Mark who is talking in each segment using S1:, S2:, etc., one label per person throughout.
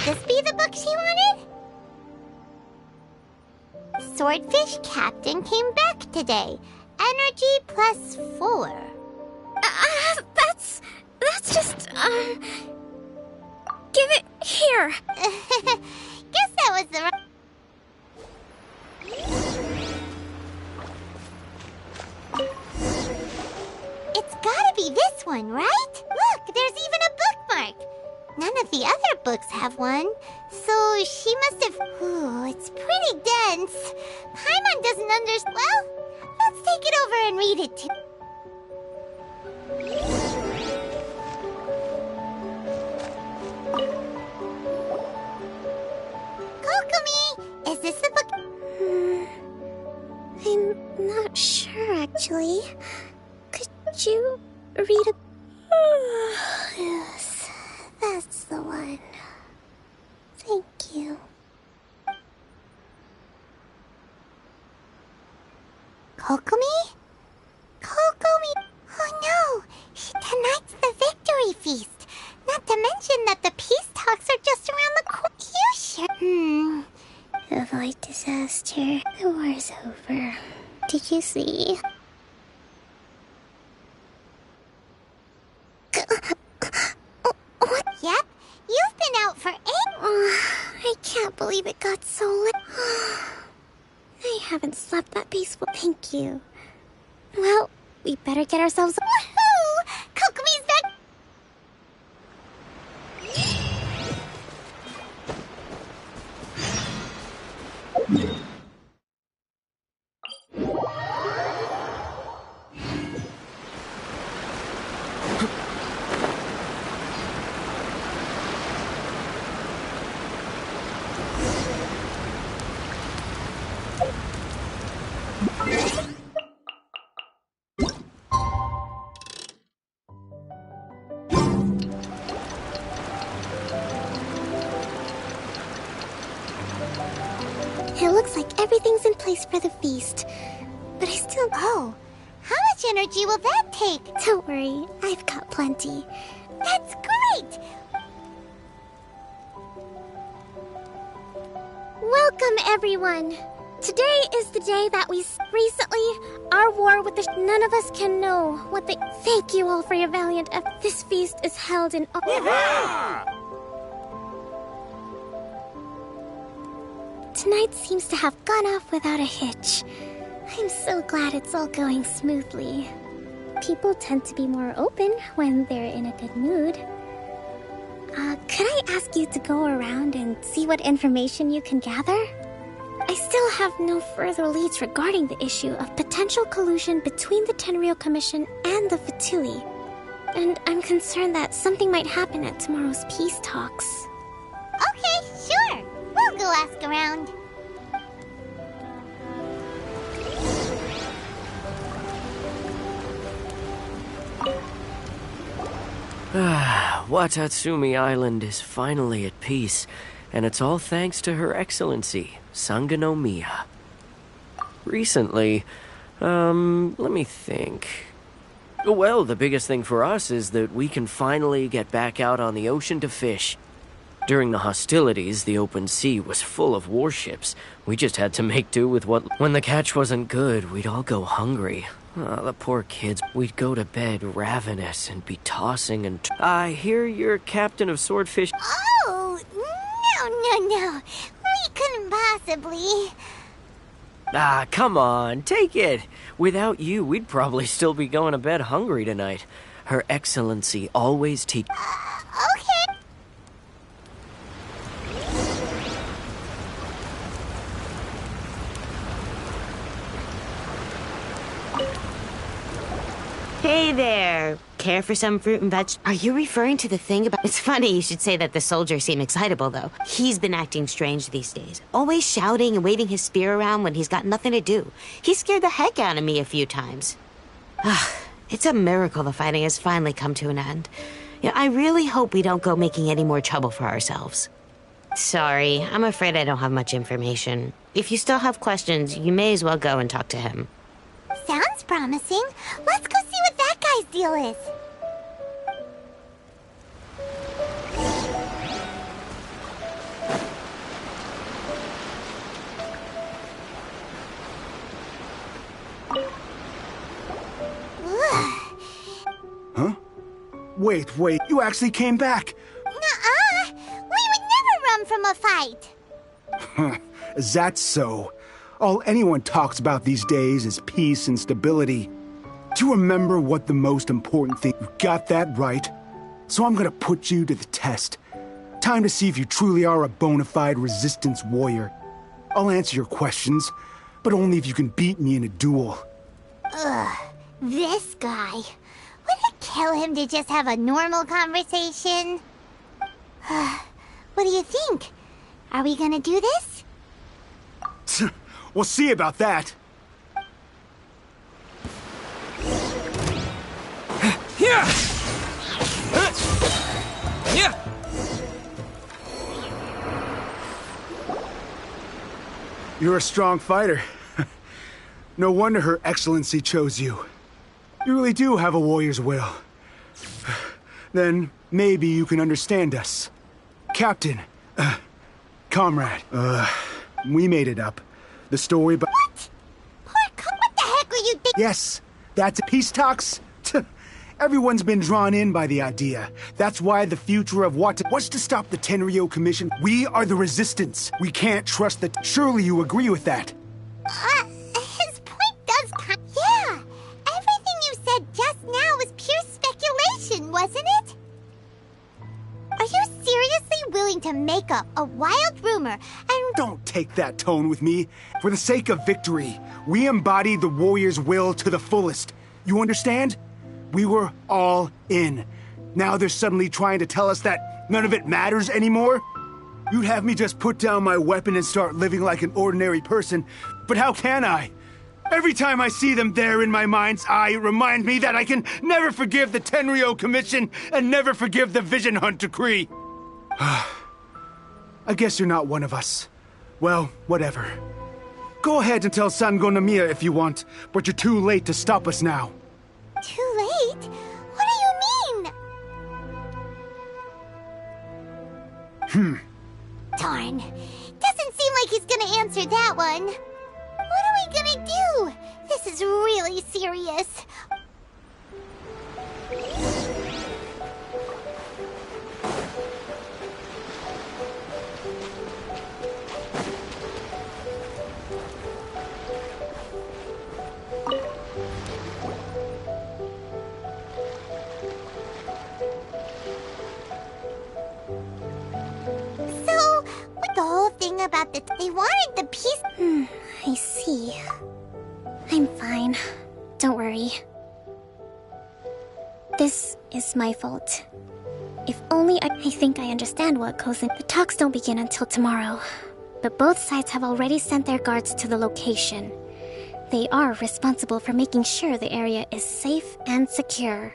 S1: this be the book she wanted? Swordfish Captain came back today. Energy +4.
S2: That's just, give it here.
S1: Guess that was the right... It's gotta be this one, right? Look, there's even a bookmark. None of the other books have one, so she must have... Ooh, it's pretty dense. Paimon doesn't understand... Well, let's take it over and read it too. Kokomi, is this the book?
S2: I'm not sure, actually. Could you read a...
S1: Yes, that's the one. Thank you. Kokomi? Kokomi! Oh no! Tonight's the victory feast! Not to mention that the peace talks are just around the corner. You sure?
S2: Avoid disaster. The war's over. Did you see?
S1: What? Yep, you've been out for 8...
S2: I can't believe it got so late. I haven't slept that peaceful. Thank you. Well, we better get ourselves...
S1: Woohoo! Kokomi's back!
S2: It looks like everything's in place for the feast. But I still...
S1: Oh, how much energy will that take?
S2: Don't worry, I've got plenty.
S1: That's great!
S2: Welcome, everyone! Today is the day that we... Recently, our war with the... None of us can know what they... Thank you all for your valiant effort. This feast is held in... Tonight seems to have gone off without a hitch. I'm so glad it's all going smoothly. People tend to be more open when they're in a good mood. Could I ask you to go around and see what information you can gather? I still have no further leads regarding the issue of potential collusion between the Tenryou Commission and the Fatui. And I'm concerned that something might happen at tomorrow's peace talks.
S1: Okay, sure. We'll go ask around.
S3: Watatsumi Island is finally at peace, and it's all thanks to Her Excellency, Sangonomiya. Recently, let me think. Well, the biggest thing for us is that we can finally get back out on the ocean to fish. During the hostilities, the open sea was full of warships. We just had to make do with what... When the catch wasn't good, we'd all go hungry. Oh, the poor kids. We'd go to bed ravenous and be tossing and... I hear you're captain of Swordfish...
S1: Oh, no. We couldn't possibly...
S3: Ah, come on, take it. Without you, we'd probably still be going to bed hungry tonight. Her Excellency always
S1: okay.
S4: Hey there. Care for some fruit and veg? Are you referring to the thing about... It's funny you should say that the soldier seemed excitable, though. He's been acting strange these days. Always shouting and waving his spear around when he's got nothing to do. He scared the heck out of me a few times. It's a miracle the fighting has finally come to an end. Yeah, I really hope we don't go making any more trouble for ourselves. Sorry, I'm afraid I don't have much information. If you still have questions, you may as well go and talk to him.
S1: Sounds promising. Let's go see what that guy's deal is.
S5: Wait, you actually came back?
S1: Nuh-uh! We would never run from a fight!
S5: Is that so? All anyone talks about these days is peace and stability. Do you remember what the most important thing? You got that right. So I'm gonna put you to the test. Time to see if you truly are a bona fide resistance warrior. I'll answer your questions, but only if you can beat me in a duel.
S1: Ugh, this guy. Would it kill him to just have a normal conversation? What do you think? Are we gonna do this?
S5: We'll see about that.
S6: Yeah! Yeah!
S5: You're a strong fighter. No wonder Her Excellency chose you. You really do have a warrior's will. Then maybe you can understand us. Captain, comrade, we made it up. The story about—
S1: What? What the heck were you thinking?
S5: Yes, that's peace talks. Everyone's been drawn in by the idea. That's why the future of what's to stop the Tenryo Commission. We are the resistance. We can't trust the— Surely you agree with that.
S1: His point does Yeah, everything you said just now was pure speculation, wasn't it? Are you seriously willing to make up a wild rumor and—
S5: Don't take that tone with me. For the sake of victory, we embody the warrior's will to the fullest. You understand? We were all in. Now they're suddenly trying to tell us that none of it matters anymore? You'd have me just put down my weapon and start living like an ordinary person, but how can I? Every time I see them there in my mind's eye, it reminds me that I can never forgive the Tenryo Commission and never forgive the Vision Hunt Decree. I guess you're not one of us. Well, whatever. Go ahead and tell Sango Nomiya if you want, but you're too late to stop us now.
S1: Too late? What do you mean? Darn. Doesn't seem like he's gonna answer that one. What are we gonna do? This is really serious. The whole thing about they wanted the peace.
S2: I see. I'm fine. Don't worry. This is my fault. If only I think I understand what goes in. The talks don't begin until tomorrow. But both sides have already sent their guards to the location. They are responsible for making sure the area is safe and secure.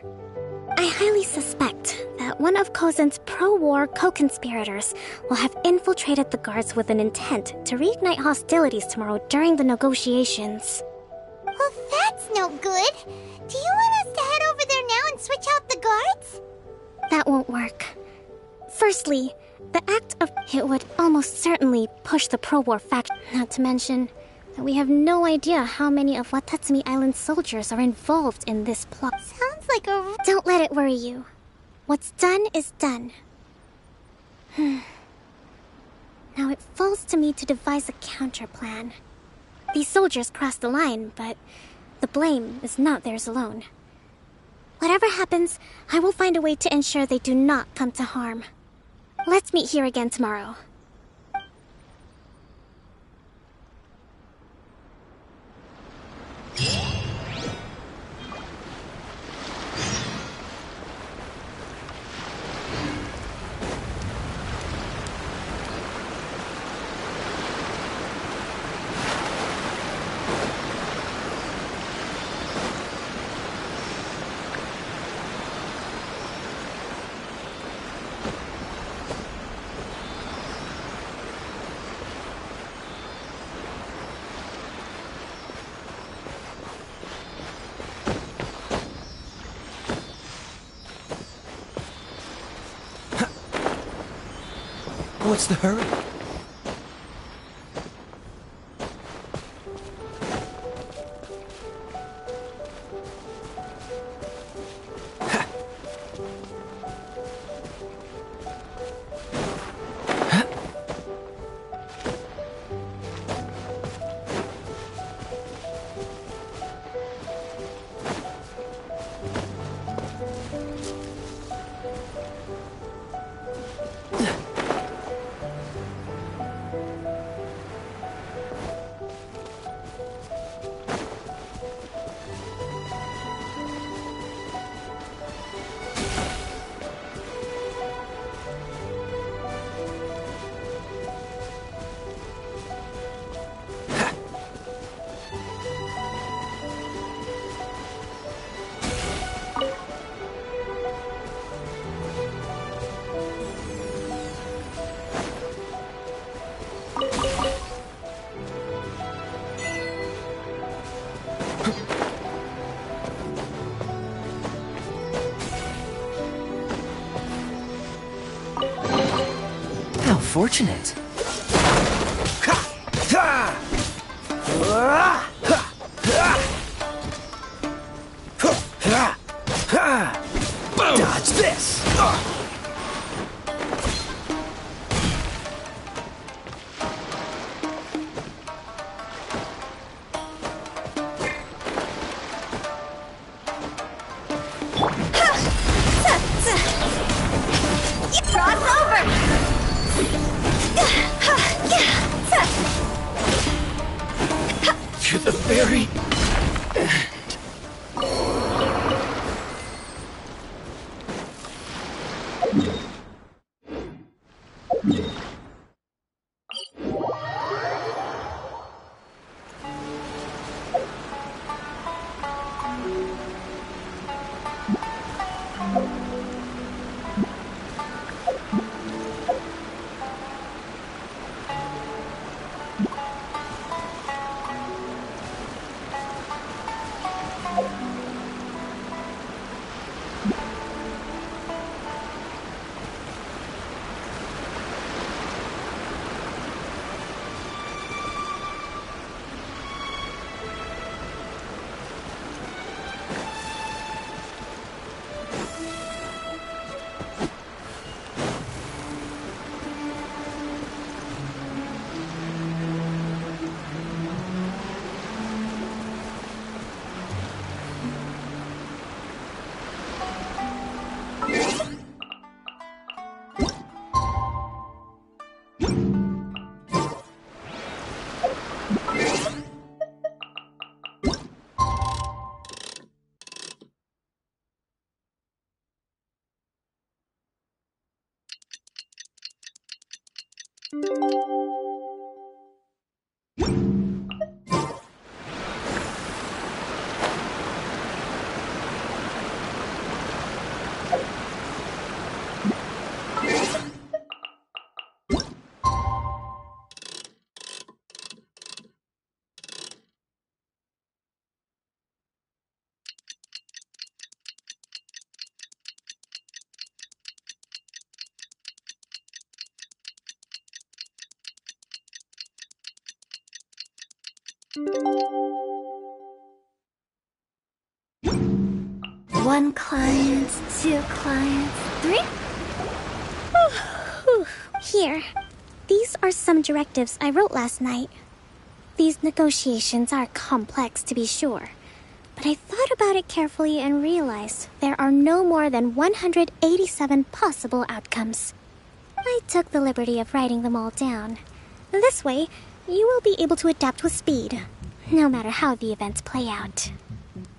S2: I highly suspect that one of Kozen's pro-war co-conspirators will have infiltrated the guards with an intent to reignite hostilities tomorrow during the negotiations.
S1: Well, that's no good. Do you want us to head over there now and switch out the guards?
S2: That won't work. Firstly, the act of it would almost certainly push the pro-war faction, not to mention that we have no idea how many of Watatsumi Island's soldiers are involved in this plot.
S1: Sounds like a—
S2: Don't let it worry you. What's done is done. Now it falls to me to devise a counter-plan. These soldiers crossed the line, but the blame is not theirs alone. Whatever happens, I will find a way to ensure they do not come to harm. Let's meet here again tomorrow.
S6: What's the hurry?
S3: How fortunate. Dodge this! To the very
S2: One client, two clients, three? Here. These are some directives I wrote last night. These negotiations are complex, to be sure. But I thought about it carefully and realized there are no more than 187 possible outcomes. I took the liberty of writing them all down. This way, you will be able to adapt with speed, no matter how the events play out.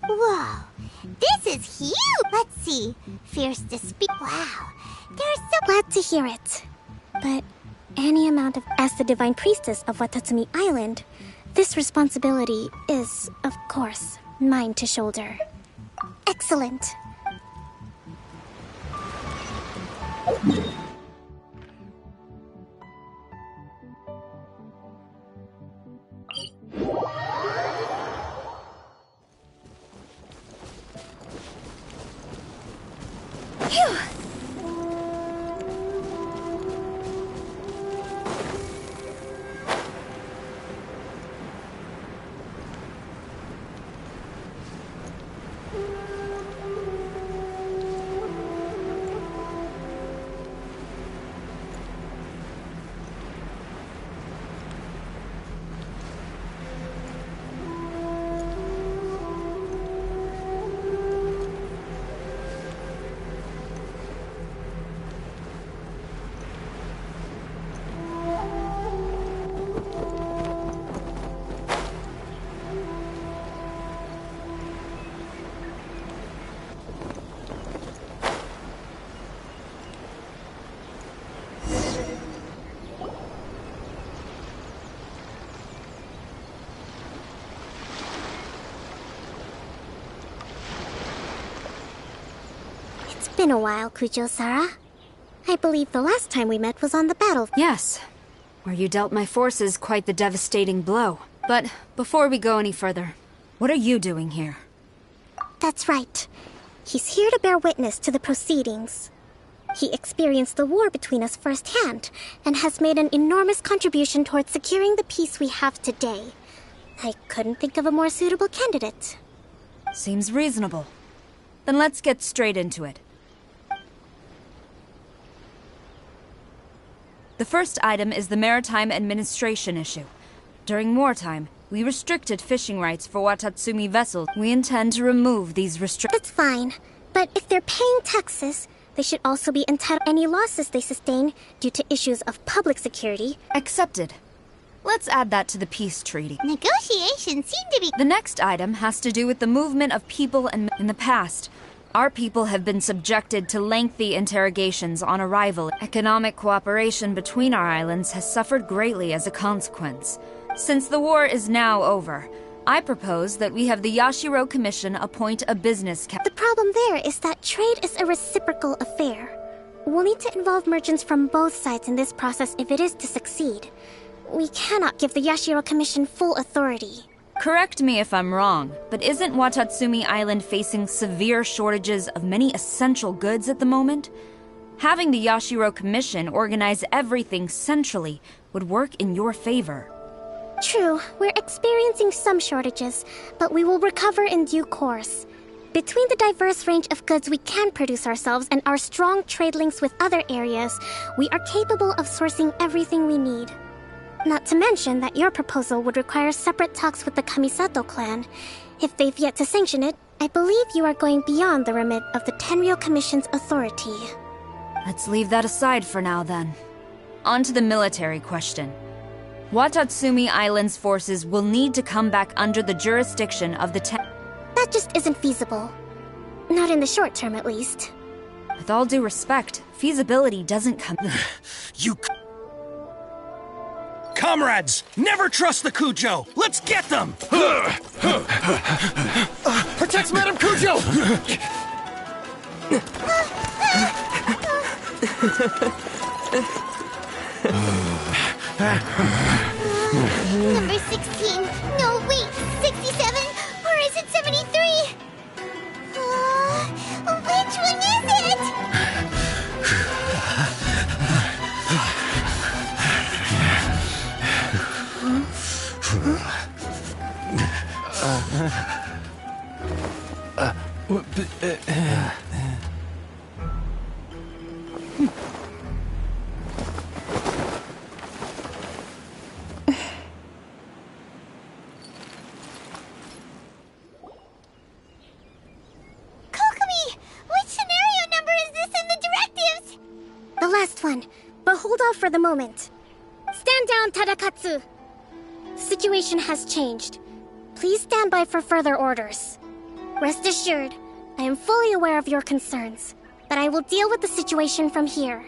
S1: Whoa, this is huge! Let's see. Fierce dispute. Wow, there's so...
S2: Glad to hear it. But any amount of... As the Divine Priestess of Watatsumi Island, this responsibility is, of course, mine to shoulder. Excellent. Phew! been a while, Kujo-Sara. I believe the last time we met was on the battlefield.
S7: Yes, where you dealt my forces quite the devastating blow. But before we go any further, what are you doing here?
S2: That's right. He's here to bear witness to the proceedings. He experienced the war between us firsthand, and has made an enormous contribution towards securing the peace we have today. I couldn't think of a more suitable candidate.
S7: Seems reasonable. Then let's get straight into it. The first item is the Maritime Administration issue. During wartime, we restricted fishing rights for Watatsumi vessels. We intend to remove these restrictions.
S2: That's fine, but if they're paying taxes, they should also be entitled to any losses they sustain due to issues of public security.
S7: Accepted. Let's add that to the peace treaty.
S1: Negotiations seem to be...
S7: The next item has to do with the movement of people and in the past. Our people have been subjected to lengthy interrogations on arrival. Economic cooperation between our islands has suffered greatly as a consequence. Since the war is now over, I propose that we have the Yashiro Commission appoint a business
S2: The problem there is that trade is a reciprocal affair. We'll need to involve merchants from both sides in this process if it is to succeed. We cannot give the Yashiro Commission full authority.
S7: Correct me if I'm wrong, but isn't Watatsumi Island facing severe shortages of many essential goods at the moment? Having the Yashiro Commission organize everything centrally would work in your favor.
S2: True, we're experiencing some shortages, but we will recover in due course. Between the diverse range of goods we can produce ourselves and our strong trade links with other areas, we are capable of sourcing everything we need. Not to mention that your proposal would require separate talks with the Kamisato clan. If they've yet to sanction it, I believe you are going beyond the remit of the Tenryou Commission's authority.
S7: Let's leave that aside for now, then. On to the military question. Watatsumi Island's forces will need to come back under the jurisdiction of the
S2: That just isn't feasible. Not in the short term, at least.
S7: With all due respect, feasibility doesn't come...
S6: You... Comrades, never trust the Kujo! Let's get them! Protect Madame Kujo!
S1: Number 16. No, wait. 67? Or is it 73? Which one is it?
S2: The last one, but hold off for the moment. Stand down, Tadakatsu! The situation has changed. Please stand by for further orders. Rest assured, I am fully aware of your concerns, but I will deal with the situation from here.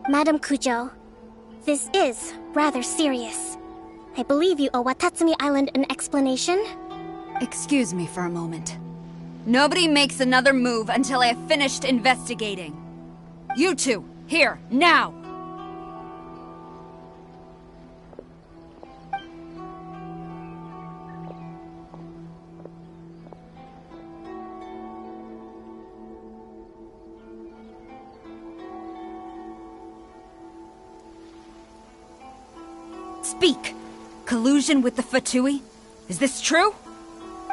S2: Madam Kujo, this is rather serious. I believe you owe Watatsumi Island an explanation.
S7: Excuse me for a moment. Nobody makes another move until I have finished investigating. You two, here, now! Speak! Collusion with the Fatui? Is this true?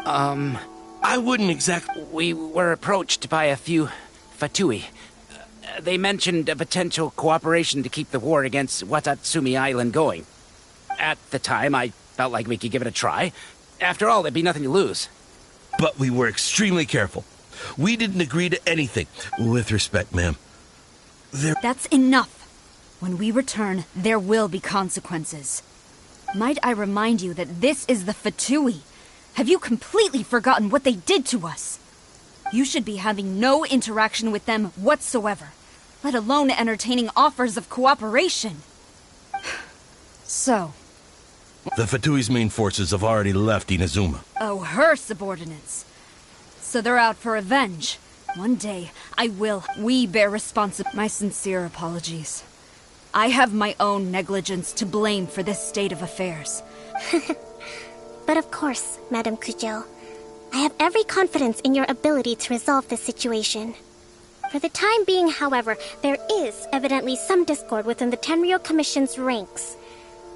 S8: I wouldn't exactly... We were approached by a few Fatui. They mentioned a potential cooperation to keep the war against Watatsumi Island going. At the time, I felt like we could give it a try. After all, there'd be nothing to lose.
S9: But we were extremely careful. We didn't agree to anything. With respect, ma'am.
S7: That's enough. When we return, there will be consequences. Might I remind you that this is the Fatui? Have you completely forgotten what they did to us? You should be having no interaction with them whatsoever, let alone entertaining offers of cooperation. So...
S9: The Fatui's main forces have already left Inazuma.
S7: Oh, her subordinates. So they're out for revenge. One day, we bear responsibility. My sincere apologies. I have my own negligence to blame for this state of affairs.
S2: But of course, Madame Kujo, I have every confidence in your ability to resolve this situation. For the time being, however, there is evidently some discord within the Tenryou Commission's ranks.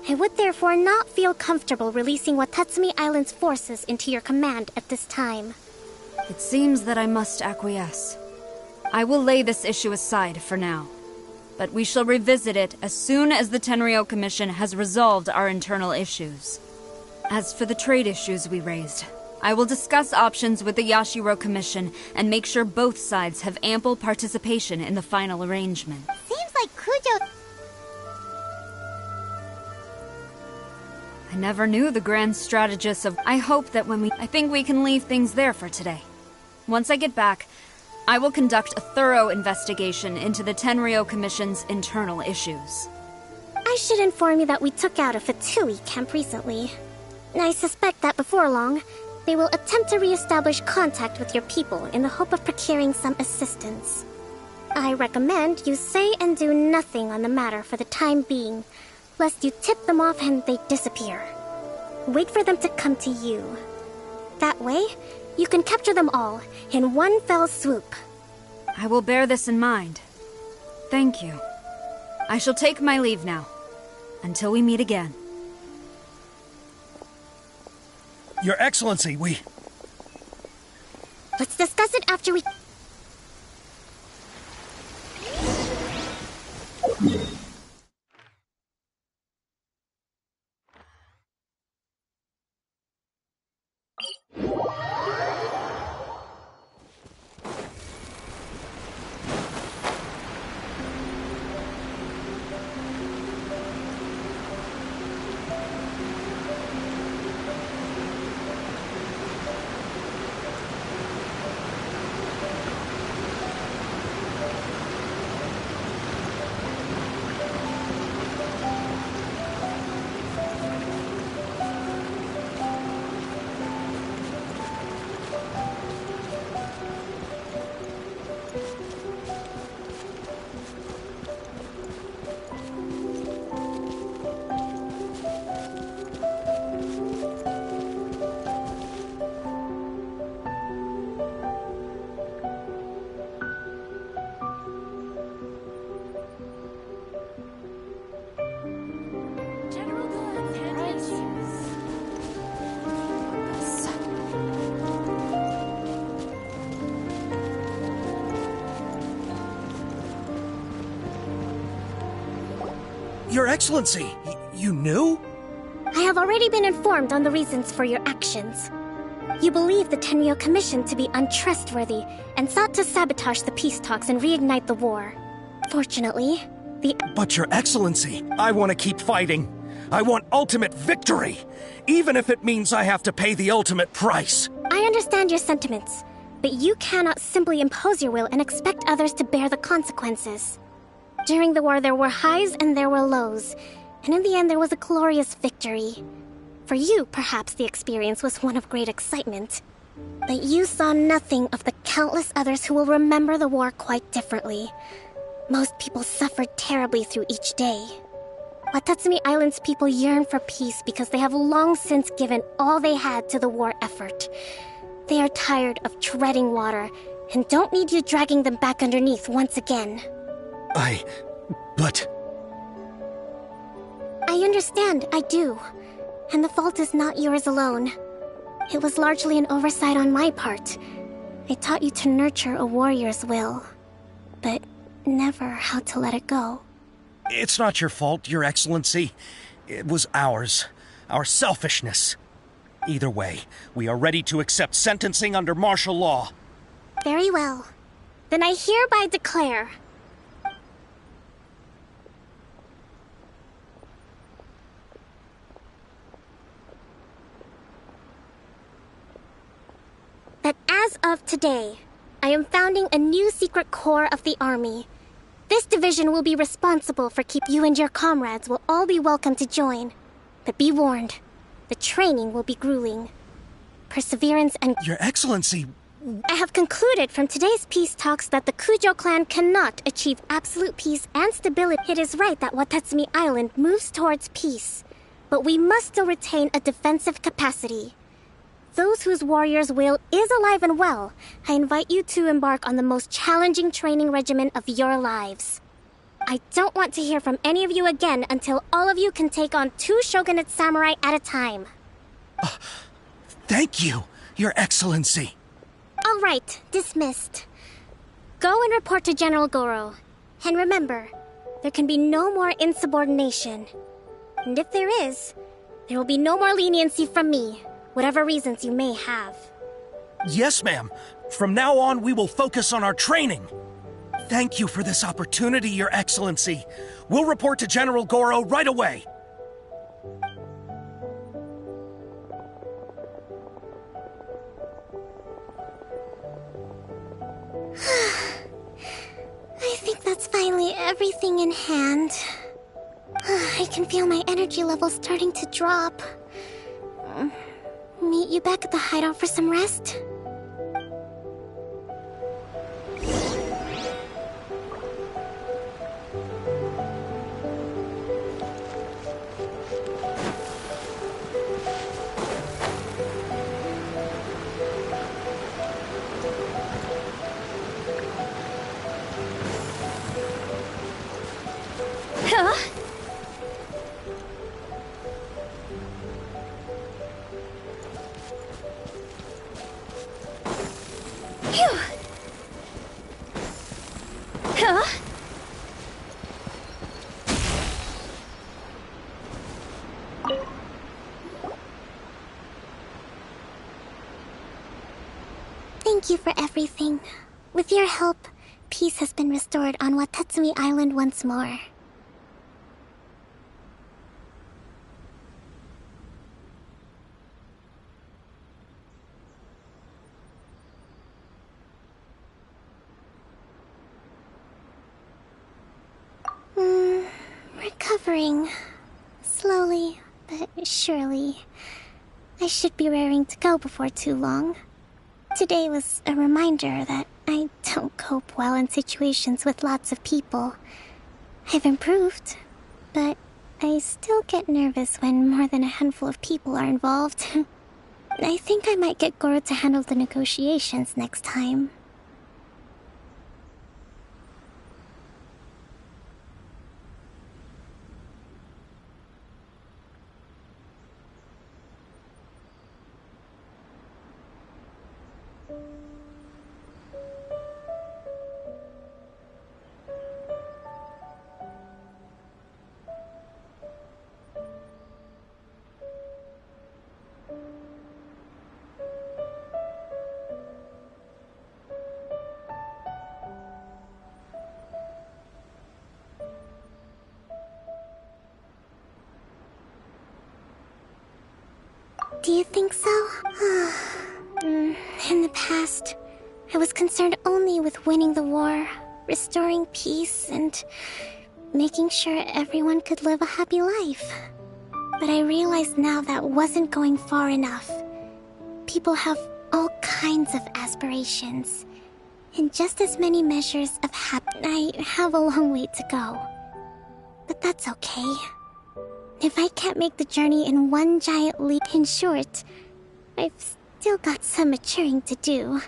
S2: I would therefore not feel comfortable releasing Watatsumi Island's forces into your command at this time.
S7: It seems that I must acquiesce. I will lay this issue aside for now, but we shall revisit it as soon as the Tenryou Commission has resolved our internal issues. As for the trade issues we raised, I will discuss options with the Yashiro Commission and make sure both sides have ample participation in the final arrangement.
S1: Seems like Kujo...
S7: I never knew the grand strategist of... I hope that I think we can leave things there for today. Once I get back, I will conduct a thorough investigation into the Tenryou Commission's internal issues.
S2: I should inform you that we took out a Fatui camp recently. I suspect that before long, they will attempt to re-establish contact with your people in the hope of procuring some assistance. I recommend you say and do nothing on the matter for the time being, lest you tip them off and they disappear. Wait for them to come to you. That way, you can capture them all in one fell swoop.
S7: I will bear this in mind. Thank you. I shall take my leave now. Until we meet again.
S6: Your Excellency,
S2: Let's discuss it after we...
S6: Your Excellency, you knew?
S2: I have already been informed on the reasons for your actions. You believe the Tenryou Commission to be untrustworthy and sought to sabotage the peace talks and reignite the war. Fortunately,
S6: But Your Excellency, I want to keep fighting. I want ultimate victory, even if it means I have to pay the ultimate price.
S2: I understand your sentiments, but you cannot simply impose your will and expect others to bear the consequences. During the war, there were highs and there were lows, and in the end, there was a glorious victory. For you, perhaps the experience was one of great excitement. But you saw nothing of the countless others who will remember the war quite differently. Most people suffered terribly through each day. Watatsumi Island's people yearn for peace because they have long since given all they had to the war effort. They are tired of treading water and don't need you dragging them back underneath once again.
S6: But...
S2: I understand, I do. And the fault is not yours alone. It was largely an oversight on my part. I taught you to nurture a warrior's will, but never how to let it go.
S6: It's not your fault, Your Excellency. It was ours. Our selfishness. Either way, we are ready to accept sentencing under martial law.
S2: Very well. Then I hereby declare... that as of today, I am founding a new secret corps of the army. This division will be responsible for keeping you and your comrades will all be welcome to join. But be warned, the training will be grueling. Perseverance and...
S6: Your Excellency,
S2: I have concluded from today's peace talks that the Kujo clan cannot achieve absolute peace and stability. It is right that Watatsumi Island moves towards peace, but we must still retain a defensive capacity. Those whose warrior's will is alive and well, I invite you to embark on the most challenging training regimen of your lives. I don't want to hear from any of you again until all of you can take on 2 shogunate samurai at a time.
S6: Thank you, Your Excellency.
S2: All right, dismissed. Go and report to General Goro. And remember, there can be no more insubordination. And if there is, there will be no more leniency from me, whatever reasons you may have.
S6: Yes, ma'am. From now on, we will focus on our training. Thank you for this opportunity, Your Excellency. We'll report to General Goro right away.
S2: I think that's finally everything in hand. I can feel my energy levels starting to drop. Meet you back at the hideout for some rest? Thank you for everything. With your help, peace has been restored on Watatsumi Island once more. Recovering. Slowly, but surely. I should be raring to go before too long. Today was a reminder that I don't cope well in situations with lots of people. I've improved, but I still get nervous when more than a handful of people are involved. I think I might get Goro to handle the negotiations next time. Do you think so? In the past, I was concerned only with winning the war, restoring peace, and making sure everyone could live a happy life. But I realize now that wasn't going far enough. People have all kinds of aspirations, and just as many measures of happiness. I have a long way to go. But that's okay. If I can't make the journey in one giant leap, in short, I've still got some maturing to do.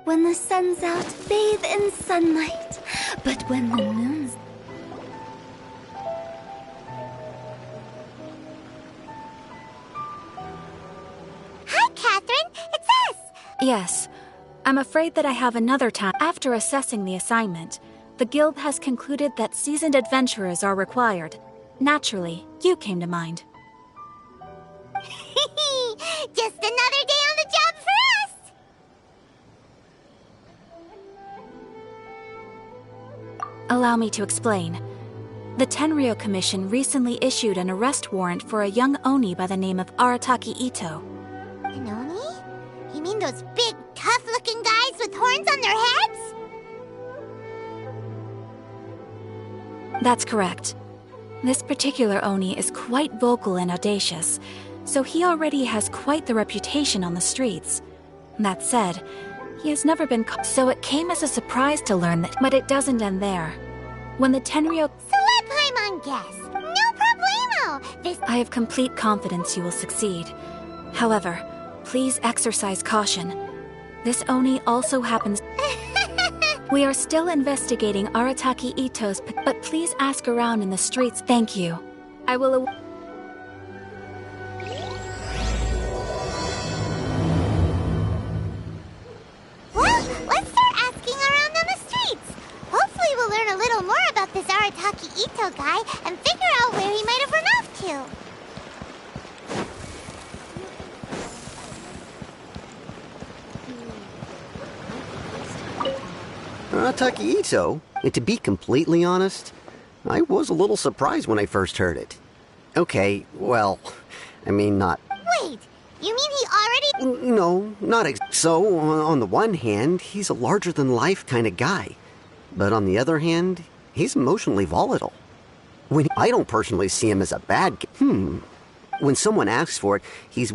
S2: When the sun's out, bathe in sunlight. But when the moon's...
S1: Hi, Catherine. It's us.
S10: Yes. I'm afraid that I have another time. After assessing the assignment, the guild has concluded that seasoned adventurers are required. Naturally, you came to mind.
S1: Just another day on the job for us.
S10: Allow me to explain. The Tenryou Commission recently issued an arrest warrant for a young Oni by the name of Arataki Ito.
S1: An Oni? You mean those big, tough-looking guys with horns on their heads?
S10: That's correct. This particular Oni is quite vocal and audacious, so he already has quite the reputation on the streets. That said, he has never been caught, so it came as a surprise to learn that. But it doesn't end there. When the Tenryou...
S1: So let Paimon guess. No problemo.
S10: I have complete confidence you will succeed. However, please exercise caution. This Oni also happens... We are still investigating Arataki Ito's... But please ask around in the streets. Thank you. I will...
S1: Well, let's start asking around on the streets. Hopefully we'll learn a little more about this Arataki Ito guy and figure out where he might have run off to.
S11: Arataki Ito? And to be completely honest, I was a little surprised when I first heard it. Okay, well, I mean, not...
S1: Wait, you mean he already...
S11: No, so, on the one hand, he's a larger-than-life kind of guy. But on the other hand, he's emotionally volatile. I don't personally see him as a bad guy. When someone asks for it, he's...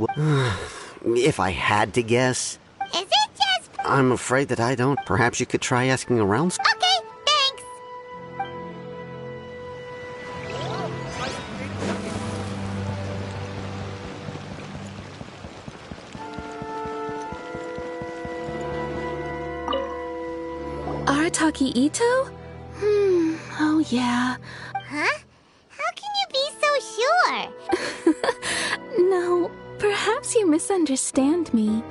S11: If I had to guess...
S1: Is it just...
S11: I'm afraid that I don't. Perhaps you could try asking around.
S1: Okay, thanks.
S12: Arataki Ito? Oh yeah.
S1: Huh? How can you be so sure?
S12: No, perhaps you misunderstand me.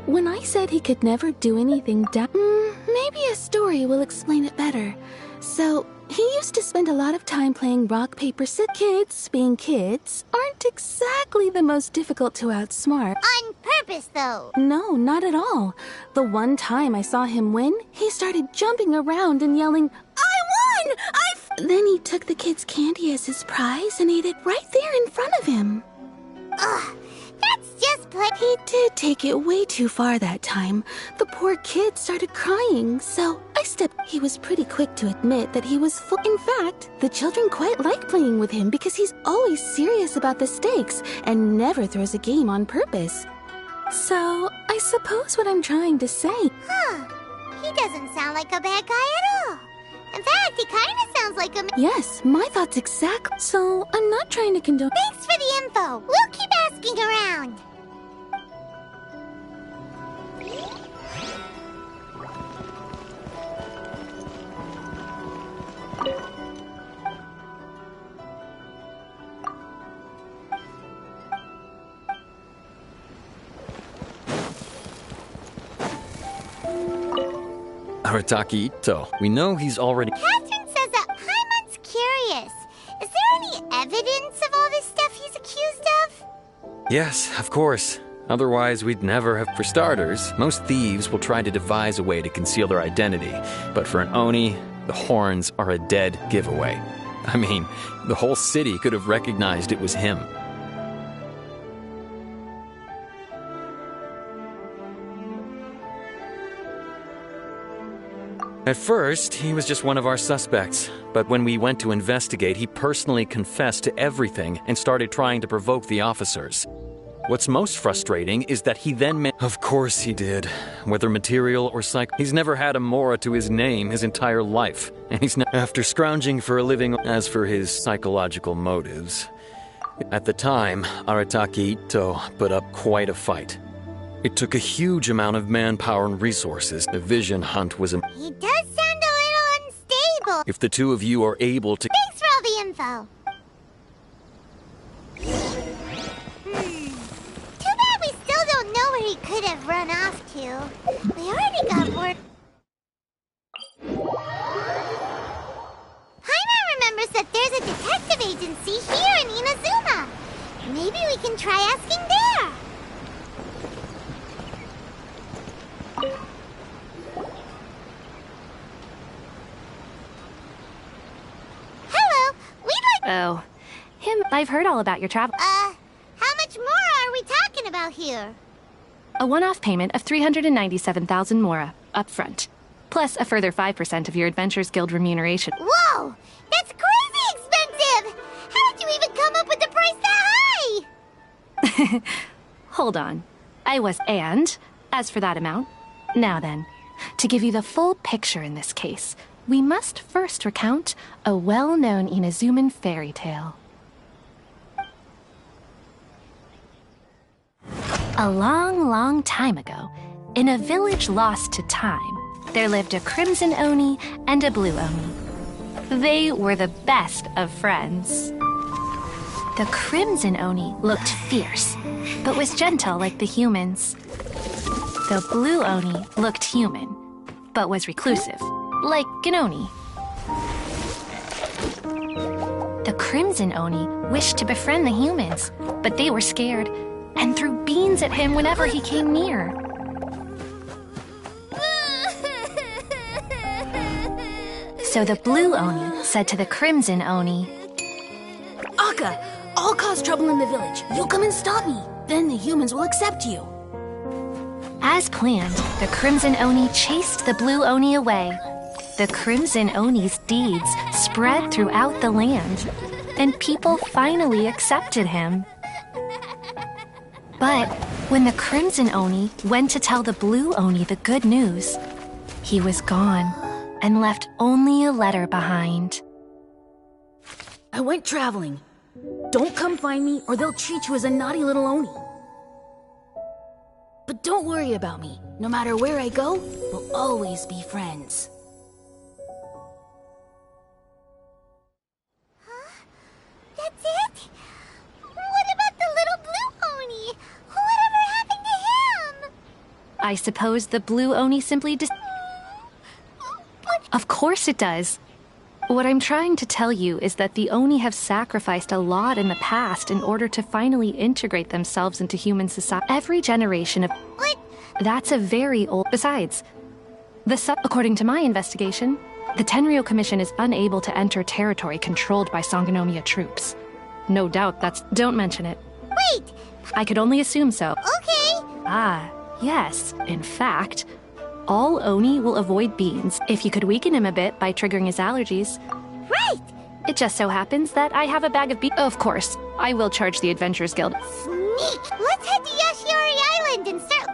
S12: When I said he could never do anything maybe a story will explain it better. So, he used to spend a lot of time playing rock, paper, scissors. Kids, being kids, aren't exactly the most difficult to outsmart.
S1: On purpose, though.
S12: No, not at all. The one time I saw him win, he started jumping around and yelling, "I won! Then he took the kid's candy as his prize and ate it right there in front of him.
S1: Ugh, that's just plain.
S12: He did take it way too far that time. The poor kid started crying, so I stepped. He was pretty quick to admit that he was full. In fact, the children quite like playing with him because he's always serious about the stakes and never throws a game on purpose. So, I suppose what I'm trying to say...
S1: Huh. He doesn't sound like a bad guy at all. In fact, he kind of sounds like a...
S12: Yes, my thoughts exactly. So, I'm not trying to condone...
S1: Thanks for the info. We'll keep asking around.
S13: Arataki Ito. We know he's already...
S1: Catherine says that Paimon's curious. Is there any evidence of all this stuff he's accused of?
S13: Yes, of course. Otherwise, we'd never have... For starters, most thieves will try to devise a way to conceal their identity. But for an Oni, the horns are a dead giveaway. I mean, the whole city could have recognized it was him. At first, he was just one of our suspects, but when we went to investigate, he personally confessed to everything and started trying to provoke the officers. What's most frustrating is that he then Of course he did. Whether material or psych... He's never had a Mora to his name his entire life, and he's not... After scrounging for a living... As for his psychological motives... At the time, Arataki Ito put up quite a fight. It took a huge amount of manpower and resources. The vision hunt was
S1: He does sound a little unstable.
S13: If the two of you are able to...
S1: Thanks for all the info. Too bad we still don't know where he could have run off to. We already got word. Paimon remembers that there's a detective agency here in Inazuma. Maybe we can try asking there. Hello, we'd like...
S10: Oh, him. I've heard all about your travel.
S1: How much more are we talking about here?
S10: A one-off payment of 397,000 mora, up front. Plus a further 5% of your Adventures Guild remuneration.
S1: Whoa! That's crazy expensive! How did you even come up with the price that high?
S10: Hold on. And, as for that amount, now then, to give you the full picture in this case, we must first recount a well-known Inazuman fairy tale. A long, long time ago, in a village lost to time, there lived a crimson Oni and a blue Oni. They were the best of friends. The crimson Oni looked fierce, but was gentle like the humans. The blue Oni looked human, but was reclusive, like an Oni. The crimson Oni wished to befriend the humans, but they were scared and threw beans at him whenever he came near. So the blue Oni said to the crimson Oni,
S12: Akka, I'll cause trouble in the village. You come and stop me. Then the humans will accept you.
S10: As planned, the crimson Oni chased the blue Oni away. The crimson Oni's deeds spread throughout the land, and people finally accepted him. But when the crimson Oni went to tell the blue Oni the good news, he was gone and left only a letter behind.
S12: I went traveling. Don't come find me or they'll treat you as a naughty little Oni. But don't worry about me. No matter where I go, we'll always be friends.
S1: Huh? That's it? What about the little blue Oni? Whatever happened to him?
S10: I suppose the blue Oni simply Of course it does. What I'm trying to tell you is that the Oni have sacrificed a lot in the past in order to finally integrate themselves into human society. Every generation of...
S1: What?
S10: That's a very old... Besides, according to my investigation, the Tenryou Commission is unable to enter territory controlled by Sangonomiya troops. No doubt that's... Don't mention it.
S1: Wait!
S10: I could only assume so.
S1: Okay.
S10: Ah, yes. In fact, all Oni will avoid beans if you could weaken him a bit by triggering his allergies.
S1: Right!
S10: It just so happens that I have a bag of beans. Of course, I will charge the Adventurers Guild.
S1: Sneak! Let's head to Yashiori Island and start...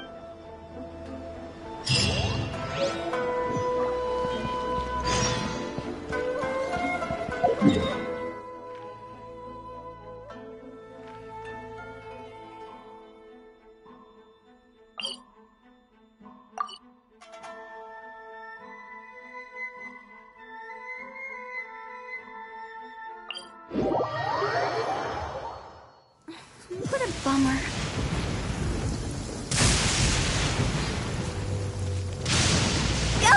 S12: What a bummer.
S1: Go!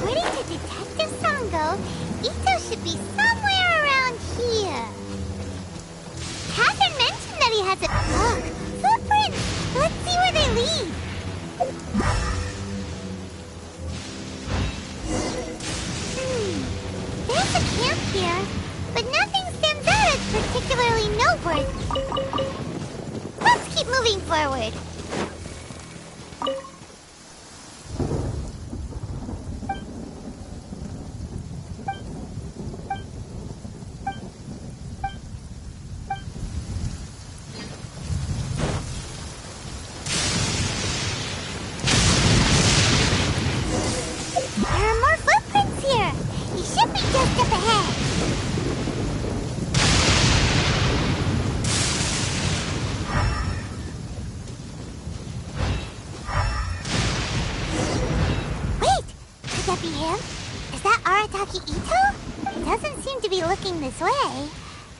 S1: According to Detective Sango, Ito should be somewhere around here. Catherine mentioned that he has a... Look! Footprints! Let's see where they lead. There's a camp here. but nothing stands out as particularly noteworthy. Let's keep moving forward. There are more footprints here. He should be just up ahead. Wait! Could that be him? Is that Arataki Ito? He doesn't seem to be looking this way.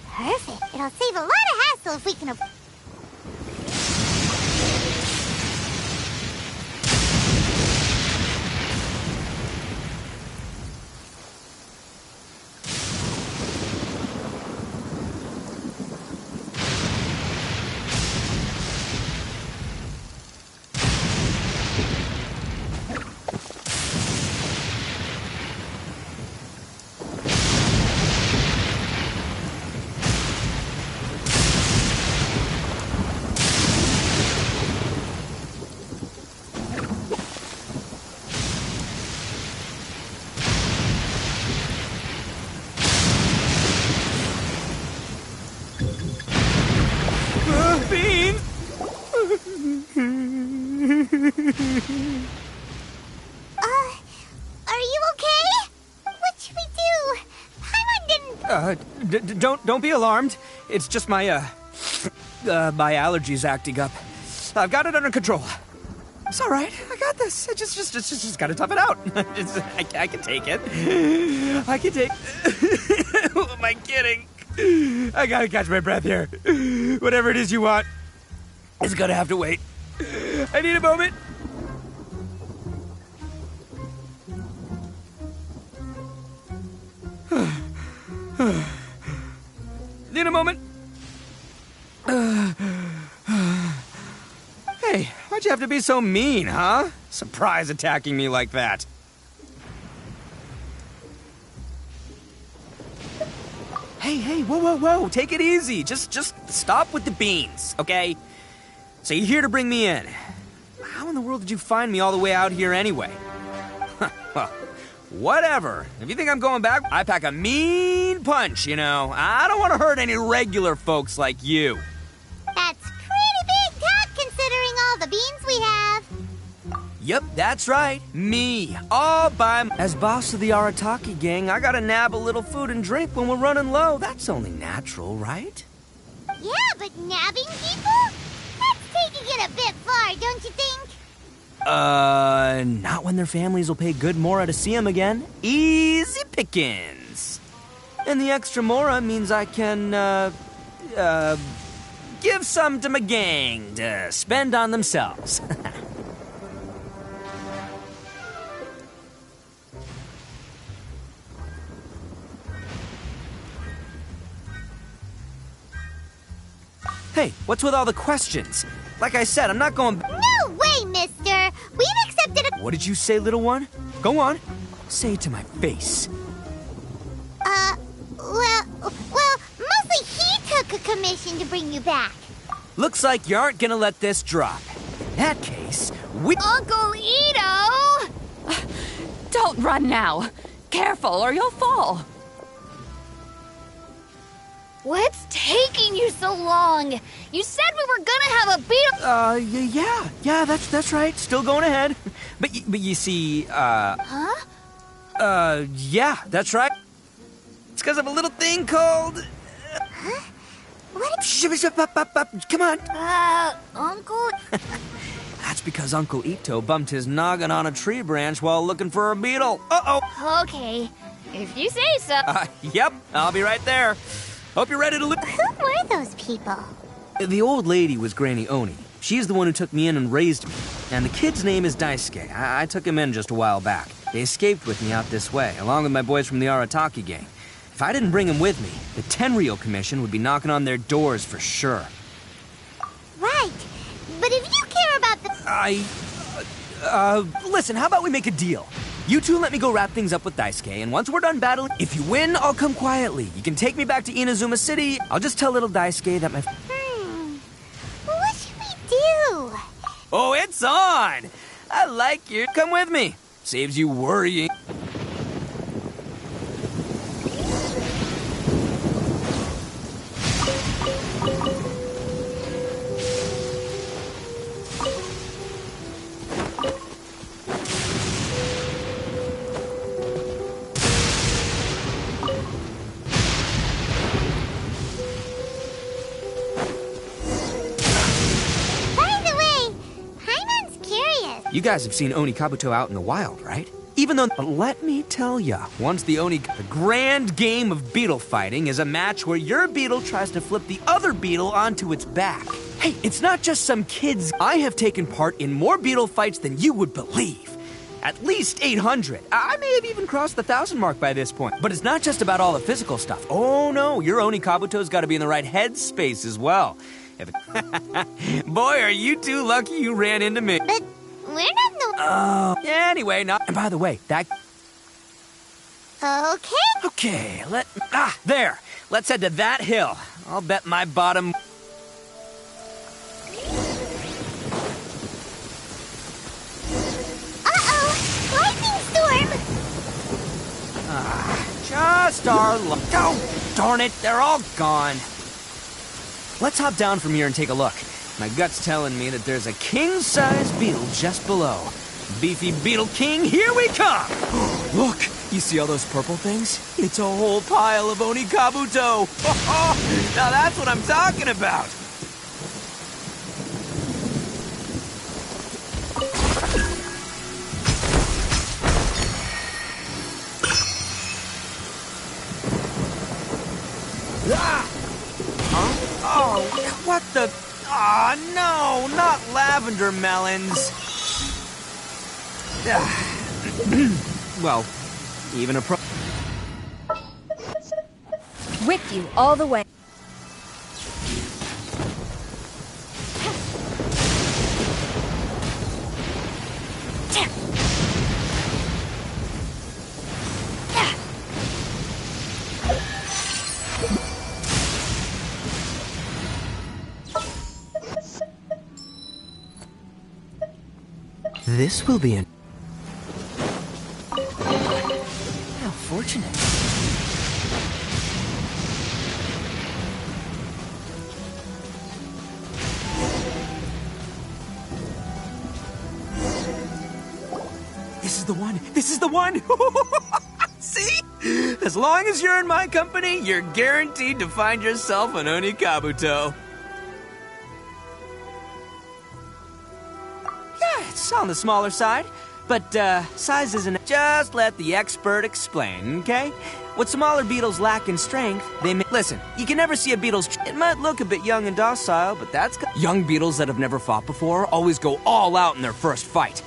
S1: Perfect. It'll save a lot of hassle if we can...
S3: Bean!
S1: Are you okay? What should we do? Paimon didn't...
S14: Don't be alarmed. It's just my my allergies acting up. I've got it under control. It's all right. I got this. I just gotta tough it out. I can take it. I can take... Who am I kidding? I gotta catch my breath here. Whatever it is you want, it's gonna have to wait. I need a moment. Need a moment. Hey, why'd you have to be so mean, huh? Surprise attacking me like that. Hey, whoa, take it easy. Just stop with the beans, okay? So you're here to bring me in. How in the world did you find me all the way out here anyway? Well, whatever. If you think I'm going back, I pack a mean punch, you know. I don't want to hurt any regular folks like you.
S1: That's pretty big talk considering all the beans we have.
S14: Yep, that's right. Me, all by... As boss of the Arataki gang, I gotta nab a little food and drink when we're running low. That's only natural, right?
S1: Yeah, but nabbing people? That's taking it a bit far, don't you think?
S14: Not when their families will pay good mora to see them again. Easy pickings. And the extra mora means I can, give some to my gang to spend on themselves. Hey, what's with all the questions? Like I said, I'm not going...
S1: No way, mister! We've accepted a...
S14: What did you say, little one? Go on. Say it to my face.
S1: Well, mostly he took a commission to bring you back.
S14: Looks like you aren't gonna let this drop. In that case, we...
S10: Uncle Ito! Don't run now. Careful or you'll fall. What's taking you so long? You said we were gonna have a beat up.
S14: Yeah, that's right. Still going ahead. But you see,
S1: Huh?
S14: Yeah, that's right. It's because of a little thing called...
S1: Huh? What?
S14: Come on.
S1: Uncle...
S14: That's because Uncle Ito bumped his noggin on a tree branch while looking for a beetle. Uh-oh.
S1: Okay, if you say so.
S14: Yep, I'll be right there. Hope you're ready to look.
S1: Who were those people?
S14: The old lady was Granny Oni. She's the one who took me in and raised me. And the kid's name is Daisuke. I took him in just a while back. They escaped with me out this way, along with my boys from the Arataki gang. If I didn't bring them with me, the Tenryou Commission would be knocking on their doors for sure.
S1: Right, but if you care about the...
S14: Listen, how about we make a deal? You two let me go wrap things up with Daisuke, and once we're done battling, if you win, I'll come quietly. You can take me back to Inazuma City. I'll just tell little Daisuke that my...
S1: What should we do?
S14: Oh, it's on! I like you. Come with me. Saves you worrying. You guys have seen Oni Kabuto out in the wild, right? Even though, let me tell ya, once the grand game of beetle fighting is a match where your beetle tries to flip the other beetle onto its back. Hey, it's not just some kids. I have taken part in more beetle fights than you would believe. At least 800. I may have even crossed the 1,000 mark by this point. But it's not just about all the physical stuff. Oh no, your Oni Kabuto's gotta be in the right headspace as well. Boy, are you two lucky you ran into me.
S1: But we're not no...
S14: Yeah, anyway, not... And by the way, that...
S1: Okay.
S14: Okay, there. Let's head to that hill. I'll bet my bottom...
S1: Uh-oh! Lightning storm!
S14: Just our luck. Oh, darn it, they're all gone. Let's hop down from here and take a look. My gut's telling me that there's a king-sized beetle just below. Beefy Beetle King, here we come! Look, you see all those purple things? It's a whole pile of Oni Kabuto! Now that's what I'm talking about! Huh? Oh, what the... Aw, no, not lavender melons. Well, even a pro...
S7: With you all the way.
S3: This will be an... How fortunate.
S14: This is the one! This is the one! See? As long as you're in my company, you're guaranteed to find yourself an Oni Kabuto. It's on the smaller side, but size isn't... Just let the expert explain, okay? What smaller beetles lack in strength, they may... Listen, you can never see a beetle's... It might look a bit young and docile, but that's... Young beetles that have never fought before always go all out in their first fight.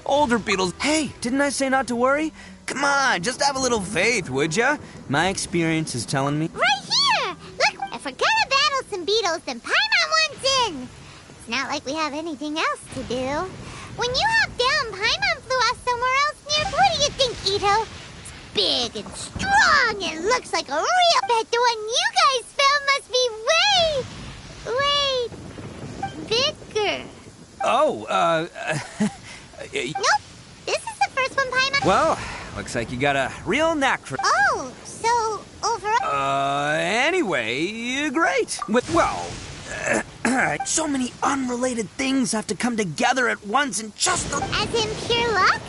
S14: Older beetles... Hey, didn't I say not to worry? Come on, just have a little faith, would ya? My experience is telling me...
S1: Right here! Look, if we're gonna battle some beetles, then Paimon wants in! It's not like we have anything else to do. When you hop down, Paimon flew off somewhere else near... What do you think, Ito? It's big and strong and looks like a real... Bet the one you guys found must be way bigger.
S14: Oh,
S1: Nope, this is the first one, Paimon.
S14: Well, looks like you got a real knack for...
S1: Oh, so overall...
S14: Anyway, great. So many unrelated things have to come together at once in just the...
S1: As in pure luck?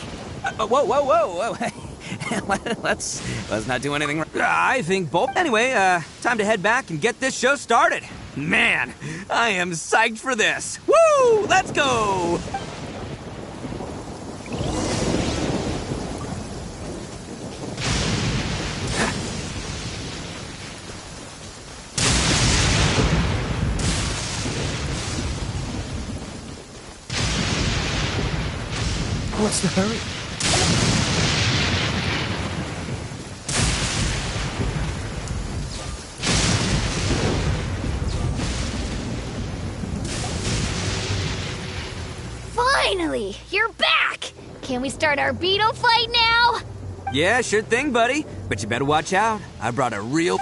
S14: Whoa. Let's not do anything wrong. I think both. Anyway, time to head back and get this show started. Man, I am psyched for this. Woo! Let's go!
S9: What's the hurry?
S7: Finally! You're back!
S15: Can we start our beetle fight now?
S14: Yeah, sure thing, buddy. But you better watch out. I brought a real...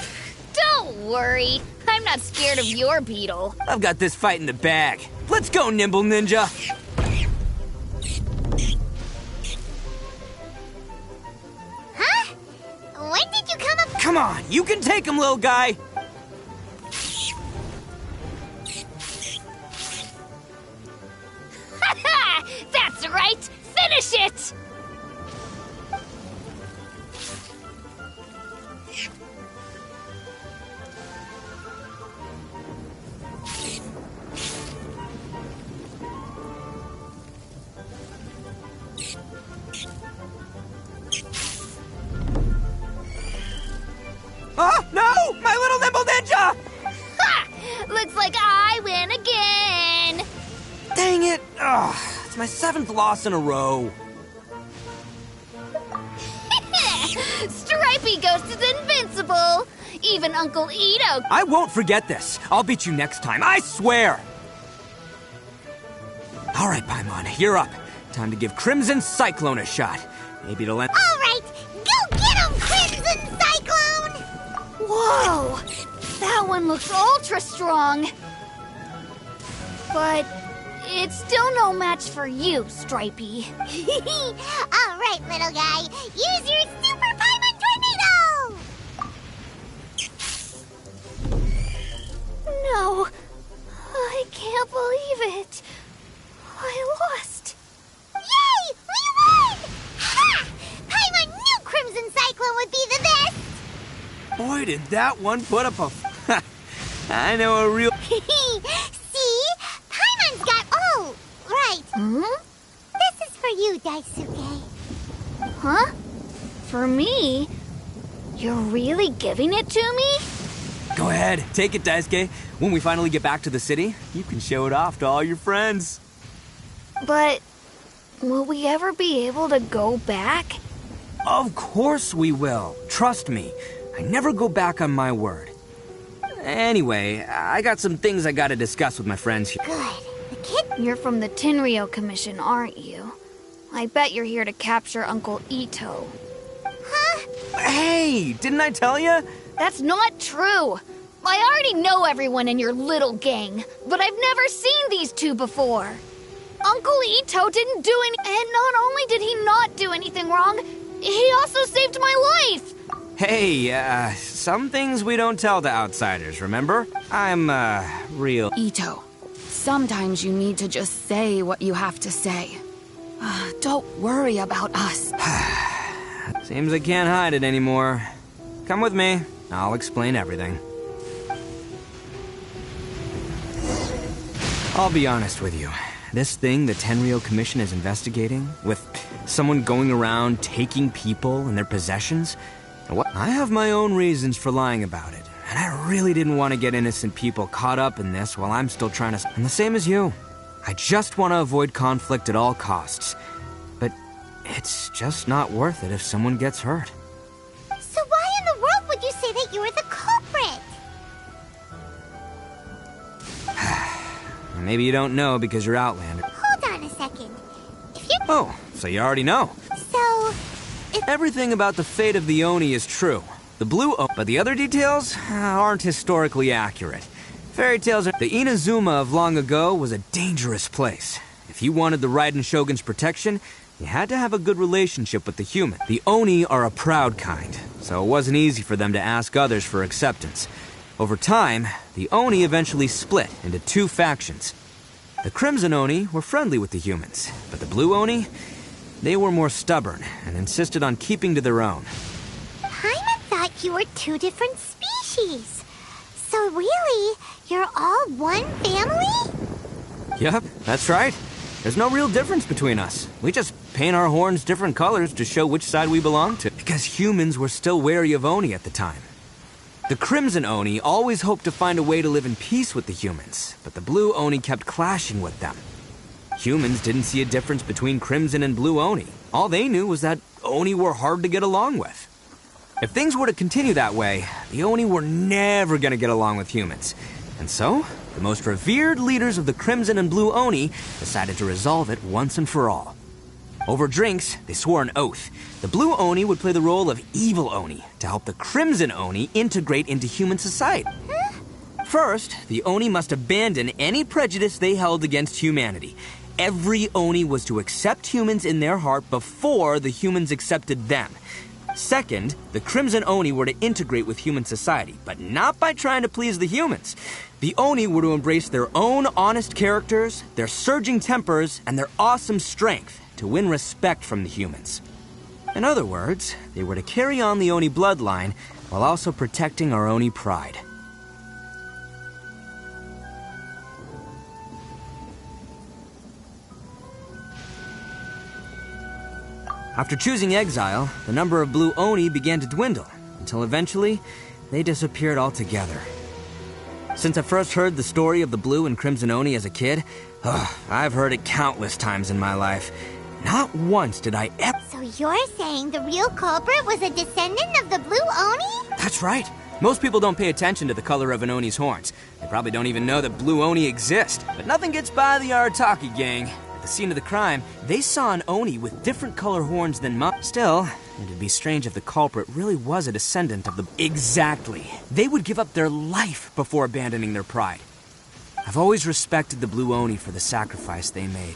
S15: Don't worry. I'm not scared of your beetle.
S14: I've got this fight in the bag. Let's go, Nimble Ninja.
S1: Huh? When did you come up?
S14: Come on, you can take him, little guy.
S15: That's right! Finish it!
S14: Oh, no! My little Nimble Ninja!
S15: Ha! Looks like I win again!
S14: Dang it! Ugh, it's my 7th loss in a row.
S15: Stripey Ghost is invincible! Even Uncle Ito...
S14: I won't forget this. I'll beat you next time, I swear! All right, Paimon, you're up. Time to give Crimson Cyclone a shot. Maybe it'll end...
S1: All right, go get him, Crimson Cyclone!
S15: Whoa! That one looks ultra strong. But it's still no match for you, Stripey.
S1: All right, little guy, use your Super Paimon Tornado!
S15: No, I can't believe it. I lost.
S1: Yay! We won! Ha! Paimon knew Crimson Cyclone would be the best!
S14: Boy, did that one put up a... I know a real...
S1: See? Paimon's got... Oh, right. This is for you, Daisuke.
S15: Huh? For me? You're really giving it to me?
S14: Go ahead, take it, Daisuke. When we finally get back to the city, you can show it off to all your friends.
S15: But will we ever be able to go back?
S14: Of course we will. Trust me. I never go back on my word. Anyway, I got some things I gotta discuss with my friends here.
S1: Good. The kid...
S15: You're from the Tenryo Commission, aren't you? I bet you're here to capture Uncle Ito.
S1: Huh?
S14: Hey, didn't I tell you?
S15: That's not true. I already know everyone in your little gang, but I've never seen these two before. Uncle Ito didn't do any... And not only did he not do anything wrong, he also saved my life.
S14: Hey, some things we don't tell to outsiders, remember? I'm, real...
S12: Ito, sometimes you need to just say what you have to say. Don't worry about us.
S14: Seems I can't hide it anymore. Come with me. I'll explain everything. I'll be honest with you. This thing the Tenryo Commission is investigating, with someone going around taking people and their possessions, I have my own reasons for lying about it, and I really didn't want to get innocent people caught up in this while I'm still trying to... And the same as you. I just want to avoid conflict at all costs. But it's just not worth it if someone gets hurt.
S1: So why in the world would you say that you were the culprit?
S14: Maybe you don't know because you're Outlander.
S1: Hold on a second. If you...
S14: Oh, so you already know.
S1: So...
S14: Everything about the fate of the Oni is true. The blue Oni, but the other details aren't historically accurate. Fairy tales are... The Inazuma of long ago was a dangerous place. If you wanted the Raiden Shogun's protection, you had to have a good relationship with the human. The Oni are a proud kind, so it wasn't easy for them to ask others for acceptance. Over time, the Oni eventually split into two factions. The Crimson Oni were friendly with the humans, but the Blue Oni, they were more stubborn and insisted on keeping to their own.
S1: Paimon thought you were two different species. So really, you're all one family?
S14: Yep, that's right. There's no real difference between us. We just paint our horns different colors to show which side we belong to. Because humans were still wary of Oni at the time. The Crimson Oni always hoped to find a way to live in peace with the humans, but the Blue Oni kept clashing with them. Humans didn't see a difference between Crimson and Blue Oni. All they knew was that Oni were hard to get along with. If things were to continue that way, the Oni were never going to get along with humans. And so, the most revered leaders of the Crimson and Blue Oni decided to resolve it once and for all.
S16: Over drinks, they swore an oath. The Blue Oni would play the role of Evil Oni to help the Crimson Oni integrate into human society. First, the Oni must abandon any prejudice they held against humanity. Every Oni was to accept humans in their heart before the humans accepted them. Second, the Crimson Oni were to integrate with human society, but not by trying to please the humans. The Oni were to embrace their own honest characters, their surging tempers, and their awesome strength to win respect from the humans. In other words, they were to carry on the Oni bloodline while also protecting our Oni pride. After choosing exile, the number of Blue Oni began to dwindle, until eventually, they disappeared altogether. Since I first heard the story of the Blue and Crimson Oni as a kid, I've heard it countless times in my life. Not once did I ever...
S1: So you're saying the real culprit was a descendant of the Blue Oni?
S16: That's right. Most people don't pay attention to the color of an Oni's horns. They probably don't even know that Blue Oni exist. But nothing gets by the Arataki gang. At the scene of the crime, they saw an Oni with different color horns than mine. Still, it'd be strange if the culprit really was a descendant of the... Exactly. They would give up their life before abandoning their pride. I've always respected the Blue Oni for the sacrifice they made.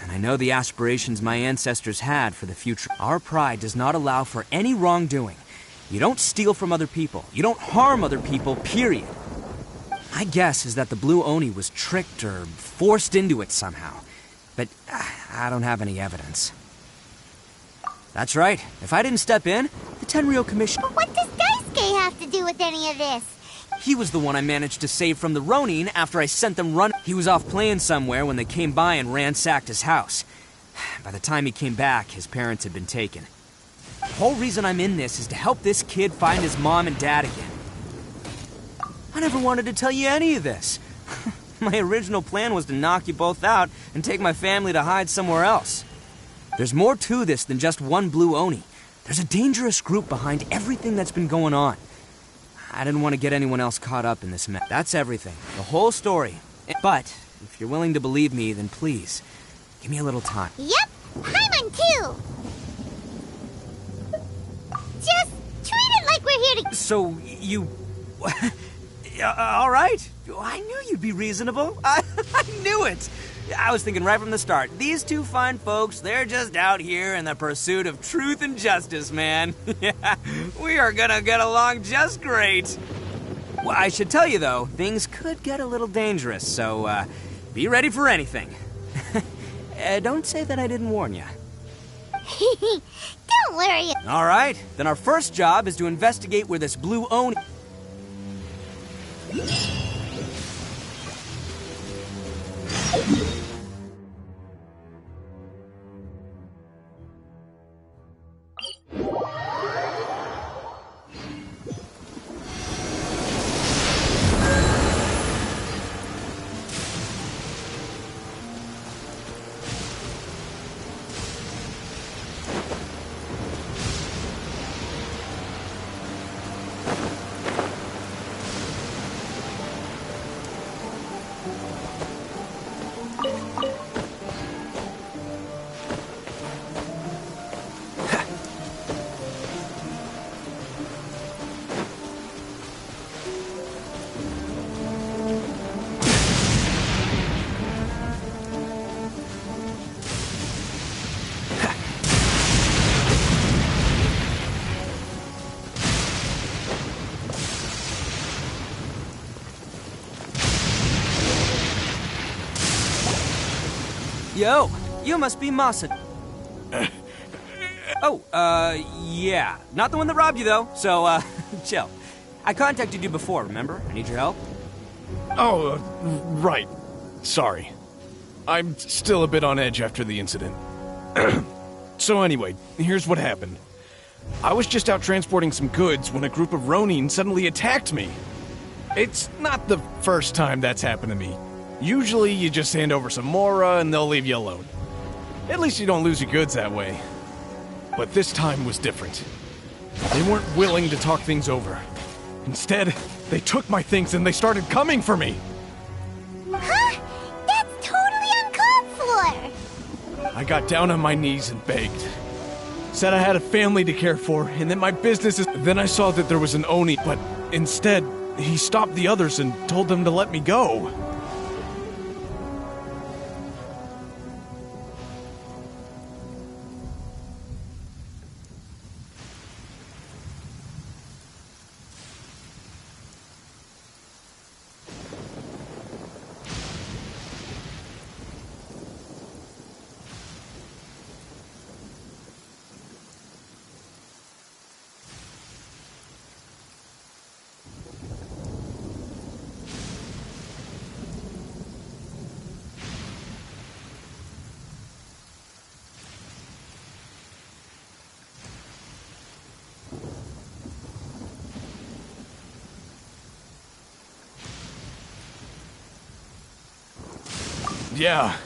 S16: And I know the aspirations my ancestors had for the future. Our pride does not allow for any wrongdoing. You don't steal from other people. You don't harm other people, period. My guess is that the Blue Oni was tricked or forced into it somehow. But I don't have any evidence. That's right. If I didn't step in, the Tenryou Commission...
S1: But what does Daisuke have to do with any of this?
S16: He was the one I managed to save from the Ronin after I sent them running. He was off playing somewhere when they came by and ransacked his house. By the time he came back, his parents had been taken. The whole reason I'm in this is to help this kid find his mom and dad again. I never wanted to tell you any of this. My original plan was to knock you both out and take my family to hide somewhere else. There's more to this than just one Blue Oni. There's a dangerous group behind everything that's been going on. I didn't want to get anyone else caught up in this mess. That's everything. The whole story. But, if you're willing to believe me, then please, give me a little time.
S1: Yep, I'm on too. Just treat it like we're here to...
S16: So, you... all right. I knew you'd be reasonable. I knew it. I was thinking right from the start, these two fine folks, they're just out here in the pursuit of truth and justice, man. Yeah, we are gonna get along just great. Well, I should tell you, though, things could get a little dangerous, so be ready for anything. Don't say that I didn't warn you.
S1: Don't worry.
S16: All right, then our first job is to investigate where this Blue Oni... Yo, you must be Masa. Yeah. Not the one that robbed you, though, so, chill. I contacted you before, remember? I need your help.
S17: Oh, right. Sorry. I'm still a bit on edge after the incident. So anyway, here's what happened. I was just out transporting some goods when a group of Ronin suddenly attacked me. It's not the first time that's happened to me. Usually you just hand over some Mora and they'll leave you alone. At least you don't lose your goods that way. But this time was different. They weren't willing to talk things over. Instead, they took my things and they started coming for me.
S1: Huh? That's totally uncalled for!
S17: I got down on my knees and begged. Said I had a family to care for, and that my business is... Then I saw that there was an Oni, but instead, he stopped the others and told them to let me go. Yeah,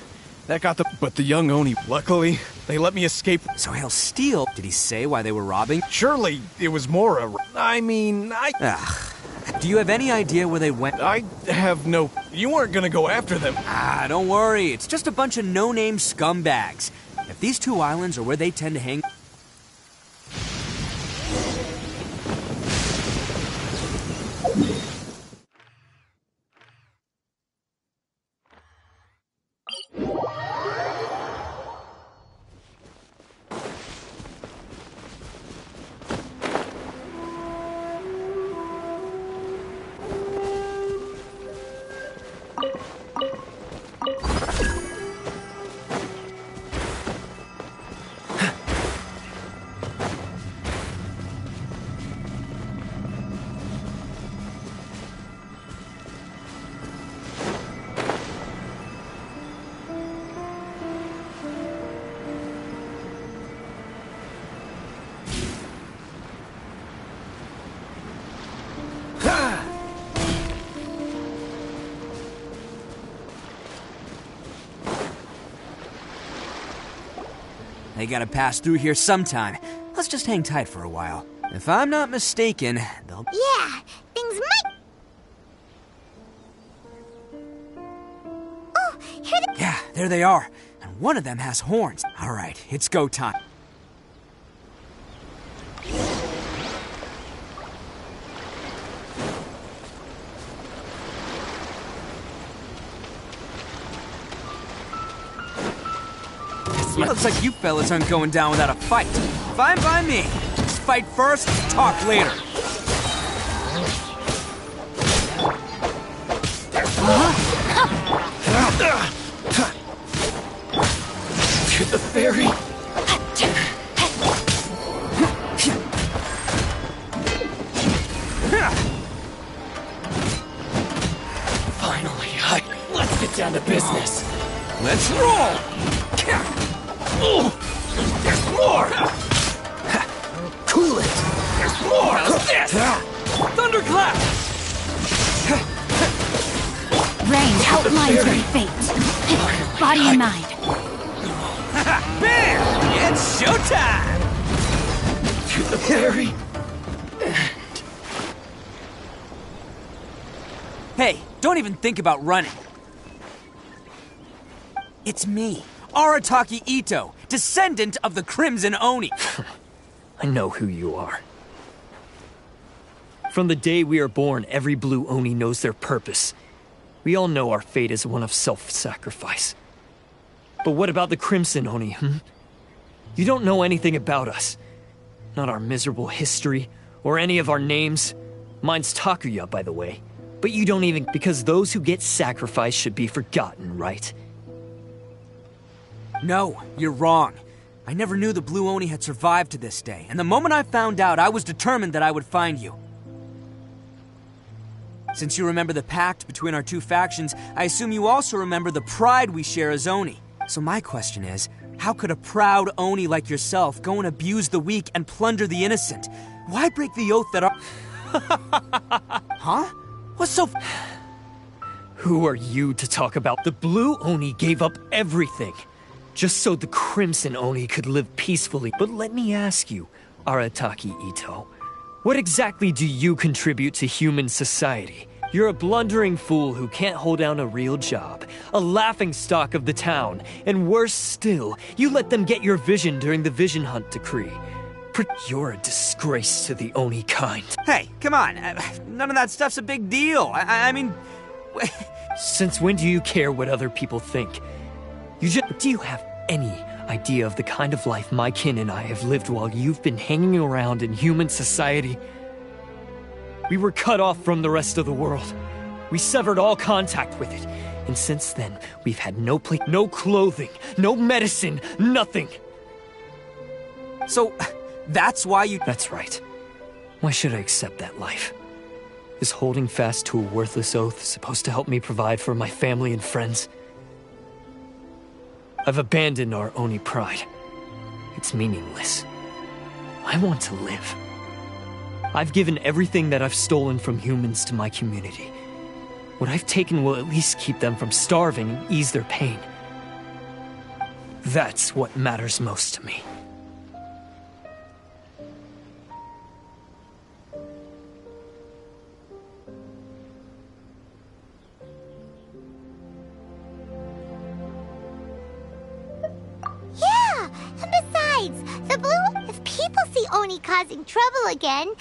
S17: that got the... But the young Oni, luckily, they let me escape.
S16: So he'll steal? Did he say why they were robbing?
S17: Surely it was more a...
S16: Ugh. Do you have any idea where they went?
S17: I have no... You weren't gonna go after them.
S16: Ah, don't worry. It's just a bunch of no-name scumbags. If these two islands are where they tend to hang... They gotta pass through here sometime. Let's just hang tight for a while. If I'm not mistaken, they'll...
S1: Yeah, things might... Oh, here they...
S16: Yeah, there they are. And one of them has horns. All right, it's go time. Looks like you fellas aren't going down without a fight. Fine by me. Just fight first, talk later.
S17: To the ferry. Finally, let's get down to business.
S16: Let's roll.
S17: There's more! Cool it! There's more! How's this?
S16: Thunderclap!
S7: Rain outlines your fate. Body and mind.
S16: Bam! It's showtime!
S17: To the very
S16: Hey, don't even think about running. It's me, Arataki Ito, descendant of the Crimson Oni.
S3: I know who you are. From the day we are born, every blue Oni knows their purpose. We all know our fate is one of self-sacrifice. But what about the Crimson Oni, You don't know anything about us. Not our miserable history, or any of our names. Mine's Takuya, by the way. But you don't even... Because those who get sacrificed should be forgotten, right?
S16: No, you're wrong. I never knew the Blue Oni had survived to this day, and the moment I found out, I was determined that I would find you. Since you remember the pact between our two factions, I assume you also remember the pride we share as Oni. So my question is, how could a proud Oni like yourself go and abuse the weak and plunder the innocent? Why break the oath that our... Huh? What's so...
S3: Who are you to talk about? The Blue Oni gave up everything, just so the Crimson Oni could live peacefully. But let me ask you, Arataki Ito, what exactly do you contribute to human society? You're a blundering fool who can't hold down a real job, a laughingstock of the town, and worse still, you let them get your vision during the Vision Hunt decree. You're a disgrace to the Oni kind.
S16: Hey, come on. None of that stuff's a big deal. I mean...
S3: Since when do you care what other people think? Do you have any idea of the kind of life my kin and I have lived while you've been hanging around in human society? We were cut off from the rest of the world. We severed all contact with it. And since then, we've had no place, no clothing, no medicine, nothing.
S16: So, that's why you...
S3: That's right. Why should I accept that life? Is holding fast to a worthless oath supposed to help me provide for my family and friends? I've abandoned our Oni pride. It's meaningless. I want to live. I've given everything that I've stolen from humans to my community. What I've taken will at least keep them from starving and ease their pain. That's what matters most to me.
S1: Yeah, and besides, if people see Oni causing trouble again...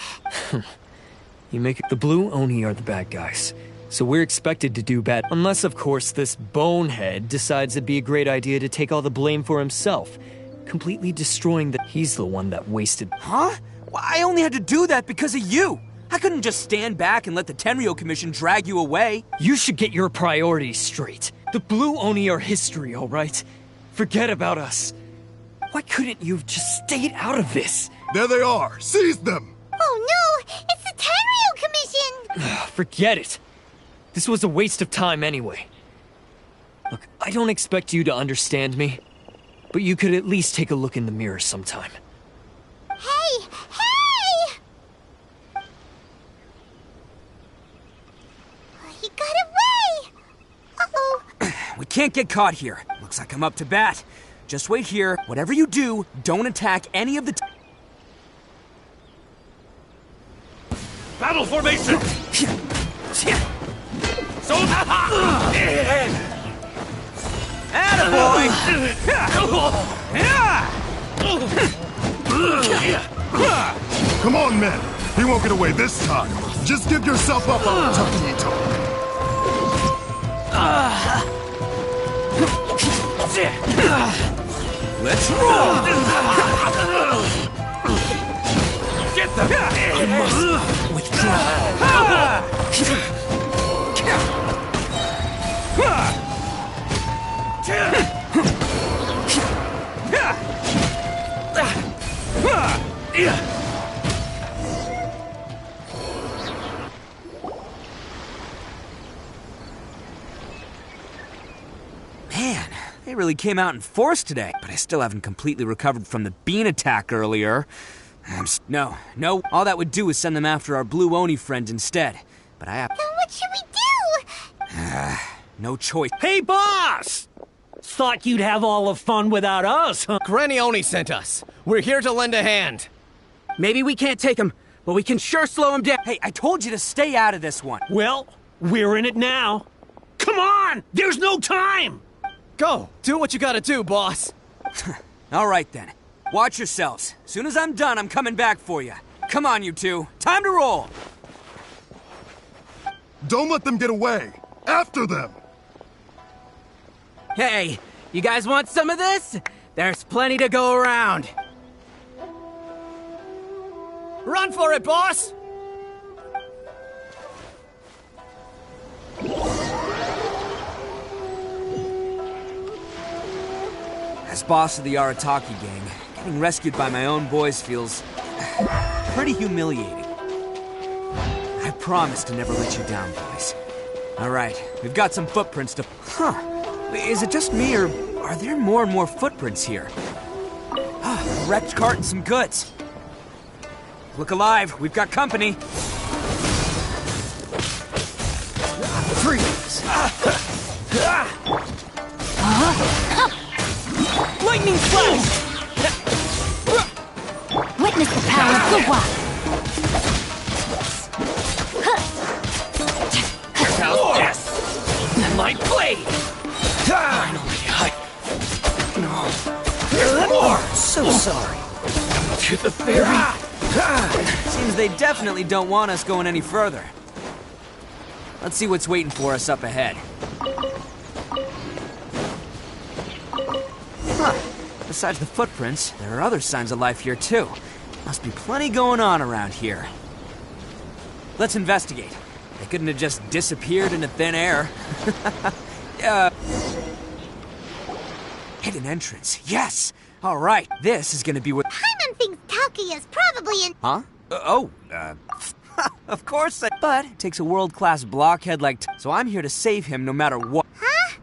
S3: The Blue Oni are the bad guys, so we're expected to do bad. Unless, of course, this bonehead decides it'd be a great idea to take all the blame for himself, completely destroying he's the one that wasted...
S16: Huh? Well, I only had to do that because of you. I couldn't just stand back and let the Tenryo Commission drag you away.
S3: You should get your priorities straight. The Blue Oni are history, all right? Forget about us. Why couldn't you have just stayed out of this?
S18: There they are! Seize them!
S1: Oh no! It's the Tenryo Commission!
S3: Forget it. This was a waste of time anyway. Look, I don't expect you to understand me, but you could at least take a look in the mirror sometime.
S1: Hey! Hey! He got away! Uh-oh.
S16: We can't get caught here. Looks like I'm up to bat. Just wait here. Whatever you do, don't attack any of the...
S9: Battle formation! So...
S16: Attaboy!
S18: Come on, men. He won't get away this time. Just give yourself up, Takuito.
S16: Let's roll!
S9: Get them!
S16: I must withdraw. Man, they really came out in force today, but I still haven't completely recovered from the bean attack earlier. No, all that would do is send them after our Blue Oni friend instead. But I have...
S1: Then what should we do?
S16: No choice.
S19: Hey, boss! Thought you'd have all the fun without us, huh?
S14: Granny Oni sent us. We're here to lend a hand.
S16: Maybe we can't take him, but we can sure slow him down. Hey, I told you to stay out of this one.
S19: Well, we're in it now. Come on! There's no time!
S14: Go! Do what you gotta do, boss.
S16: All right, then. Watch yourselves. As soon as I'm done, I'm coming back for you. Come on, you two. Time to roll!
S18: Don't let them get away. After them.
S8: Hey, you guys want some of this? There's plenty to go around.
S14: Run for it, boss!
S16: As boss of the Arataki gang, getting rescued by my own boys feels pretty humiliating. I promise to never let you down, boys. All right, we've got some footprints to... Huh. Is it just me, or are there more and more footprints here? A wrecked cart and some goods. Look alive, we've got company. Freeze!
S7: Lightning flash! Witness the power of the wild!
S6: sorry.
S17: To the ferry.
S16: Seems they definitely don't want us going any further. Let's see what's waiting for us up ahead. Huh. Besides the footprints, there are other signs of life here too. Must be plenty going on around here. Let's investigate. They couldn't have just disappeared into thin air. Hidden entrance. Yes! Alright, this is gonna be what...
S1: Paimon thinks Taki is probably in...
S16: Huh? Of course But it takes a world-class blockhead like... So I'm here to save him no matter what.
S1: Huh?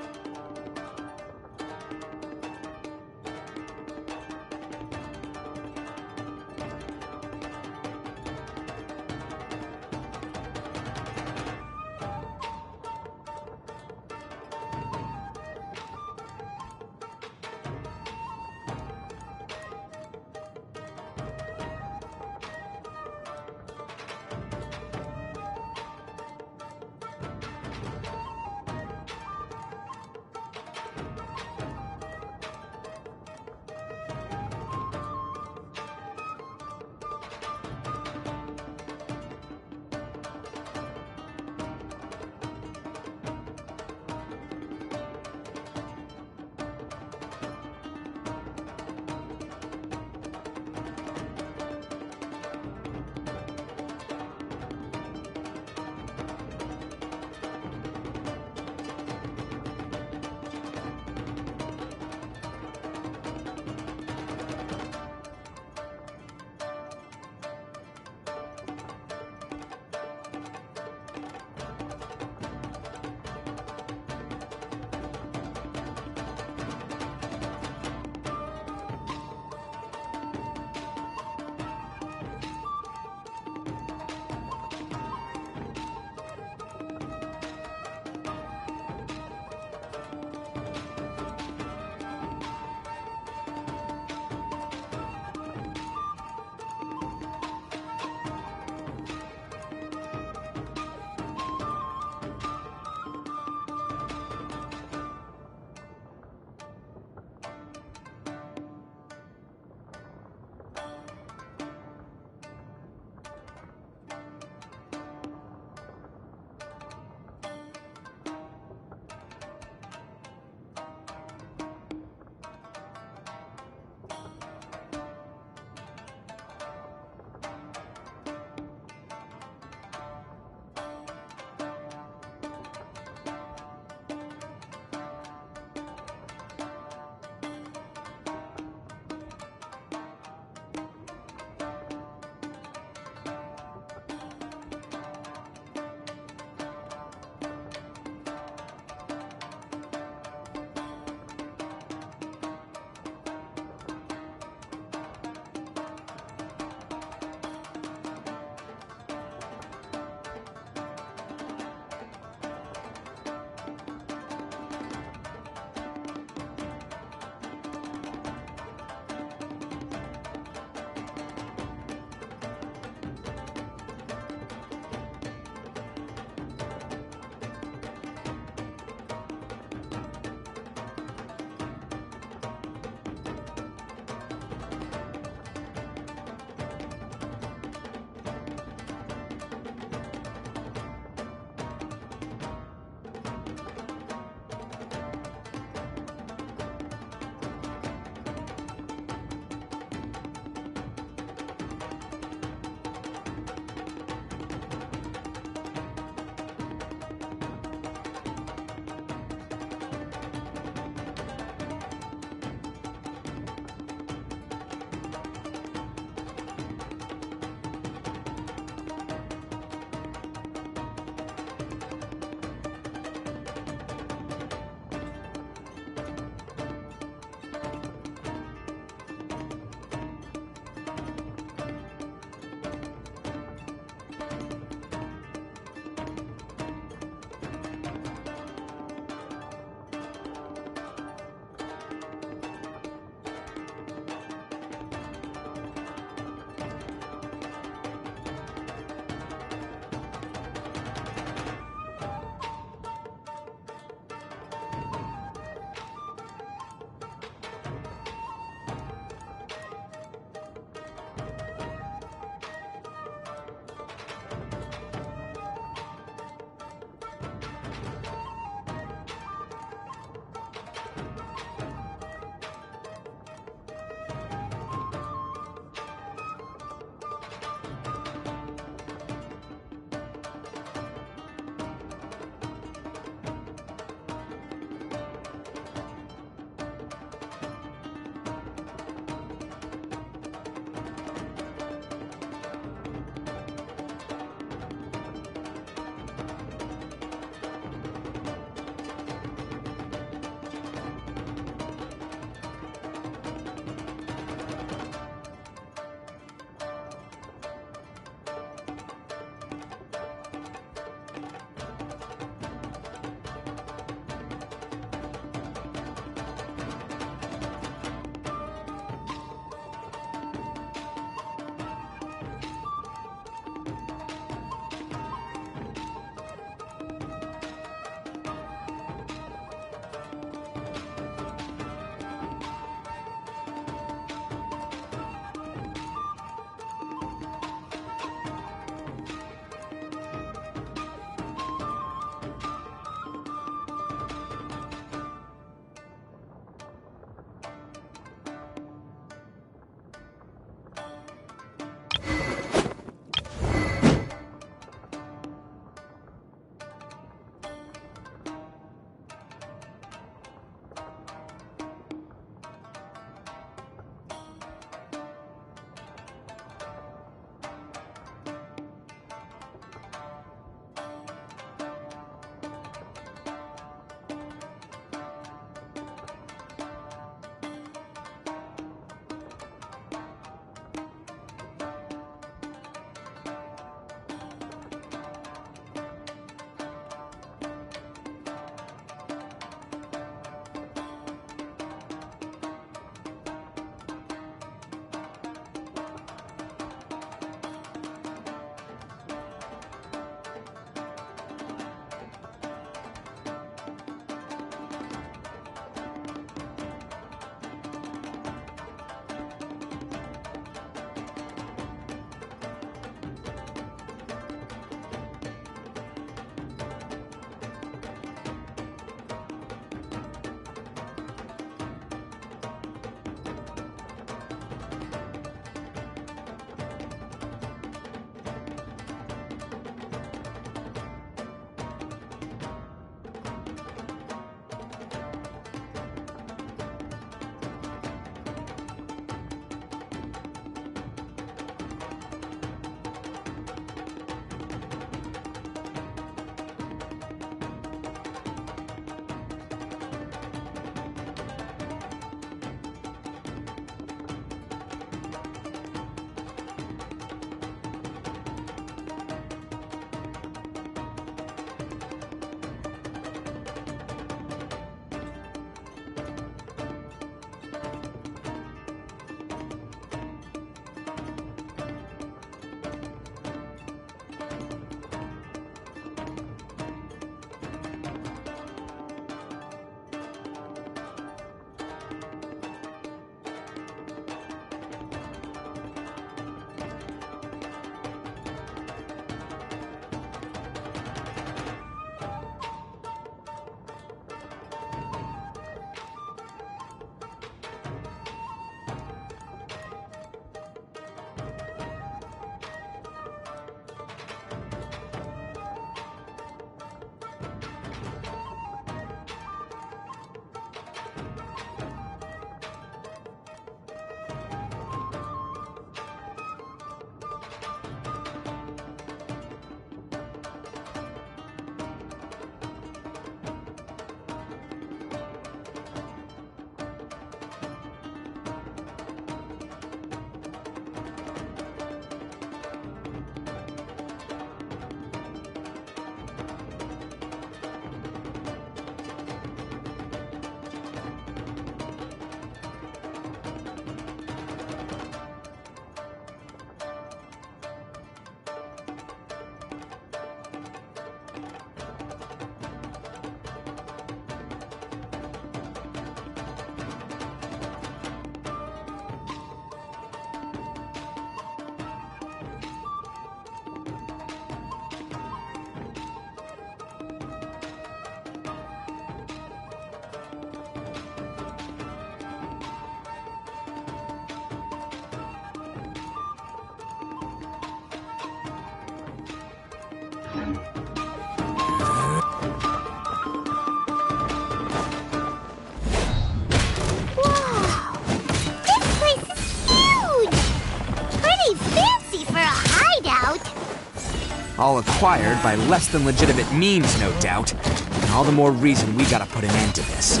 S16: All acquired by less than legitimate means, no doubt. And all the more reason we gotta put an end to this.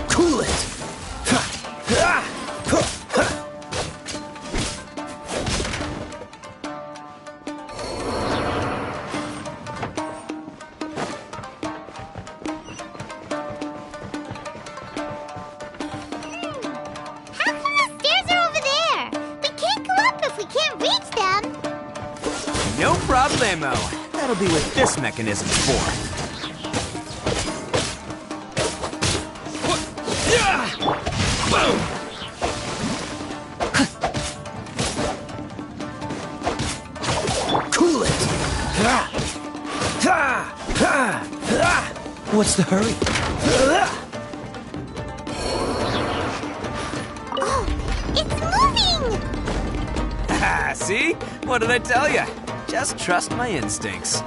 S19: Cool it!
S16: No problemo. That'll be what this mechanism's for.
S19: Cool it! What's the hurry?
S1: Oh, it's moving!
S16: See? What did I tell you? Just trust my instincts.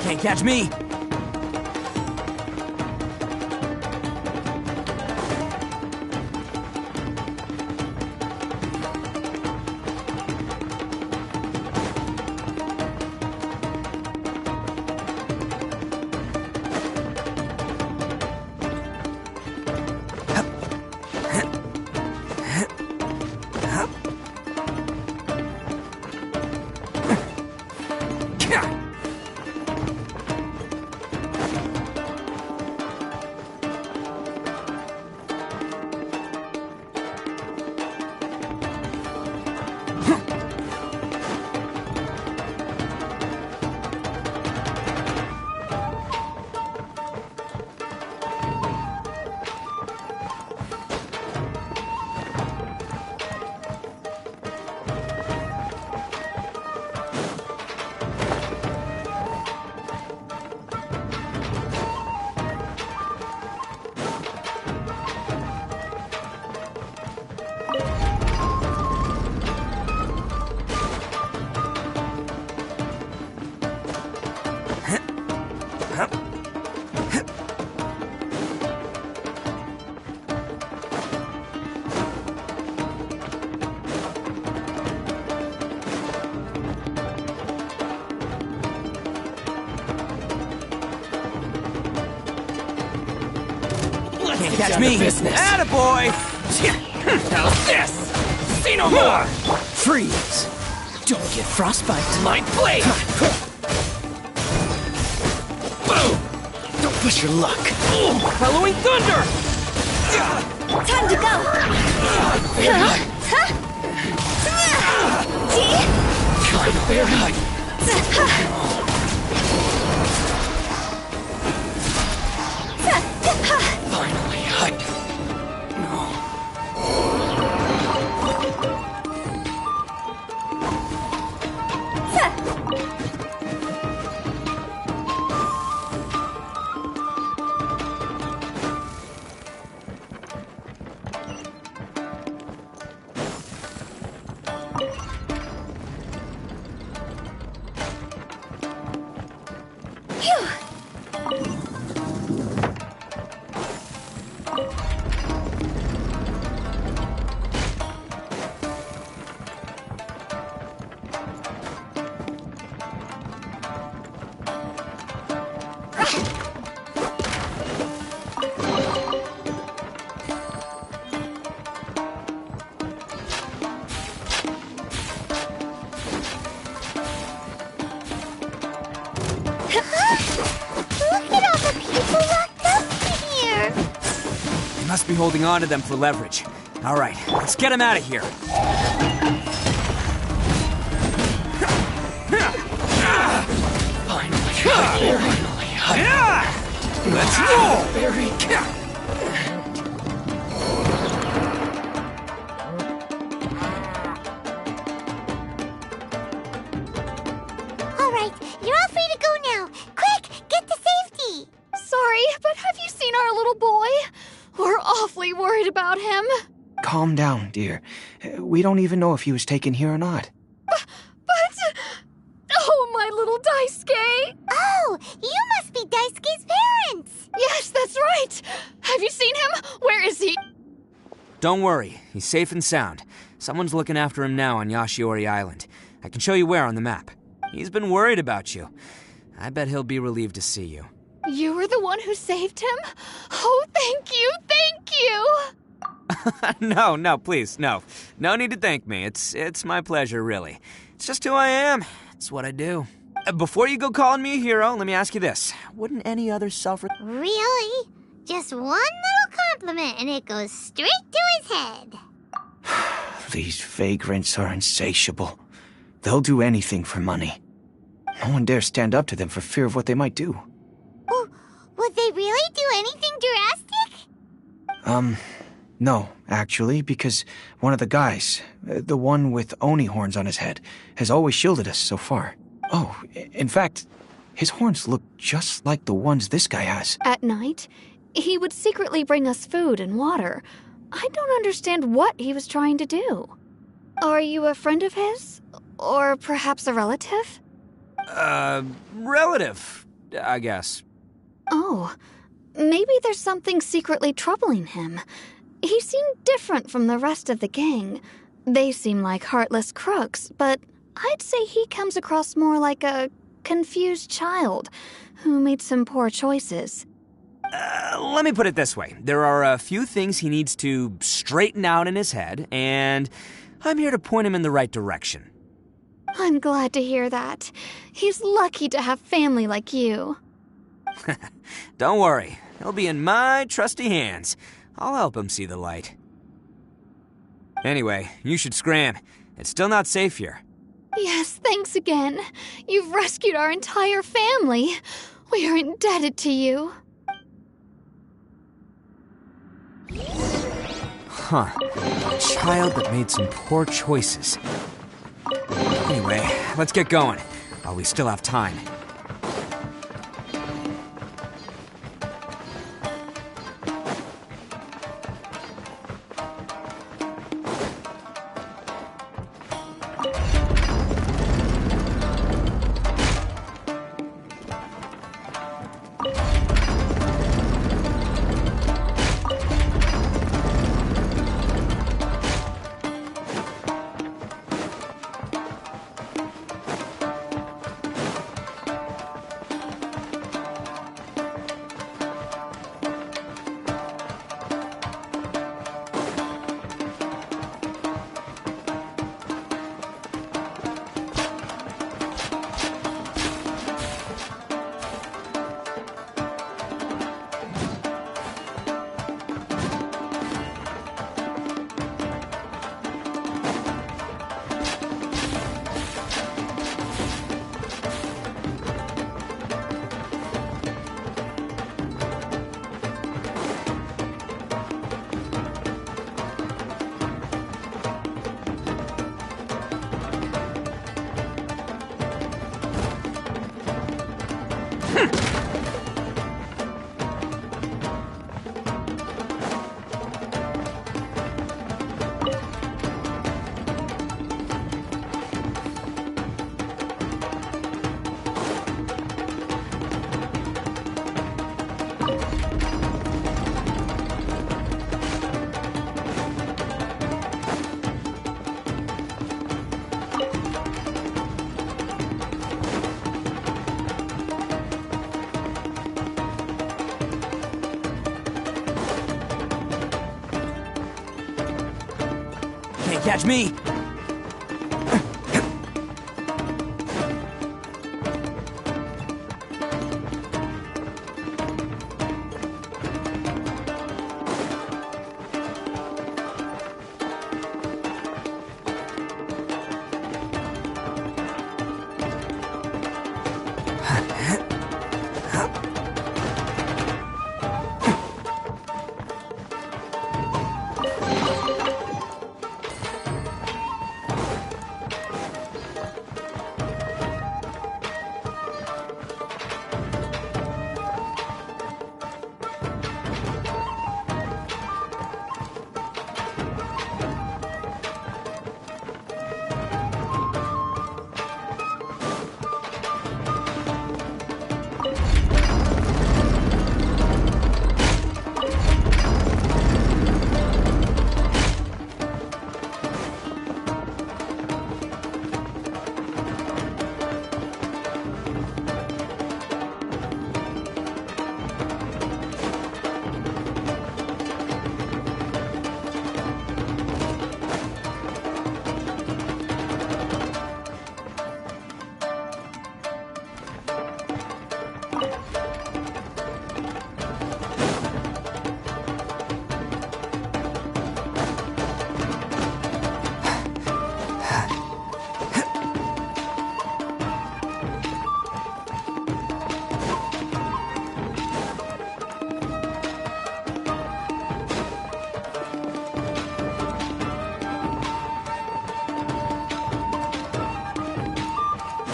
S16: Can't catch me. Can't catch me. Attaboy!
S19: How's this? See no more! Freeze! Don't get frostbite. My blade! Boom! Don't push your luck. Following thunder!
S15: Time to go!
S19: Bear height. Finally, height.
S1: Look at all the people locked up in here!
S16: They must be holding on to them for leverage. All right, let's get them out of here.
S19: Let's roll!
S14: calm down, dear. We don't even know if he was taken here or not.
S15: But... Oh, my little Daisuke!
S1: Oh, you must be Daisuke's parents!
S15: Yes, that's right! Have you seen him? Where is he?
S16: Don't worry, he's safe and sound. Someone's looking after him now on Yashiori Island. I can show you where on the map. He's been worried about you. I bet he'll be relieved to see you.
S15: You were the one who saved him? Oh, thank you, thank you!
S16: No, please, no. No need to thank me. It's my pleasure, really. It's just who I am. It's what I do. Before you go calling me a hero, let me ask you this. Wouldn't any other
S1: Really? Just one little compliment and it goes straight to his head.
S14: These vagrants are insatiable. They'll do anything for money. No one dares stand up to them for fear of what they might do.
S1: Would they really do anything drastic?
S14: No, actually, because one of the guys, the one with Oni horns on his head, has always shielded us so far. Oh, in fact, his horns look just like the ones this guy has.
S15: At night, he would secretly bring us food and water. I don't understand what he was trying to do. Are you a friend of his? Or perhaps a relative?
S16: Relative, I guess.
S15: Oh, maybe there's something secretly troubling him. He seemed different from the rest of the gang. They seem like heartless crooks, but I'd say he comes across more like a confused child who made some poor choices.
S16: Let me put it this way. There are a few things he needs to straighten out in his head, and I'm here to point him in the right direction.
S15: I'm glad to hear that. He's lucky to have family like you.
S16: Don't worry. He'll be in my trusty hands. I'll help him see the light. Anyway, you should scram. It's still not safe here.
S15: Yes, thanks again. You've rescued our entire family. We are indebted to you.
S16: Huh. A child that made some poor choices. Anyway, let's get going, while we still have time. Catch me!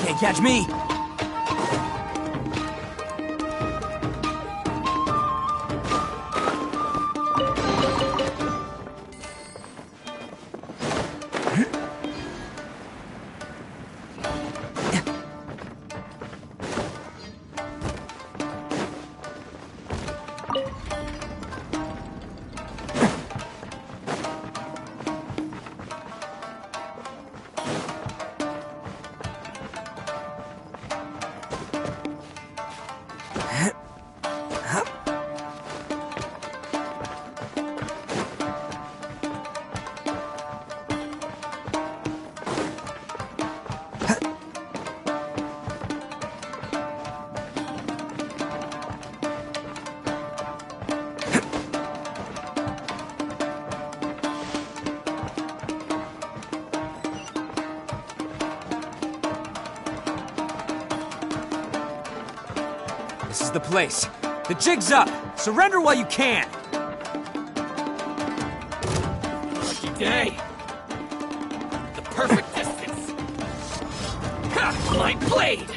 S16: Can't catch me! This is the place. The jig's up. Surrender while you can.
S19: Lucky day. The perfect distance. Ha! My blade!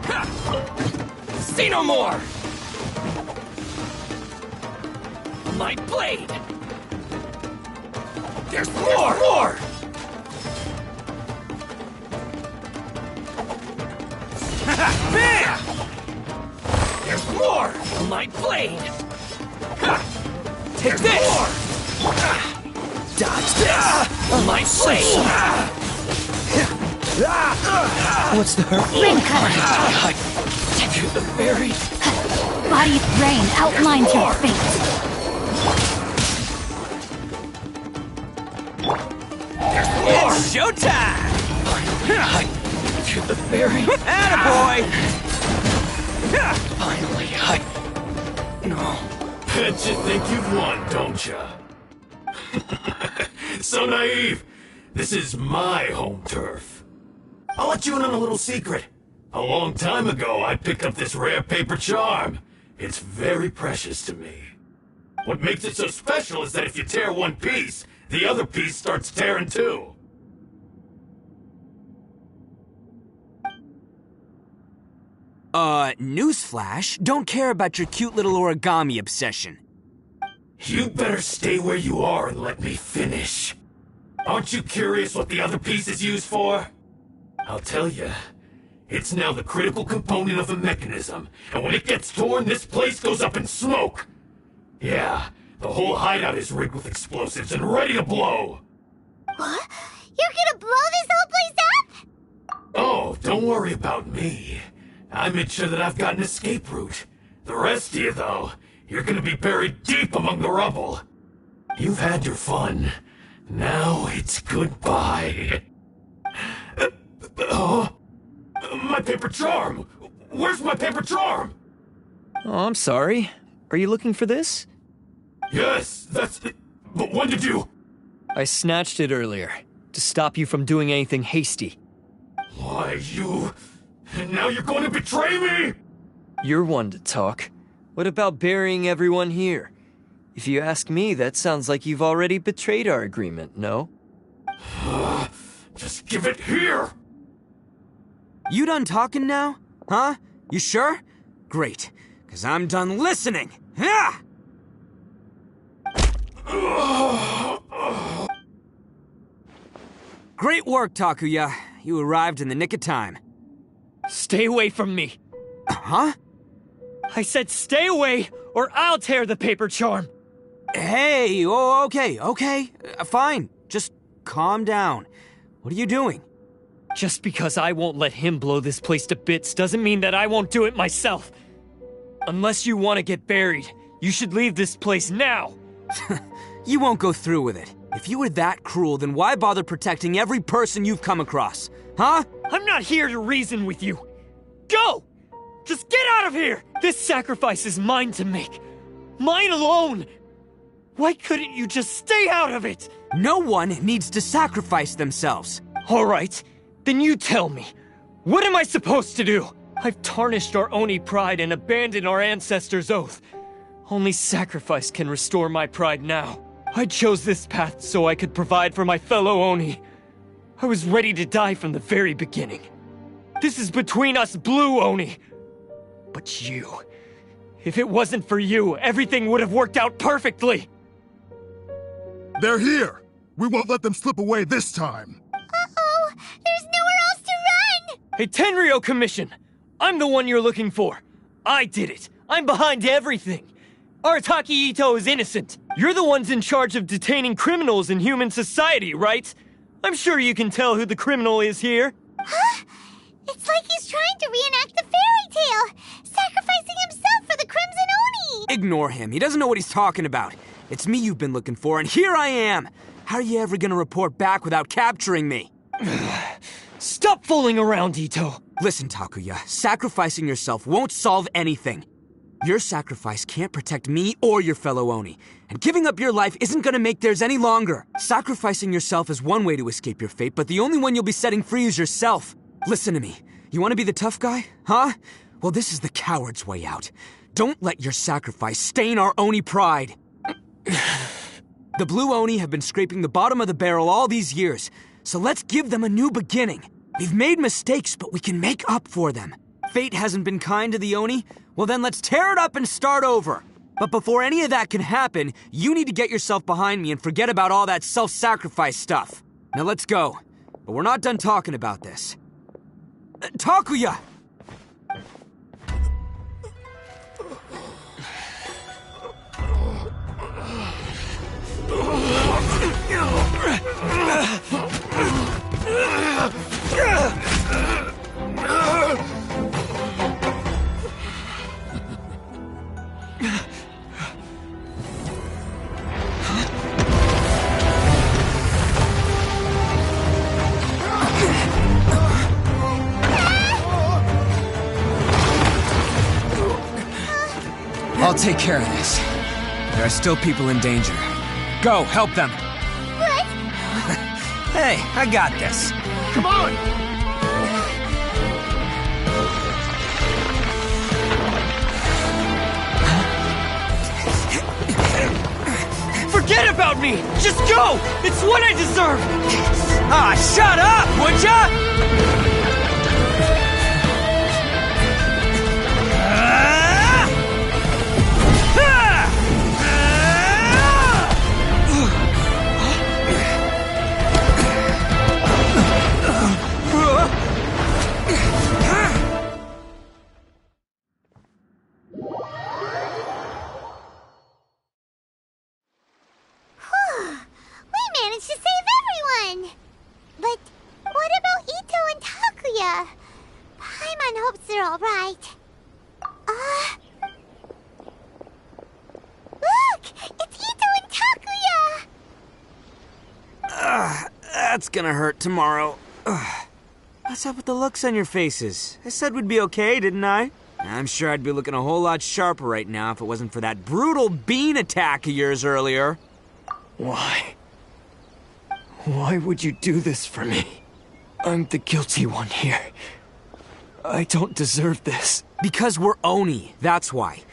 S19: Ha! See no more! My blade! There's more! Bam! There's more! My blade! Take this! More! Dodge this! My blade! What's the hurt?
S15: Rain cutter!
S19: To the very...
S15: Body rain outlines your fate.
S19: There's more!
S16: It's showtime!
S19: To the very...
S16: Attaboy!
S19: Finally, No. Bet you think you've won, don't ya? So naive. This is my home turf. I'll let you in on a little secret. A long time ago, I picked up this rare paper charm. It's very precious to me. What makes it so special is that if you tear one piece, the other piece starts tearing too.
S16: Newsflash, don't care about your cute little origami obsession.
S19: You better stay where you are and let me finish. Aren't you curious what the other piece is used for? I'll tell you. It's now the critical component of a mechanism, and when it gets torn, this place goes up in smoke. Yeah, the whole hideout is rigged with explosives and ready to blow.
S1: What? You're gonna blow this whole place up?
S19: Oh, don't worry about me. I made sure that I've got an escape route. The rest of you, though, you're gonna be buried deep among the rubble. You've had your fun. Now it's goodbye. My paper charm! Where's my paper charm?
S3: Oh, I'm sorry. Are you looking for this?
S19: Yes, that's... But when did you...
S3: I snatched it earlier, to stop you from doing anything hasty.
S19: Why, you... And now you're going to betray me?
S3: You're one to talk. What about burying everyone here? If you ask me, that sounds like you've already betrayed our agreement, no?
S19: Just give it here!
S16: You done talking now? Huh? You sure? Great, because I'm done listening. Ha! Great work, Takuya. You arrived in the nick of time.
S3: Stay away from me.
S16: Huh?
S3: I said stay away, or I'll tear the paper charm.
S16: Hey, okay. Fine. Just calm down. What are you doing?
S3: Just because I won't let him blow this place to bits doesn't mean that I won't do it myself. Unless you want to get buried, you should leave this place now.
S16: You won't go through with it. If you were that cruel, then why bother protecting every person you've come across? Huh?
S20: I'm not here to reason with you. Go! Just get out of here! This sacrifice is mine to make. Mine alone! Why couldn't you just stay out of it?
S16: No one needs to sacrifice themselves.
S20: All right, then you tell me. What am I supposed to do? I've tarnished our Oni pride and abandoned our ancestors' oath. Only sacrifice can restore my pride now. I chose this path so I could provide for my fellow Oni. I was ready to die from the very beginning. This is between us Blue Oni. But you... if it wasn't for you, everything would have worked out perfectly.
S18: They're here! We won't let them slip away this time!
S1: Uh-oh! There's nowhere else to run!
S20: Hey, Tenryo Commission! I'm the one you're looking for. I did it. I'm behind everything. Arataki Ito is innocent. You're the ones in charge of detaining criminals in human society, right? I'm sure you can tell who the criminal is here.
S1: Huh? It's like he's trying to reenact the fairy tale, sacrificing himself for the Crimson Oni!
S16: Ignore him. He doesn't know what he's talking about. It's me you've been looking for, and here I am! How are you ever gonna report back without capturing me?
S20: Stop fooling around, Ito!
S16: Listen, Takuya, sacrificing yourself won't solve anything. Your sacrifice can't protect me or your fellow Oni, and giving up your life isn't gonna make theirs any longer. Sacrificing yourself is one way to escape your fate, but the only one you'll be setting free is yourself. Listen to me. You want to be the tough guy? Huh? Well, this is the coward's way out. Don't let your sacrifice stain our Oni pride. The Blue Oni have been scraping the bottom of the barrel all these years, so let's give them a new beginning. We've made mistakes, but we can make up for them. Fate hasn't been kind to the Oni? Well then let's tear it up and start over. But before any of that can happen, you need to get yourself behind me and forget about all that self-sacrifice stuff. Now let's go. But we're not done talking about this. Takuya! I'll take care of this. There are still people in danger. Go, help them.
S1: What?
S16: Hey, I got this.
S18: Come on!
S20: Forget about me! Just go! It's what I deserve!
S16: Ah, shut up, would ya?
S1: But what about Ito and Takuya? Paimon hopes they're alright. Look! It's Ito and Takuya!
S16: That's gonna hurt tomorrow. What's up with the looks on your faces? I said we'd be okay, didn't I? I'm sure I'd be looking a whole lot sharper right now if it wasn't for that brutal bean attack of yours earlier.
S20: Why? Why would you do this for me? I'm the guilty one here. I don't deserve this.
S16: Because we're Oni, that's why.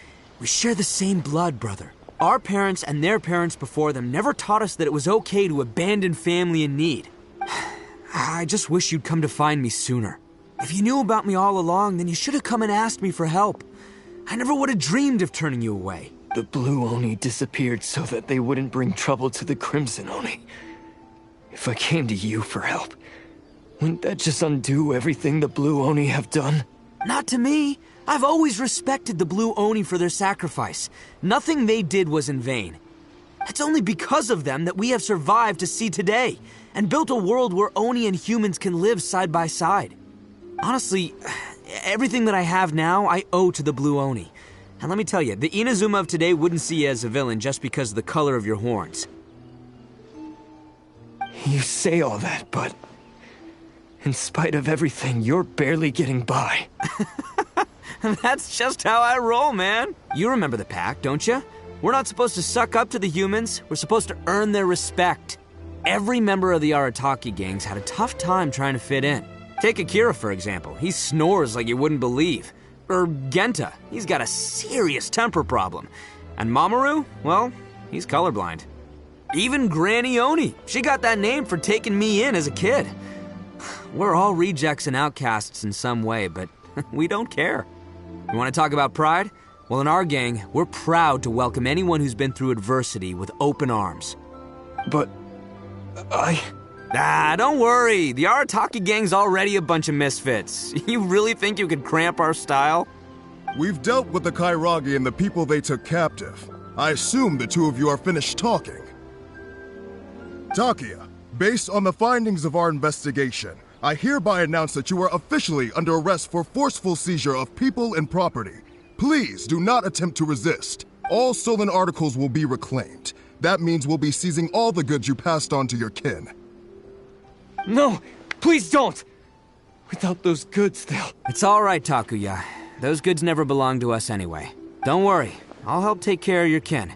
S16: We share the same blood, brother. Our parents and their parents before them never taught us that it was okay to abandon family in need. I just wish you'd come to find me sooner. If you knew about me all along, then you should have come and asked me for help. I never would have dreamed of turning you away.
S20: The Blue Oni disappeared so that they wouldn't bring trouble to the Crimson Oni. If I came to you for help, wouldn't that just undo everything the Blue Oni have done?
S16: Not to me. I've always respected the Blue Oni for their sacrifice. Nothing they did was in vain. It's only because of them that we have survived to see today, and built a world where Oni and humans can live side by side. Honestly, everything that I have now, I owe to the Blue Oni. And let me tell you, the Inazuma of today wouldn't see you as a villain just because of the color of your horns.
S20: You say all that, but in spite of everything, you're barely getting by.
S16: That's just how I roll, man. You remember the pact, don't you? We're not supposed to suck up to the humans. We're supposed to earn their respect. Every member of the Arataki gangs had a tough time trying to fit in. Take Akira, for example. He snores like you wouldn't believe. Or Genta. He's got a serious temper problem. And Mamoru, well, he's colorblind. Even Granny Oni. She got that name for taking me in as a kid. We're all rejects and outcasts in some way, but we don't care. You want to talk about pride? Well, in our gang, we're proud to welcome anyone who's been through adversity with open arms.
S20: But
S16: don't worry. The Arataki gang's already a bunch of misfits. You really think you could cramp our style?
S18: We've dealt with the Kairagi and the people they took captive. I assume the two of you are finished talking. Takia, based on the findings of our investigation, I hereby announce that you are officially under arrest for forceful seizure of people and property. Please do not attempt to resist. All stolen articles will be reclaimed. That means we'll be seizing all the goods you passed on to your kin.
S20: No, please don't! Without those goods, they'll...
S16: It's all right, Takuya. Those goods never belonged to us anyway. Don't worry, I'll help take care of your kin.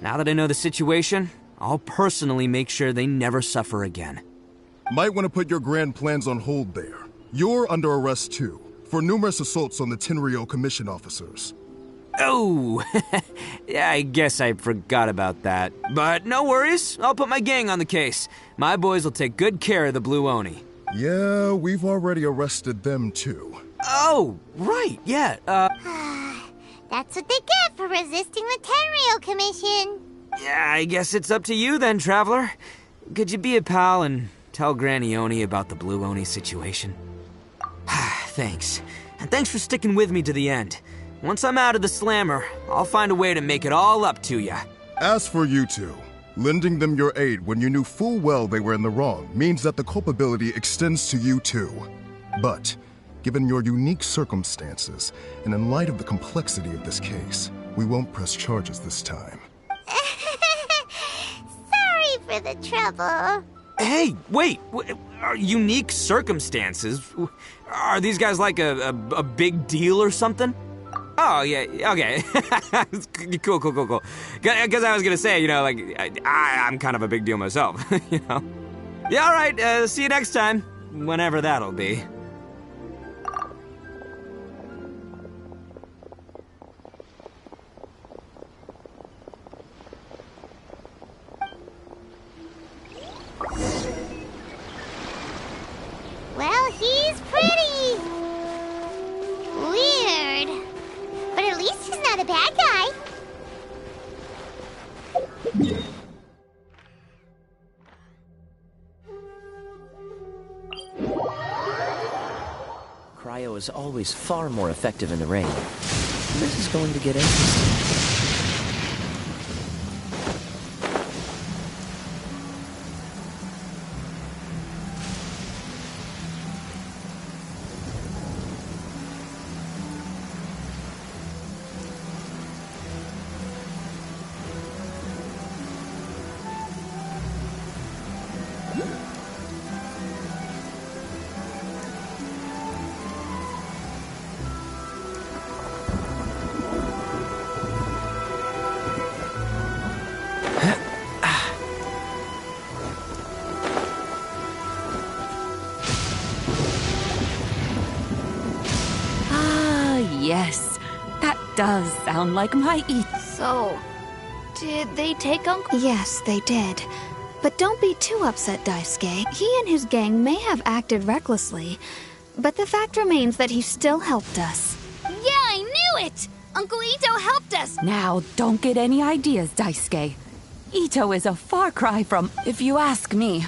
S16: Now that I know the situation, I'll personally make sure they never suffer again.
S18: Might want to put your grand plans on hold there. You're under arrest too, for numerous assaults on the Tenryou Commission officers.
S16: Oh, yeah, I guess I forgot about that. But no worries, I'll put my gang on the case. My boys will take good care of the Blue Oni.
S18: Yeah, we've already arrested them too.
S16: Oh, right, yeah,
S1: That's what they get for resisting the Tenryou Commission.
S16: Yeah, I guess it's up to you then, Traveler. Could you be a pal and tell Granny Oni about the Blue Oni situation? Thanks. And thanks for sticking with me to the end. Once I'm out of the slammer, I'll find a way to make it all up to ya.
S18: As for you two, lending them your aid when you knew full well they were in the wrong means that the culpability extends to you too. But, given your unique circumstances, and in light of the complexity of this case, we won't press charges this time.
S1: Sorry for the trouble.
S16: Hey, wait, unique circumstances? Are these guys like a big deal or something? Oh, yeah, okay. Cool. Because I was gonna say, you know, like, I'm kind of a big deal myself, you know? Yeah, all right, see you next time, whenever that'll be.
S1: Well, he's pretty. Weird. But at least he's not a bad guy.
S3: Cryo is always far more effective in the rain. This is going to get interesting.
S10: Yes, that does sound like my
S15: So, did they take Uncle? Yes, they did. But don't be too upset, Daisuke. He and his gang may have acted recklessly, but the fact remains that he still helped us. Yeah, I knew it! Uncle Ito helped us!
S10: Now, don't get any ideas, Daisuke. Ito is a far cry from, if you ask me.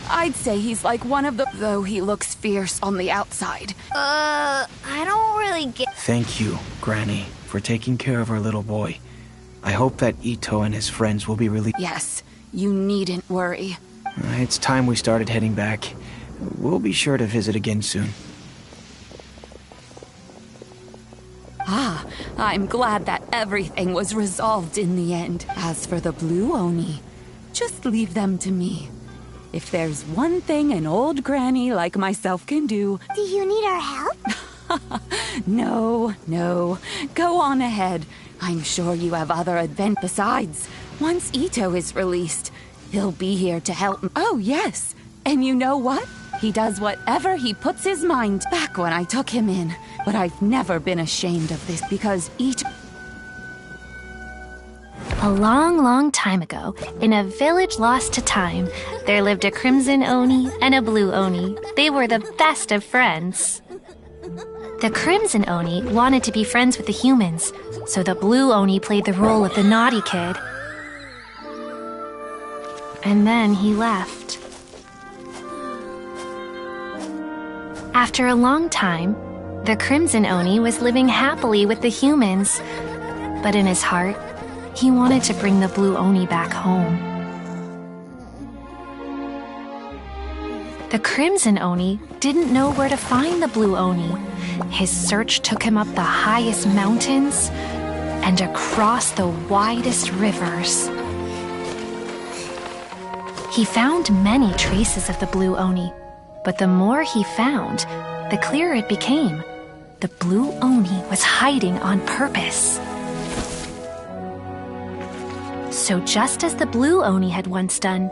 S10: I'd say he's like one of the... though he looks fierce on the outside.
S15: I don't really get...
S21: Thank you, Granny, for taking care of our little boy. I hope that Ito and his friends will be released.
S10: Yes, you needn't worry.
S21: It's time we started heading back. We'll be sure to visit again soon.
S10: Ah, I'm glad that everything was resolved in the end. As for the Blue Oni, just leave them to me.
S4: If there's one thing an old granny like myself can do...
S1: Do you need our help?
S4: No. Go on ahead. I'm sure you have other advent besides. Once Ito is released, he'll be here to help me. Oh, yes. And you know what? He does whatever he puts his mind back when I took him in. But I've never been ashamed of this because Ito...
S2: A long, long time ago, in a village lost to time, there lived a crimson Oni and a blue Oni. They were the best of friends. The crimson Oni wanted to be friends with the humans, so the blue Oni played the role of the naughty kid. And then he left. After a long time, the crimson Oni was living happily with the humans, but in his heart, he wanted to bring the blue Oni back home. The crimson Oni didn't know where to find the blue Oni. His search took him up the highest mountains and across the widest rivers. He found many traces of the blue Oni, but the more he found, the clearer it became. The blue Oni was hiding on purpose. So just as the blue Oni had once done,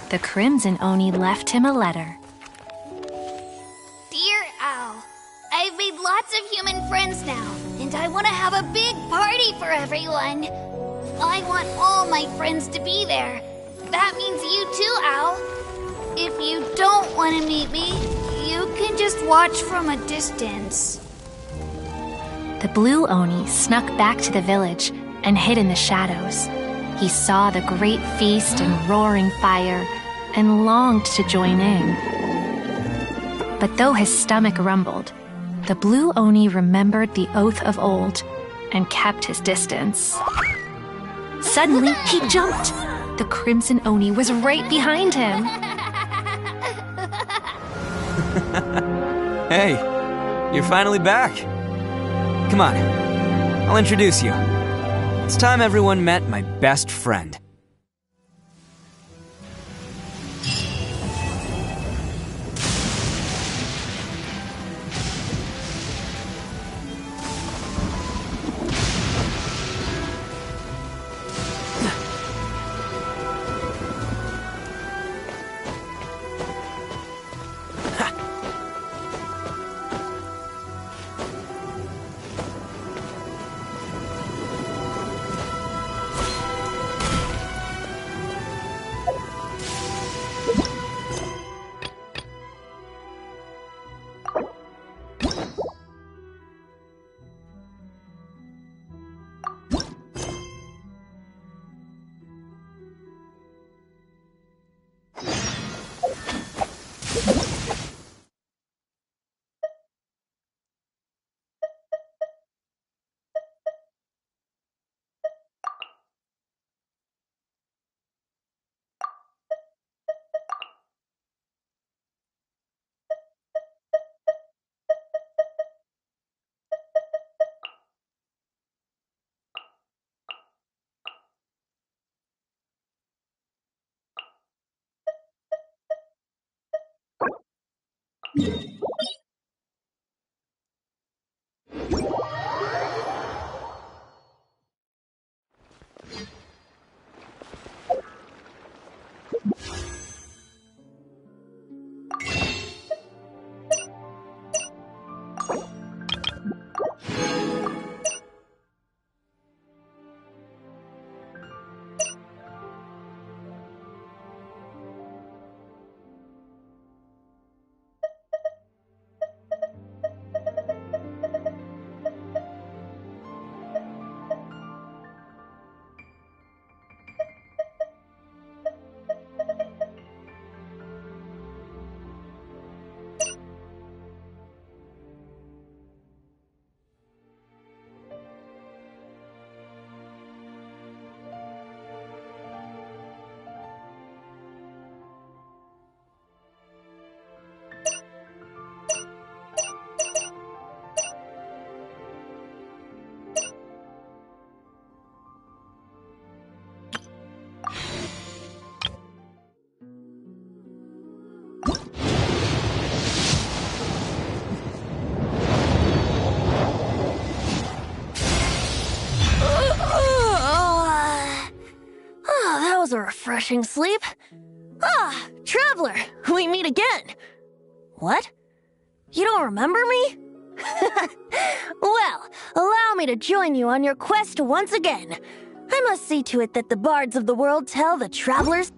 S2: the crimson Oni left him a letter.
S15: Dear Owl, I've made lots of human friends now, and I want to have a big party for everyone. I want all my friends to be there. That means you too, Owl. If you don't want to meet me, you can just watch from a distance.
S2: The blue Oni snuck back to the village and hid in the shadows. He saw the great feast and roaring fire and longed to join in. But though his stomach rumbled, the blue Oni remembered the oath of old and kept his distance. Suddenly, he jumped. The crimson Oni was right behind him.
S16: Hey, you're finally back. Come on, I'll introduce you. It's time everyone met my best friend.
S5: refreshing sleep. Ah, Traveler, we meet again. What? You don't remember me? Well, allow me to join you on your quest once again. I must see to it that the bards of the world tell the travelers.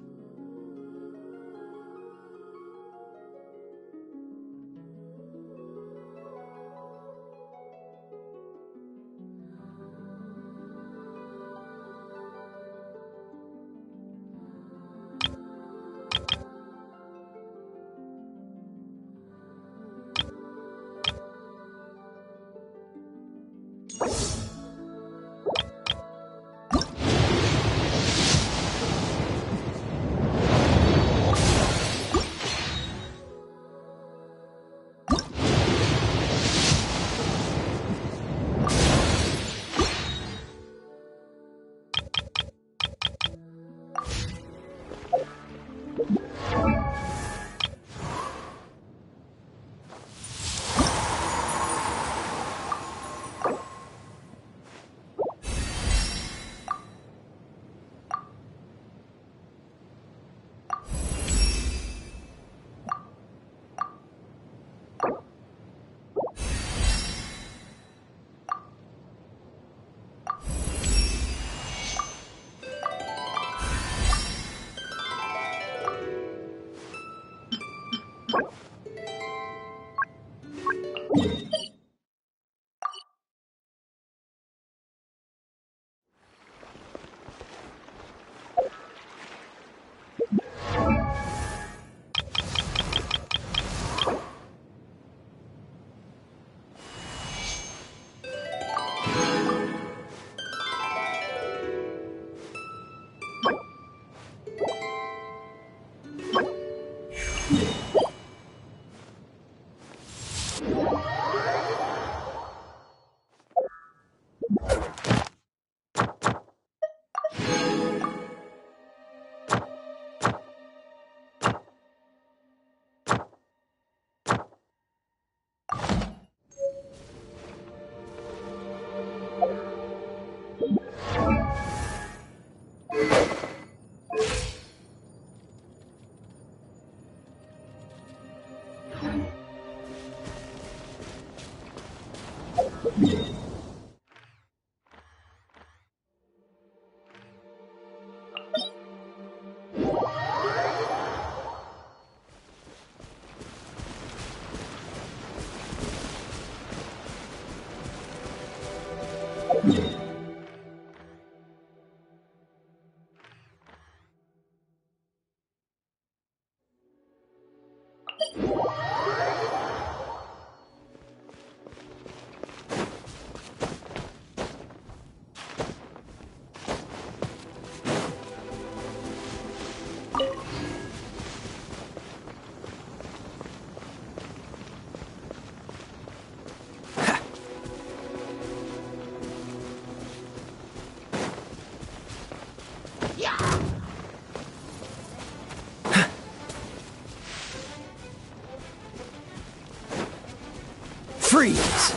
S14: Freeze!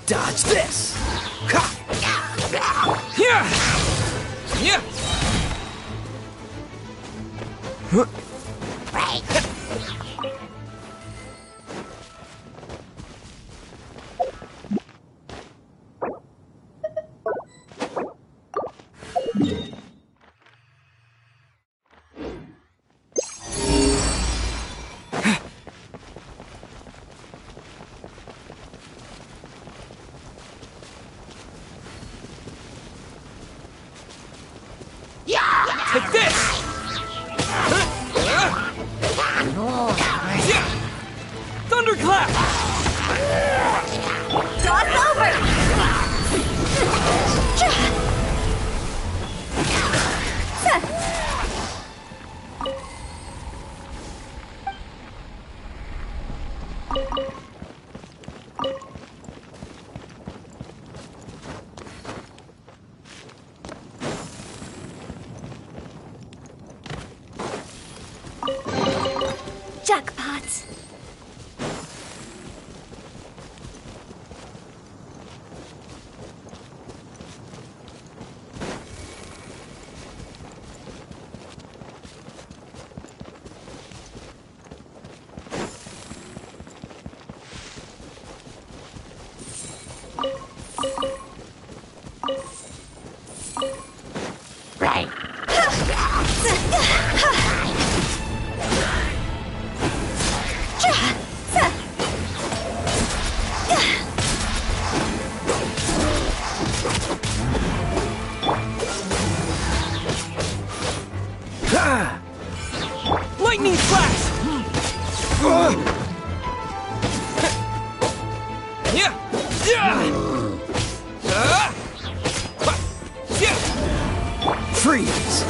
S14: Dodge this! Take this!
S2: Jackpot.
S5: Right.
S20: Lightning flash!
S14: Freeze!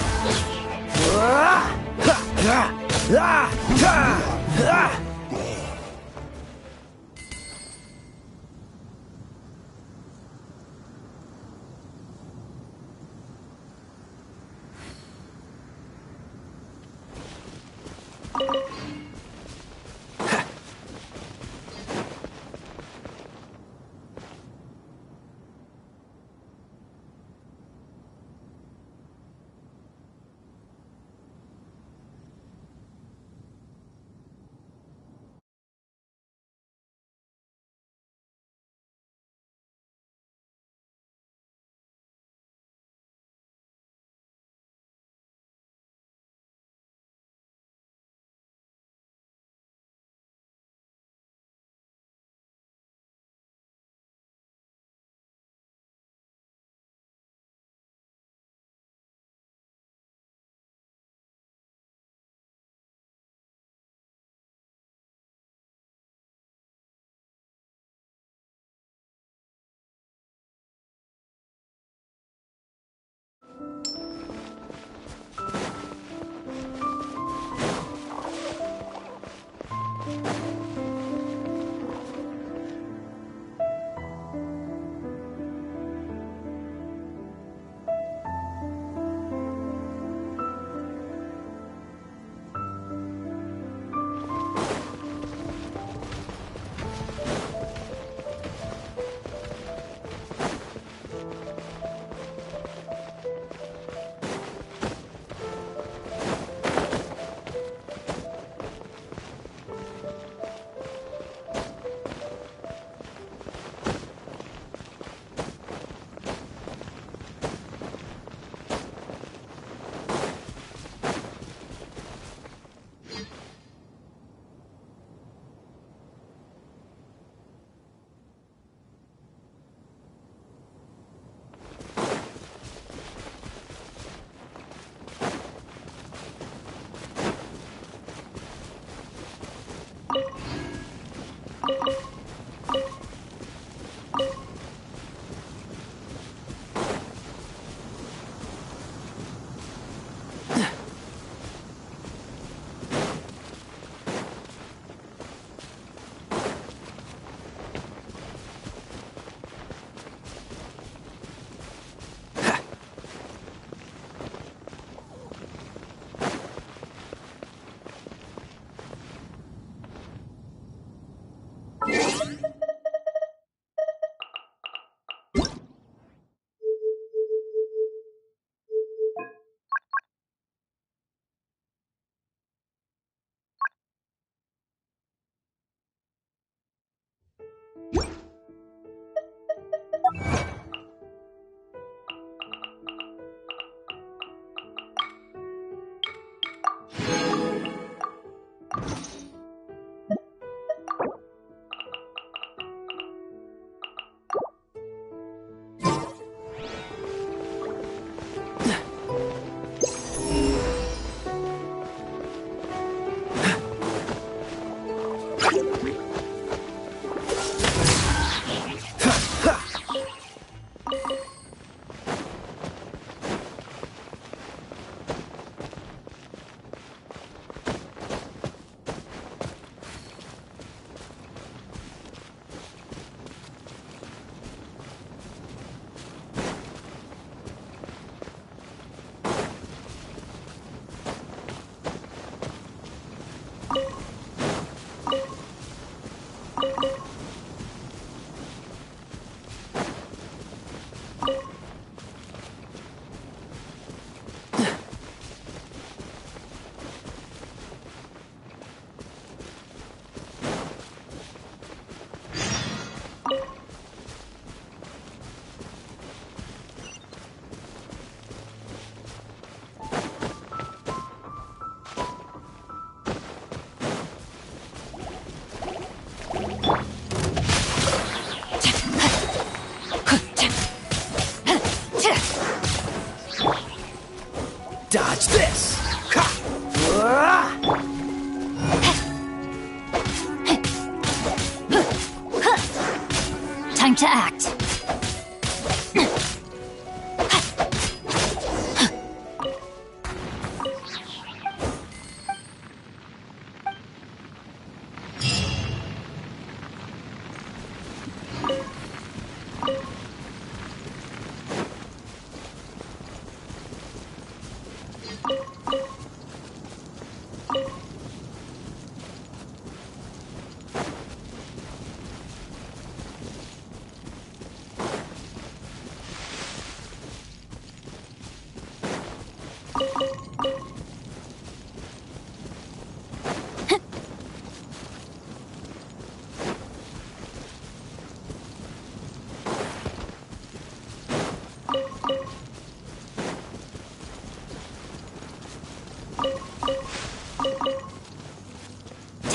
S11: Time to act.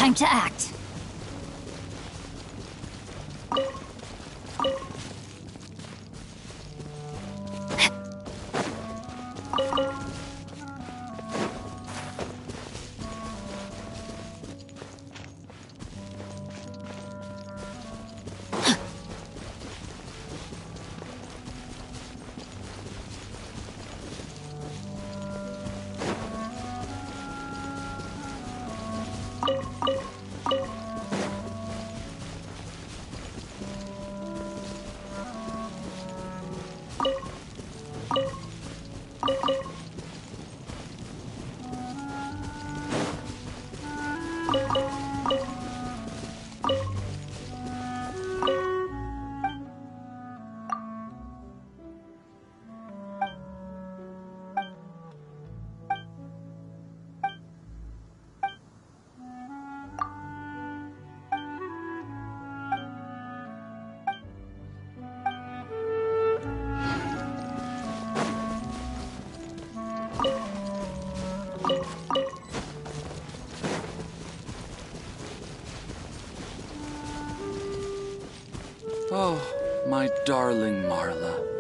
S11: Time to act.
S22: Oh, my darling Marla.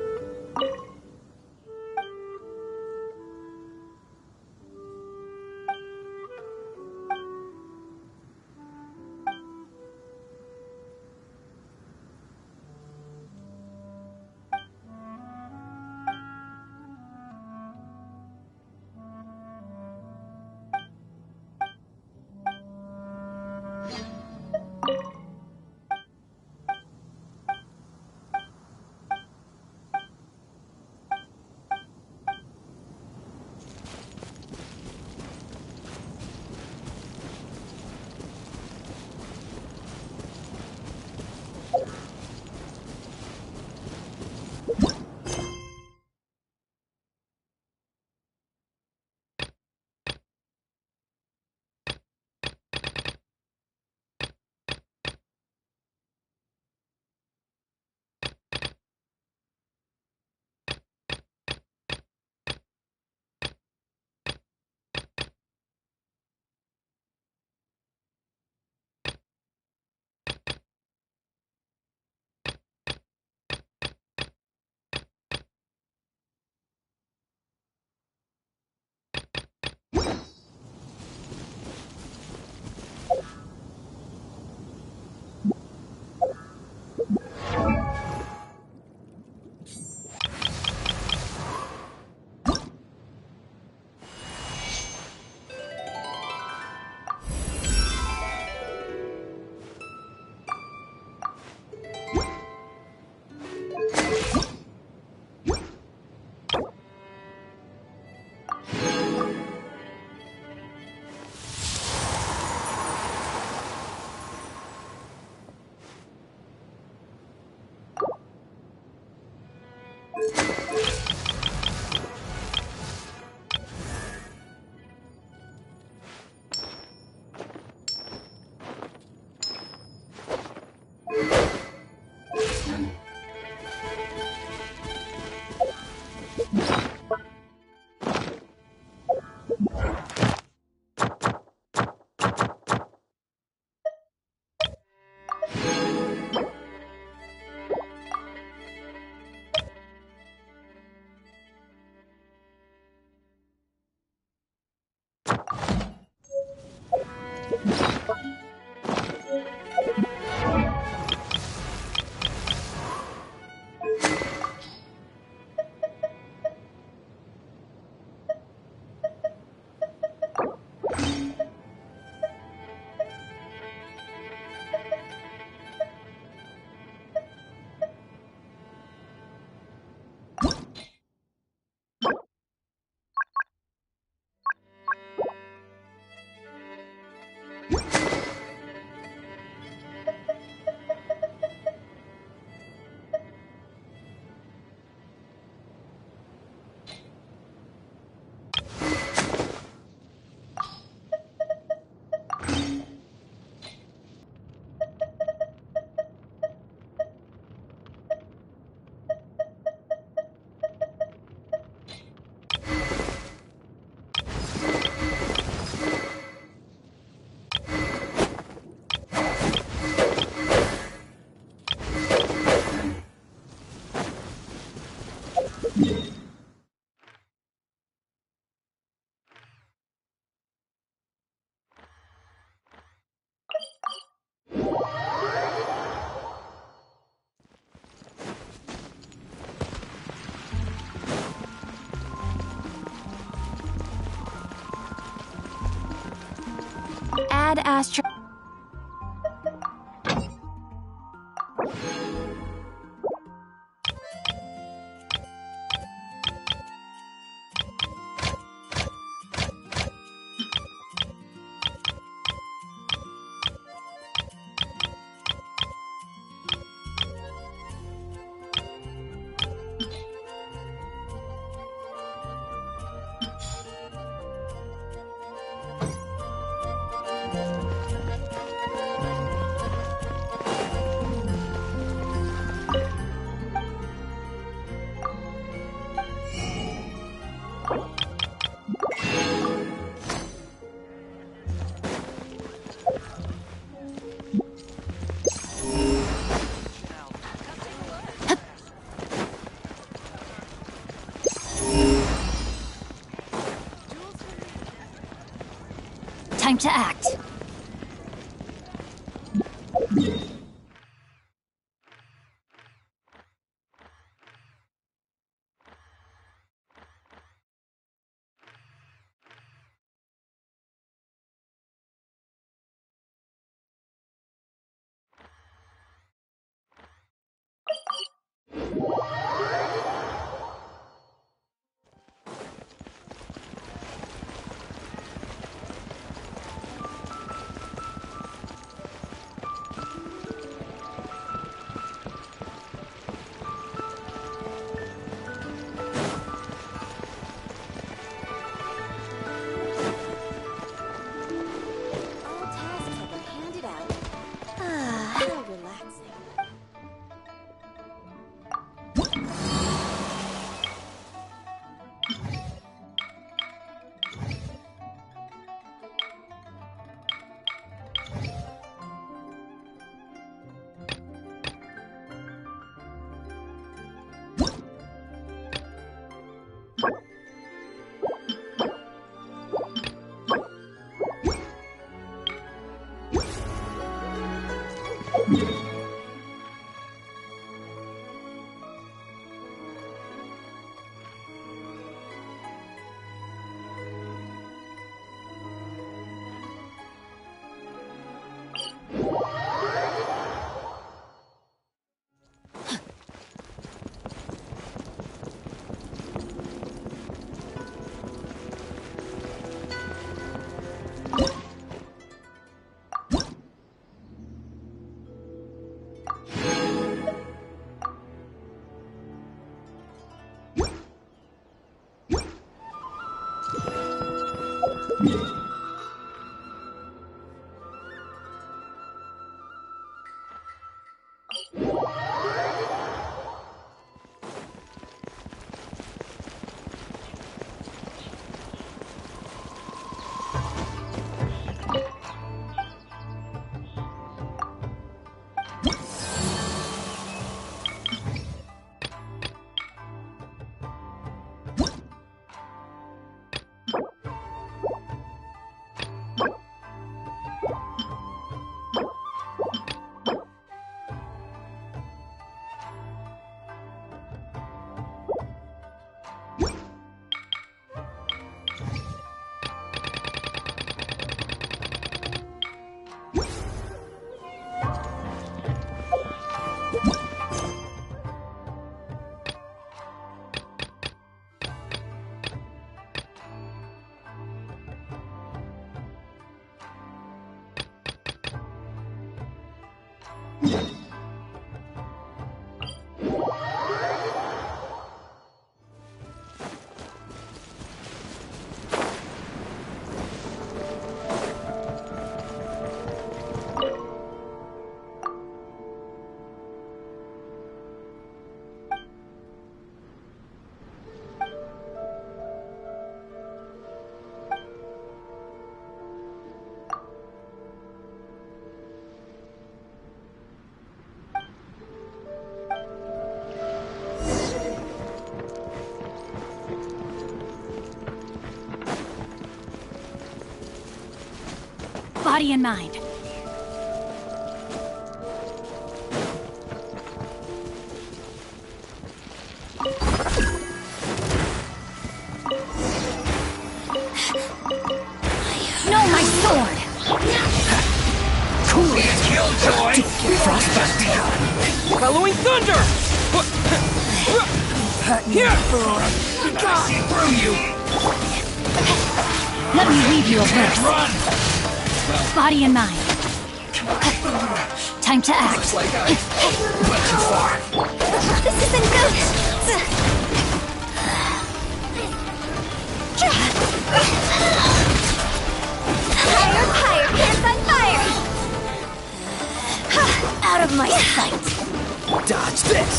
S10: Add Astro.
S11: Time to act. Body and mind. No, my sword!
S19: Cool it, Killjoy!
S20: Frostbite! Following thunder! Here!
S19: I see through you!
S11: Let me leave you a verse.
S19: Run!
S11: Body and mind. Time to act.
S19: Went too far.
S2: This isn't good. Higher, pants on fire! Out of my sight!
S20: Dodge this!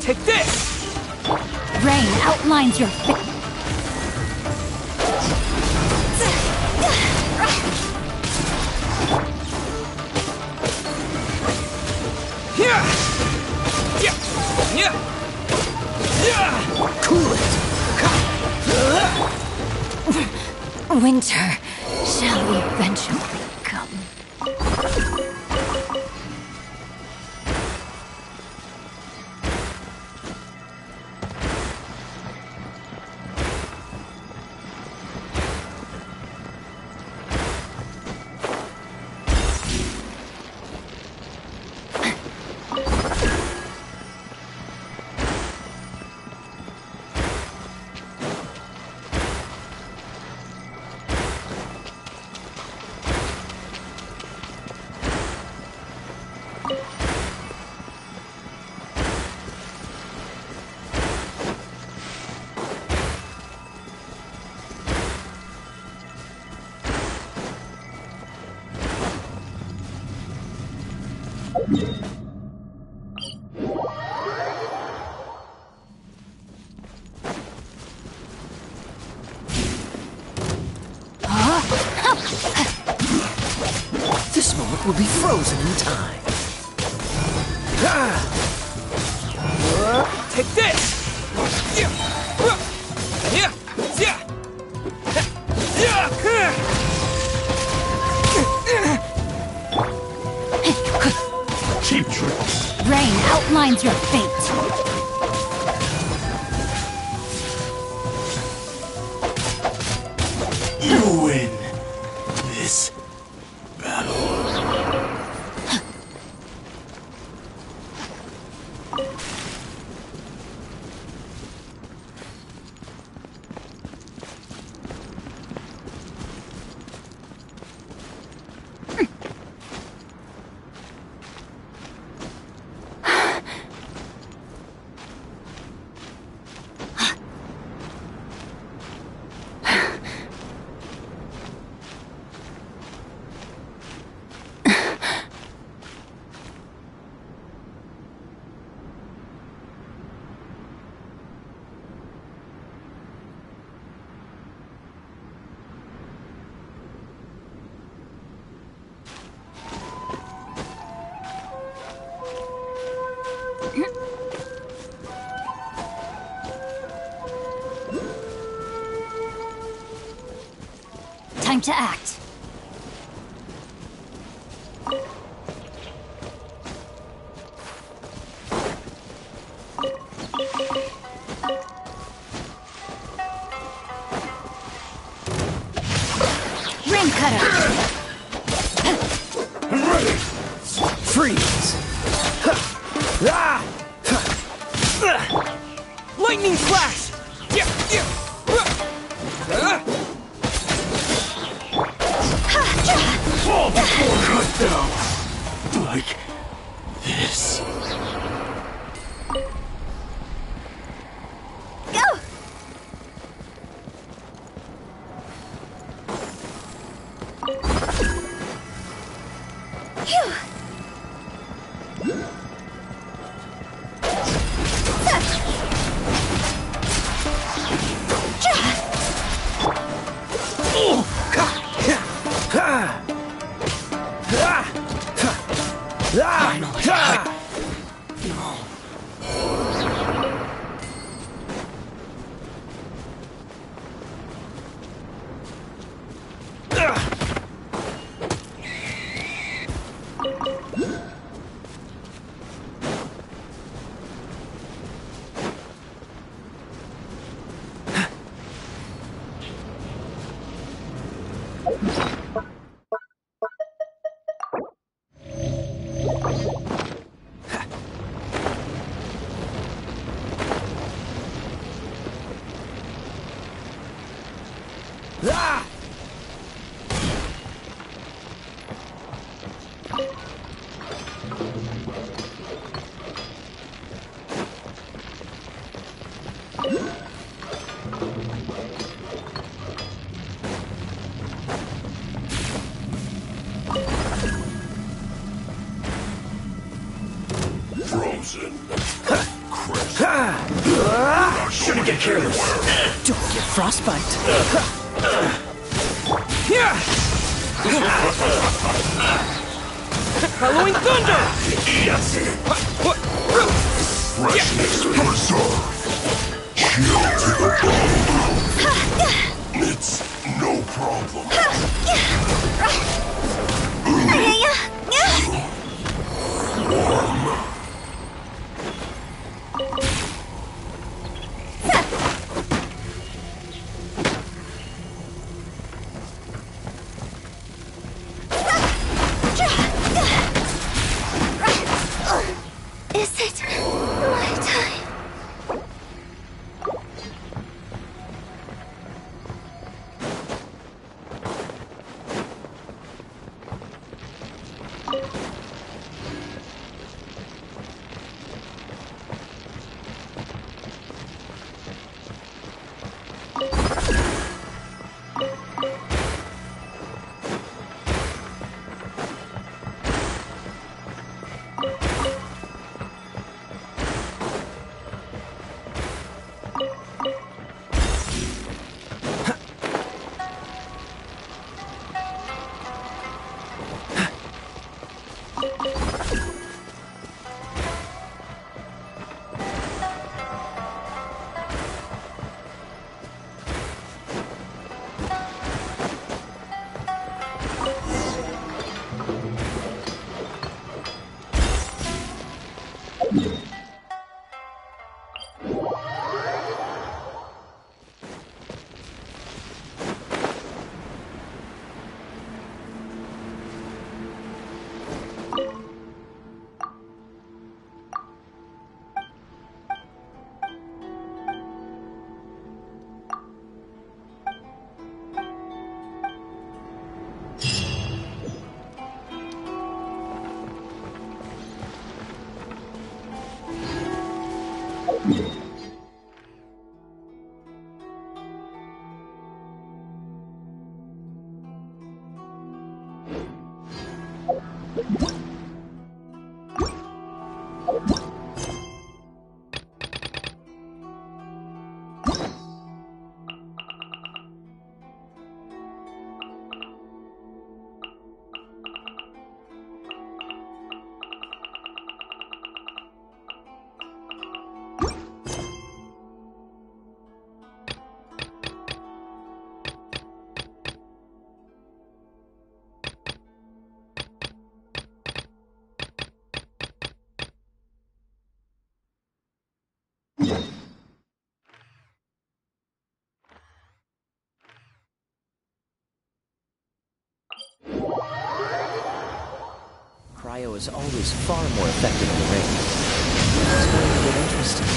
S20: Take this!
S11: Rain outlines your face.
S20: Here! Cool it!
S11: Winter shall eventually come.
S3: This moment will be frozen in time.
S20: Take this!
S19: Cheap tricks.
S11: Rain outlines your fate.
S19: You win this battle.
S11: Time to act. Ring cutter.
S19: I'm ready.
S20: Freeze! Lightning flash!
S19: Fall before cut down. Like this.
S2: Go! Phew!
S19: Frozen. Shouldn't get careless.
S3: Don't get frostbite.
S20: Halloween thunder!
S19: Yes. Freshness preserved. Chill to the bone. It's no problem. Warm.
S2: Is it my time?
S3: Cryo is always far more effective in the ring. It's going to get interesting.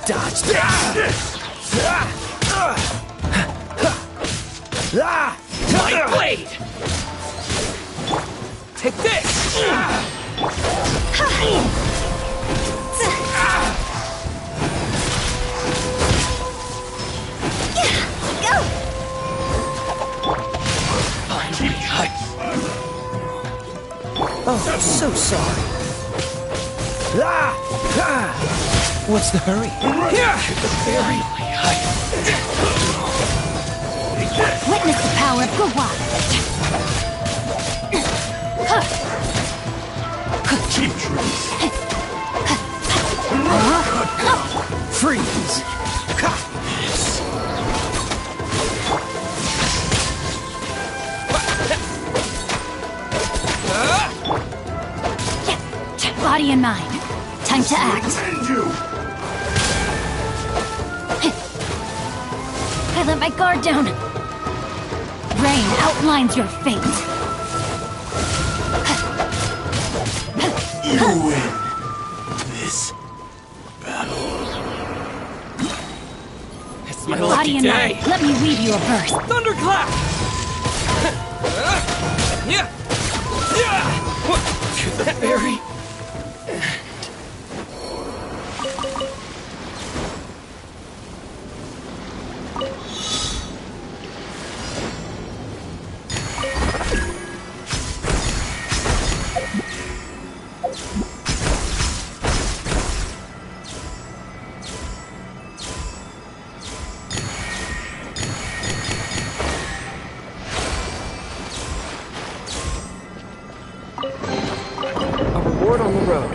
S16: Dodge this!
S20: My blade! Take this!
S16: Oh, so sorry. What's the hurry?
S11: Witness the power of Gua.
S19: Cheap tricks.
S16: Freeze!
S11: Body and mind. Time to act. I let my guard down. Rain outlines your fate.
S19: You win this battle.
S20: It's my
S11: Body
S20: lucky
S11: and
S20: day!
S11: mind. Let me weave you a verse.
S20: Thunderclap! To the very... A reward on the road.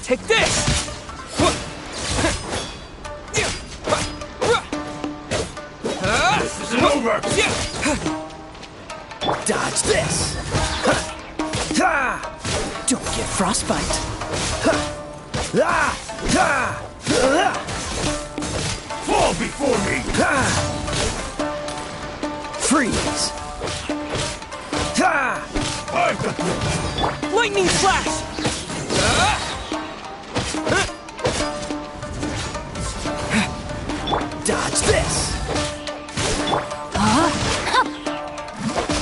S20: Take this!
S19: This isn't over!
S16: Dodge this! Don't get frostbite!
S19: Fall before me!
S16: Freeze!
S19: I've got you!
S20: Lightning slash!
S16: Dodge this!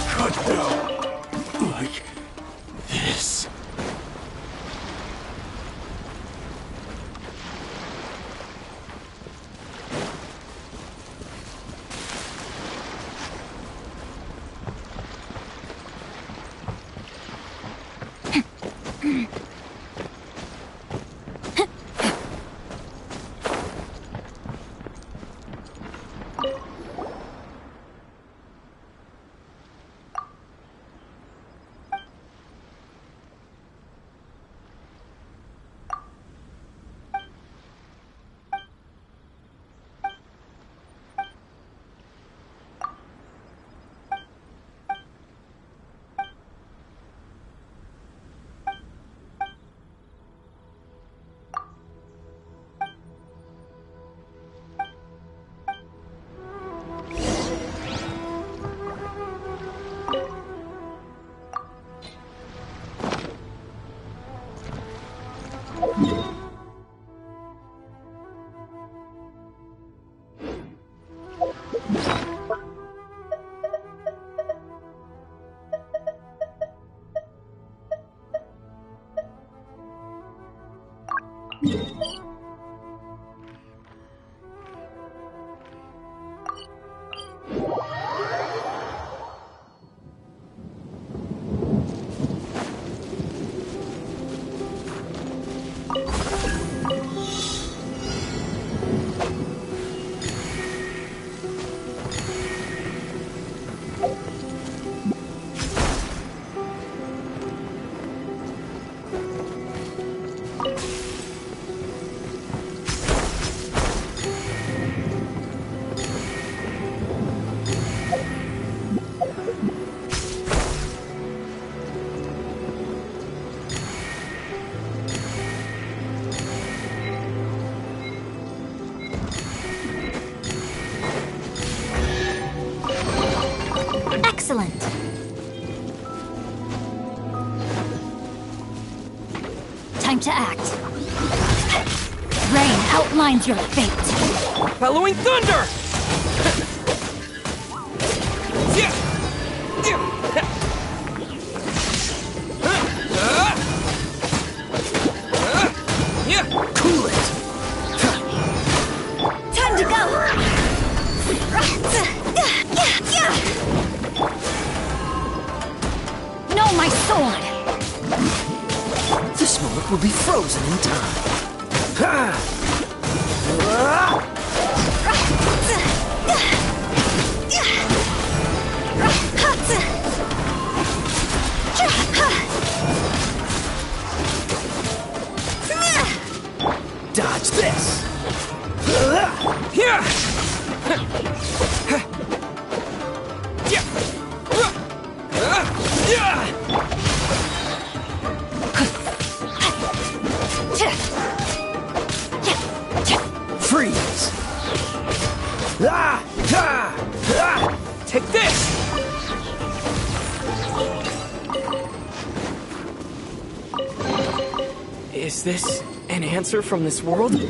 S19: Cut down like this.
S11: Excellent. Time to act. Rain outlines your fate.
S14: Bellowing thunder!
S3: Cool it!
S11: Time to go! No, my sword!
S3: This moment will be frozen in time. Dodge this! Freeze!
S14: Take this!
S3: Is this an answer from this world?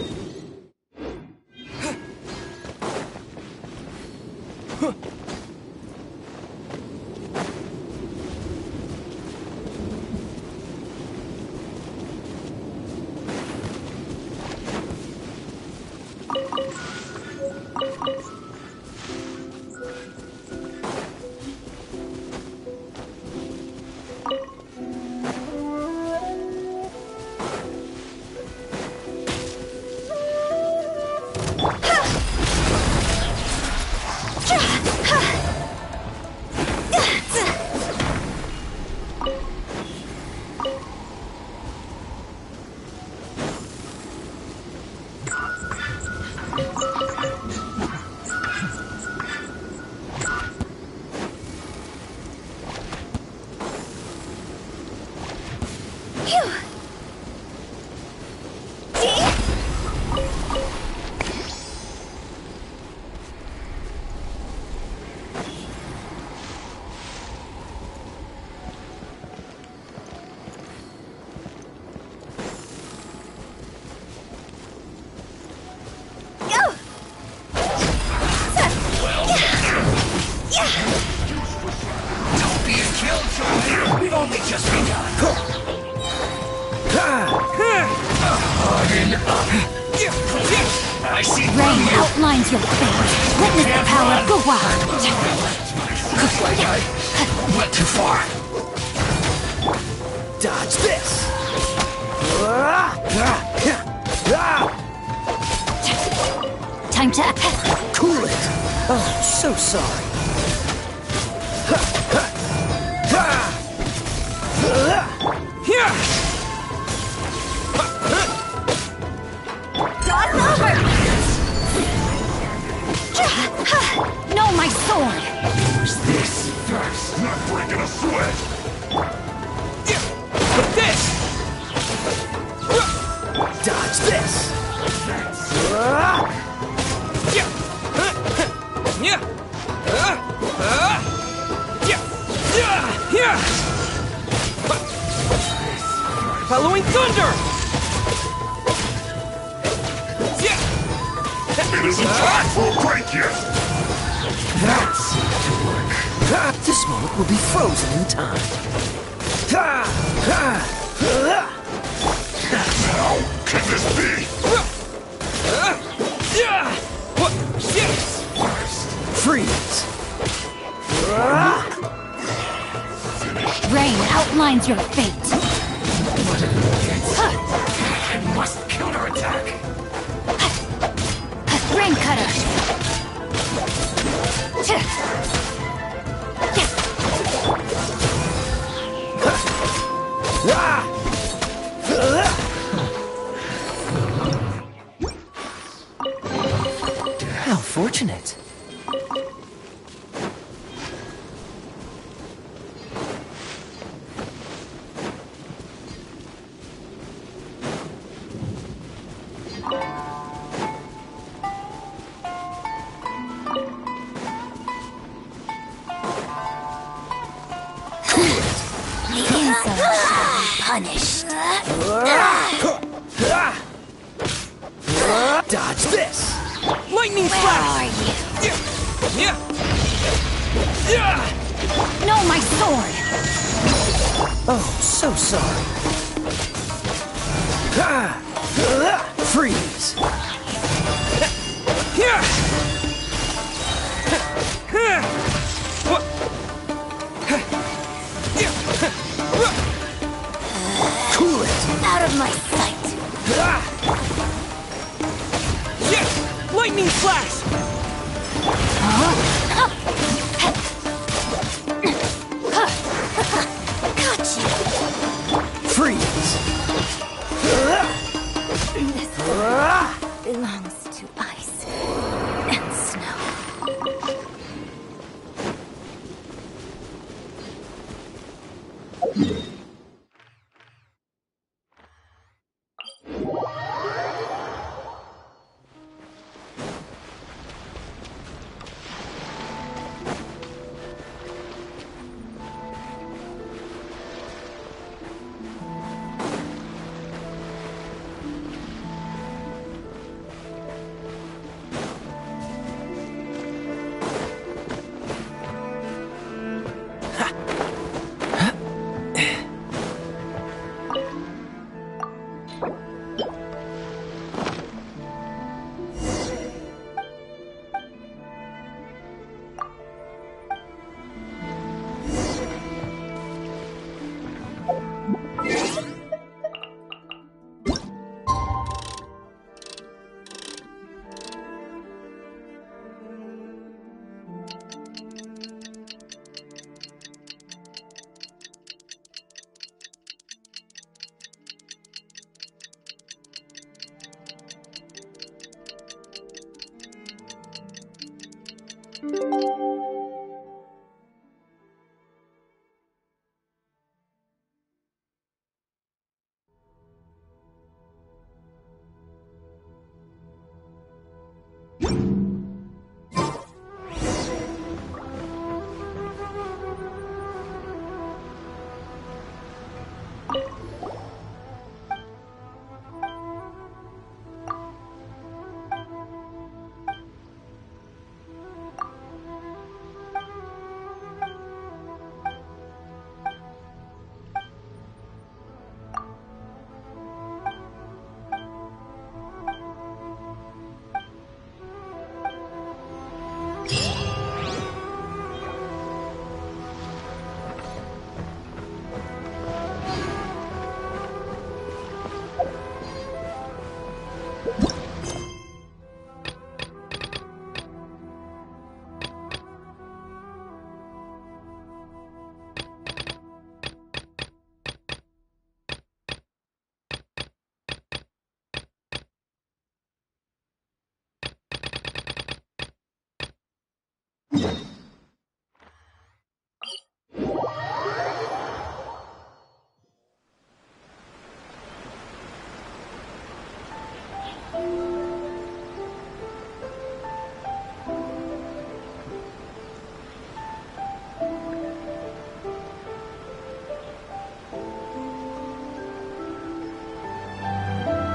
S11: Rain outlines your fate. Witness the power of Guwa.
S19: Looks like I went too far.
S3: Dodge this!
S11: Time to
S3: cool it! Oh, so sorry.
S11: Dodge over! No, my sword!
S19: Who's this? That's not breaking a sweat.
S14: With this!
S3: Dodge this!
S14: Following thunder!
S19: It isn't time for a break yet! That's to work.
S3: This moment will be frozen in time.
S19: How can this be?
S3: Freeze!
S11: Rain outlines your fate.
S19: I must counterattack.
S11: Rain cutter.
S3: How fortunate.
S11: punished.
S16: Dodge this! Lightning
S11: Where
S16: flash!
S11: are you?
S16: Yeah!
S11: No, my sword!
S3: Oh, so sorry. Freeze!
S11: Cool it! Out of my sight!
S16: Lightning flash!
S11: Got you!
S3: Freeze!
S11: This world belongs to ice and snow.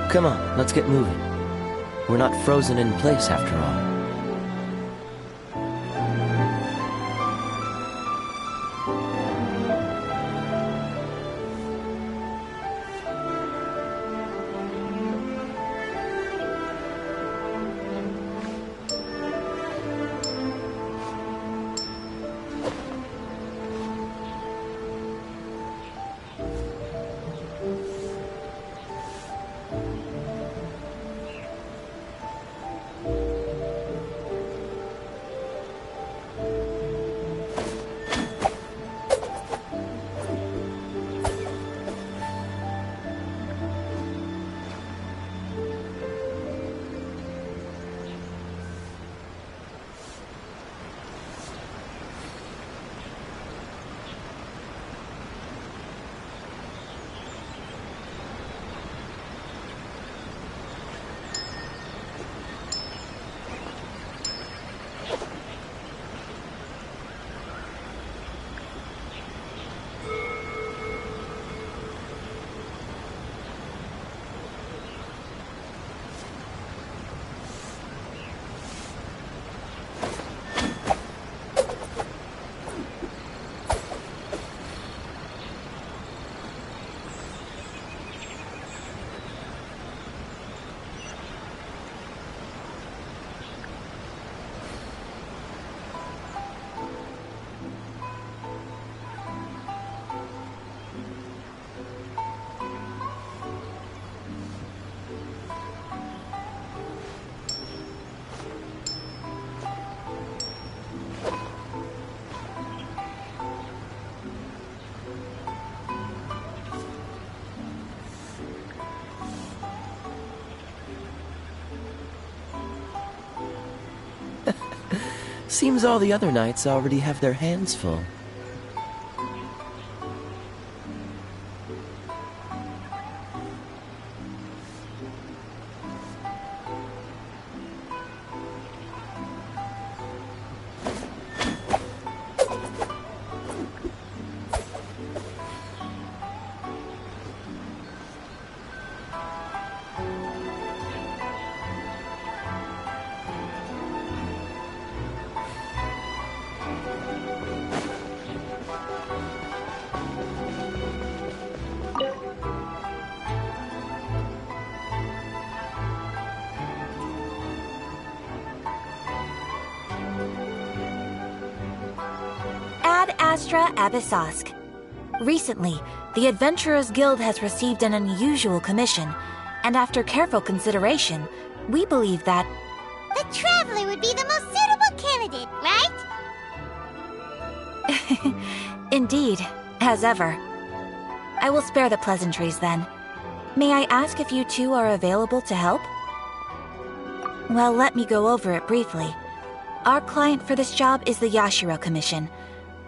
S3: Come on, let's get moving. We're not frozen in place after all. Seems all the other knights already have their hands full.
S10: Ad Astra Abyssosk. Recently, the Adventurers Guild has received an unusual commission, and after careful consideration, we believe that
S1: The Traveler would be the most suitable candidate, right?
S10: indeed, as ever. I will spare the pleasantries then. May I ask if you two are available to help? Well, let me go over it briefly. Our client for this job is the Yashiro Commission.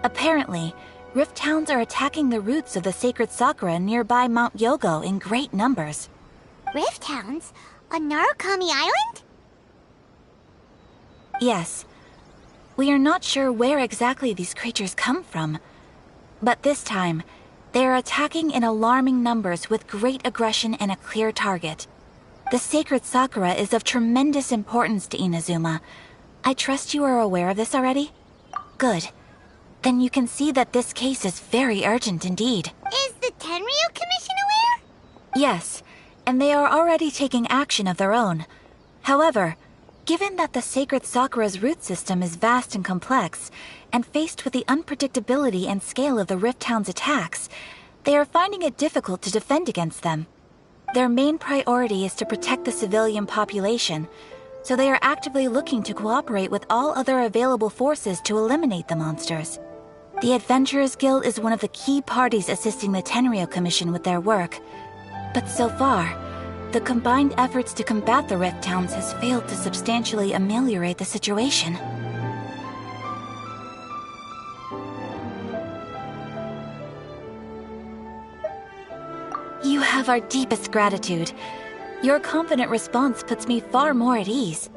S10: Apparently, Rift Towns are attacking the roots of the sacred Sakura nearby Mount Yogo in great numbers.
S1: Rift Hounds? On Narukami Island?
S10: Yes. We are not sure where exactly these creatures come from. But this time, they are attacking in alarming numbers with great aggression and a clear target. The sacred Sakura is of tremendous importance to Inazuma. I trust you are aware of this already? Good. Then you can see that this case is very urgent indeed.
S1: Is the Tenryu Commission aware?
S10: Yes, and they are already taking action of their own. However, given that the sacred Sakura's root system is vast and complex, and faced with the unpredictability and scale of the Rift Town's attacks, they are finding it difficult to defend against them. Their main priority is to protect the civilian population, so they are actively looking to cooperate with all other available forces to eliminate the monsters. The Adventurers Guild is one of the key parties assisting the Tenryu Commission with their work. But so far, the combined efforts to combat the Rift Towns has failed to substantially ameliorate the situation. You have our deepest gratitude. Your confident response puts me far more at ease.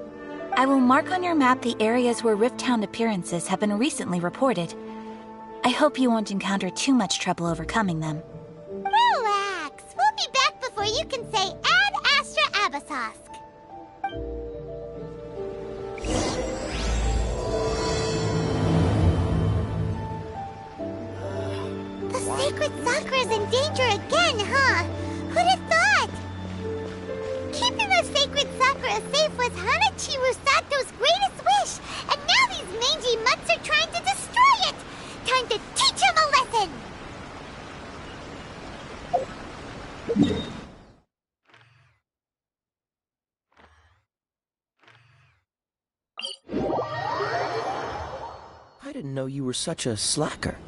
S10: I will mark on your map the areas where Rift Town appearances have been recently reported. I hope you won't encounter too much trouble overcoming them.
S1: Relax. We'll be back before you can say Ad Astra Abyssosk. The sacred Sakura's in danger again, huh? Who'd have thought? Keeping the sacred Sakura safe was Hanachiru Sato's greatest wish, and now these mangy mutts are trying to destroy it! Time to teach him a lesson!
S3: I didn't know you were such a slacker.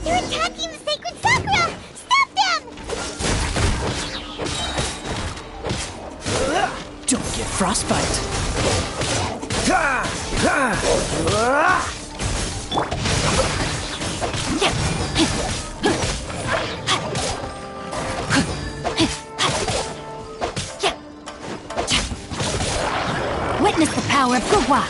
S1: They're attacking the sacred Sakura! Stop them!
S3: Don't get frostbite.
S11: Witness the power of Gugwa!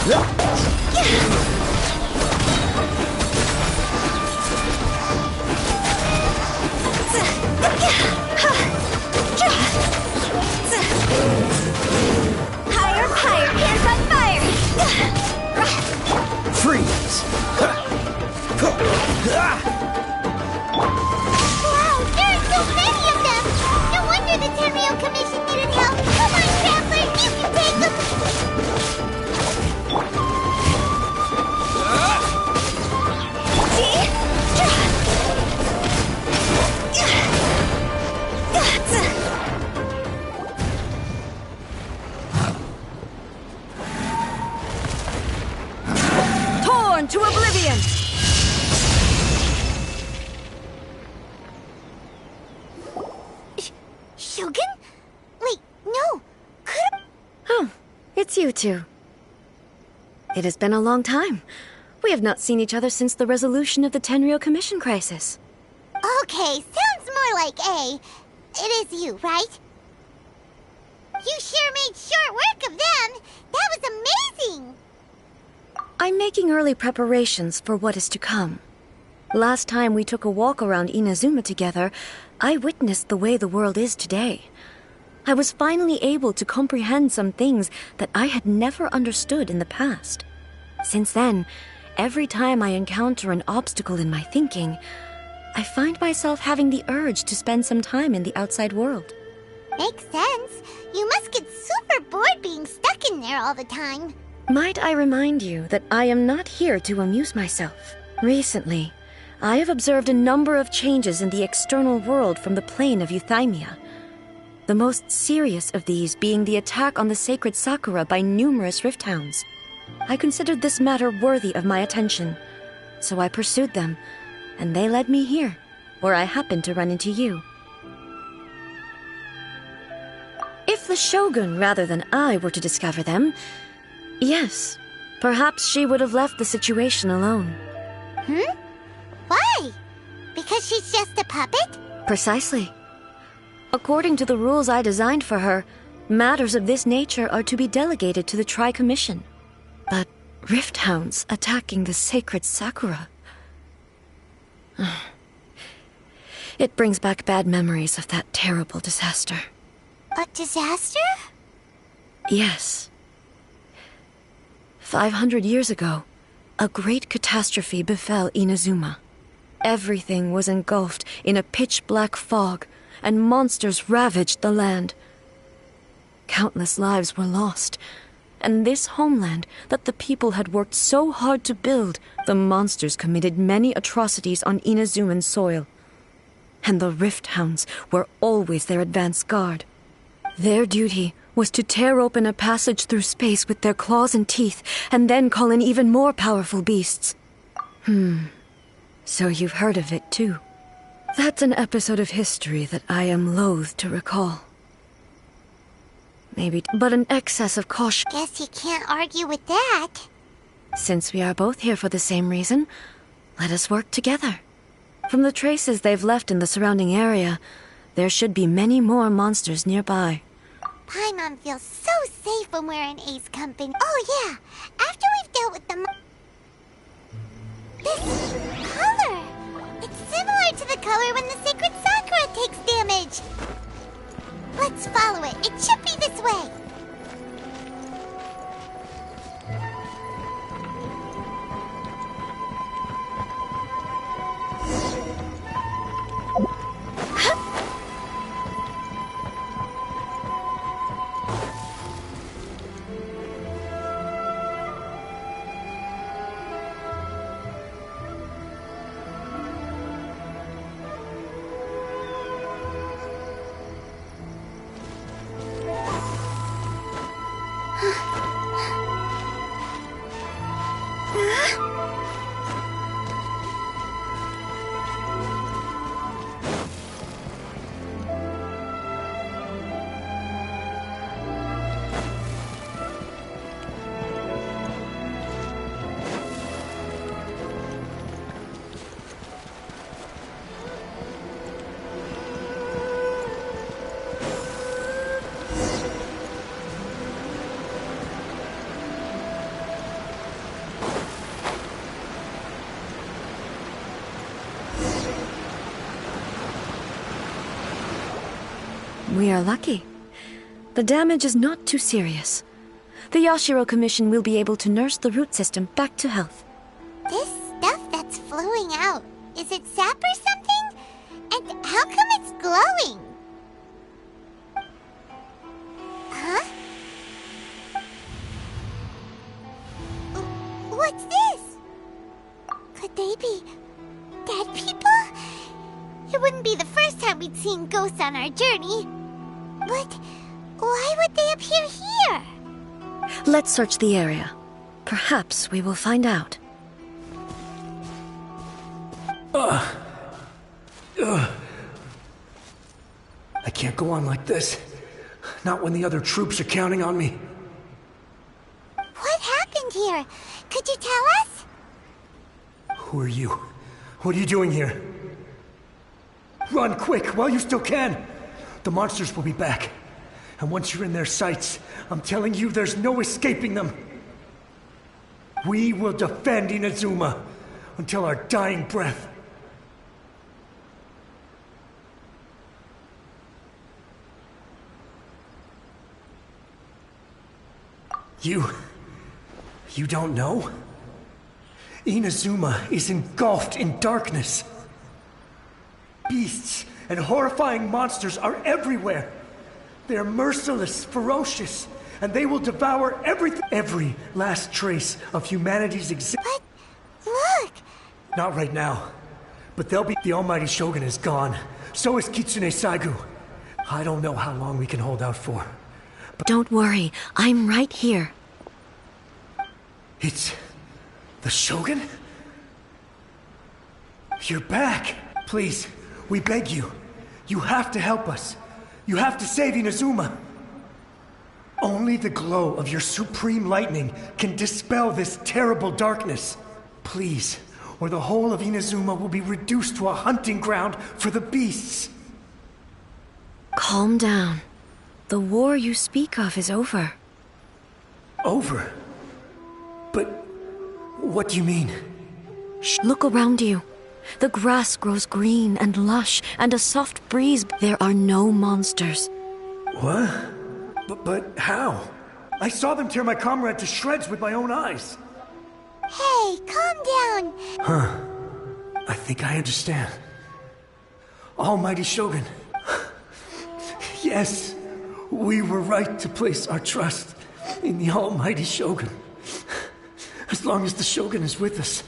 S12: Higher, higher, hands on fire!
S14: Freeze!
S1: Wow, there are so many of them! No wonder the Tenryou Commission needed help! Come on, Traveler, you can take them!
S7: Torn to oblivion!
S1: Shogun? Wait, no!
S13: Oh, it's you two. It has been a long time. We have not seen each other since the resolution of the Tenryou Commission crisis.
S1: Okay, sounds more like A. It is you, right? You sure made short work of them! That was amazing!
S13: I'm making early preparations for what is to come. Last time we took a walk around Inazuma together, I witnessed the way the world is today. I was finally able to comprehend some things that I had never understood in the past. Since then, every time I encounter an obstacle in my thinking, I find myself having the urge to spend some time in the outside world.
S1: Makes sense. You must get super bored being stuck in there all the time.
S13: Might I remind you that I am not here to amuse myself. Recently, I have observed a number of changes in the external world from the plane of Euthymia. The most serious of these being the attack on the sacred Sakura by numerous rift hounds. I considered this matter worthy of my attention, so I pursued them, and they led me here, where I happened to run into you. If the Shogun rather than I were to discover them, yes, perhaps she would have left the situation alone.
S1: Why? Because she's just a puppet?
S13: Precisely. According to the rules I designed for her, matters of this nature are to be delegated to the Tri-Commission. But rift hounds attacking the sacred Sakura... It brings back bad memories of that terrible disaster.
S1: A disaster?
S13: Yes. 500 years ago, a great catastrophe befell Inazuma. Everything was engulfed in a pitch-black fog, and monsters ravaged the land. Countless lives were lost, and this homeland that the people had worked so hard to build, the monsters committed many atrocities on Inazuman soil. And the rift hounds were always their advance guard. Their duty was to tear open a passage through space with their claws and teeth, and then call in even more powerful beasts. So you've heard of it, too. That's an episode of history that I am loath to recall. Maybe, but an excess of caution.
S1: Guess you can't argue with that.
S13: Since we are both here for the same reason, let us work together. From the traces they've left in the surrounding area, there should be many more monsters nearby.
S1: Paimon feels so safe when we're in Ace company. Oh yeah, after we've dealt with the This color! It's similar to the color when the sacred Sakura takes damage. Let's follow it. It should be this way.
S13: We are lucky. The damage is not too serious. The Yashiro Commission will be able to nurse the root system back to health.
S1: This stuff that's flowing out, is it sap or something? And how come it's glowing? Huh? What's this? Could they be dead people? It wouldn't be the first time we'd seen ghosts on our journey. But why would they appear here?
S13: Let's search the area. Perhaps we will find out.
S9: I can't go on like this. Not when the other troops are counting on me.
S1: What happened here? Could you tell us?
S9: Who are you? What are you doing here? Run quick while you still can! The monsters will be back. And once you're in their sights, I'm telling you there's no escaping them. We will defend Inazuma until our dying breath. You don't know? Inazuma is engulfed in darkness. Beasts and horrifying monsters are everywhere. They're merciless, ferocious, and they will devour everything. Every last trace of humanity's existence.
S1: But look!
S9: Not right now. But they'll be. The Almighty Shogun is gone. So is Kitsune Saigu. I don't know how long we can hold out for.
S13: But don't worry, I'm right here.
S9: It's the Shogun? You're back. Please, we beg you. You have to help us. You have to save Inazuma. Only the glow of your supreme lightning can dispel this terrible darkness. Please, or the whole of Inazuma will be reduced to a hunting ground for the beasts.
S13: Calm down. The war you speak of is over.
S9: Over? But what do you mean?
S13: Shh, look around you. The grass grows green and lush, and a soft breeze. There are no monsters.
S9: What? But how? I saw them tear my comrade to shreds with my own eyes.
S1: Hey, calm down.
S9: Huh. I think I understand. Almighty Shogun. Yes, we were right to place our trust in the Almighty Shogun. As long as the Shogun is with us.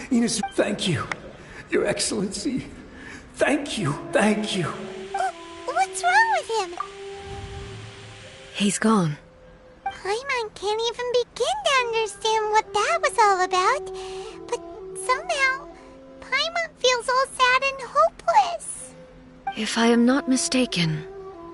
S9: Inazuma, thank you. Your Excellency. Thank you, thank you.
S1: What's wrong with him?
S13: He's gone.
S1: Paimon can't even begin to understand what that was all about. But somehow, Paimon feels all sad and hopeless.
S13: If I am not mistaken,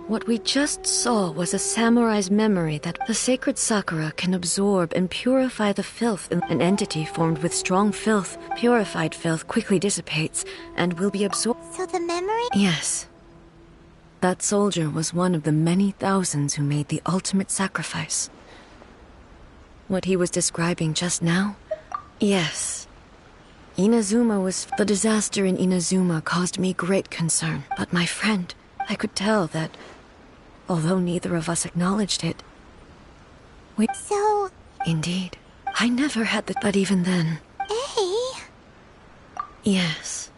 S13: what we just saw was a samurai's memory that the sacred Sakura can absorb and purify the filth in an entity formed with strong filth. Purified filth quickly dissipates and will be absorbed.
S1: So the memory?
S13: Yes. That soldier was one of the many thousands who made the ultimate sacrifice. What he was describing just now? Yes. Inazuma was... The disaster in Inazuma caused me great concern. But my friend, I could tell that... Although neither of us acknowledged it, we...
S1: So...
S13: Indeed. I never had the... But even then...
S1: Hey?
S13: Yes.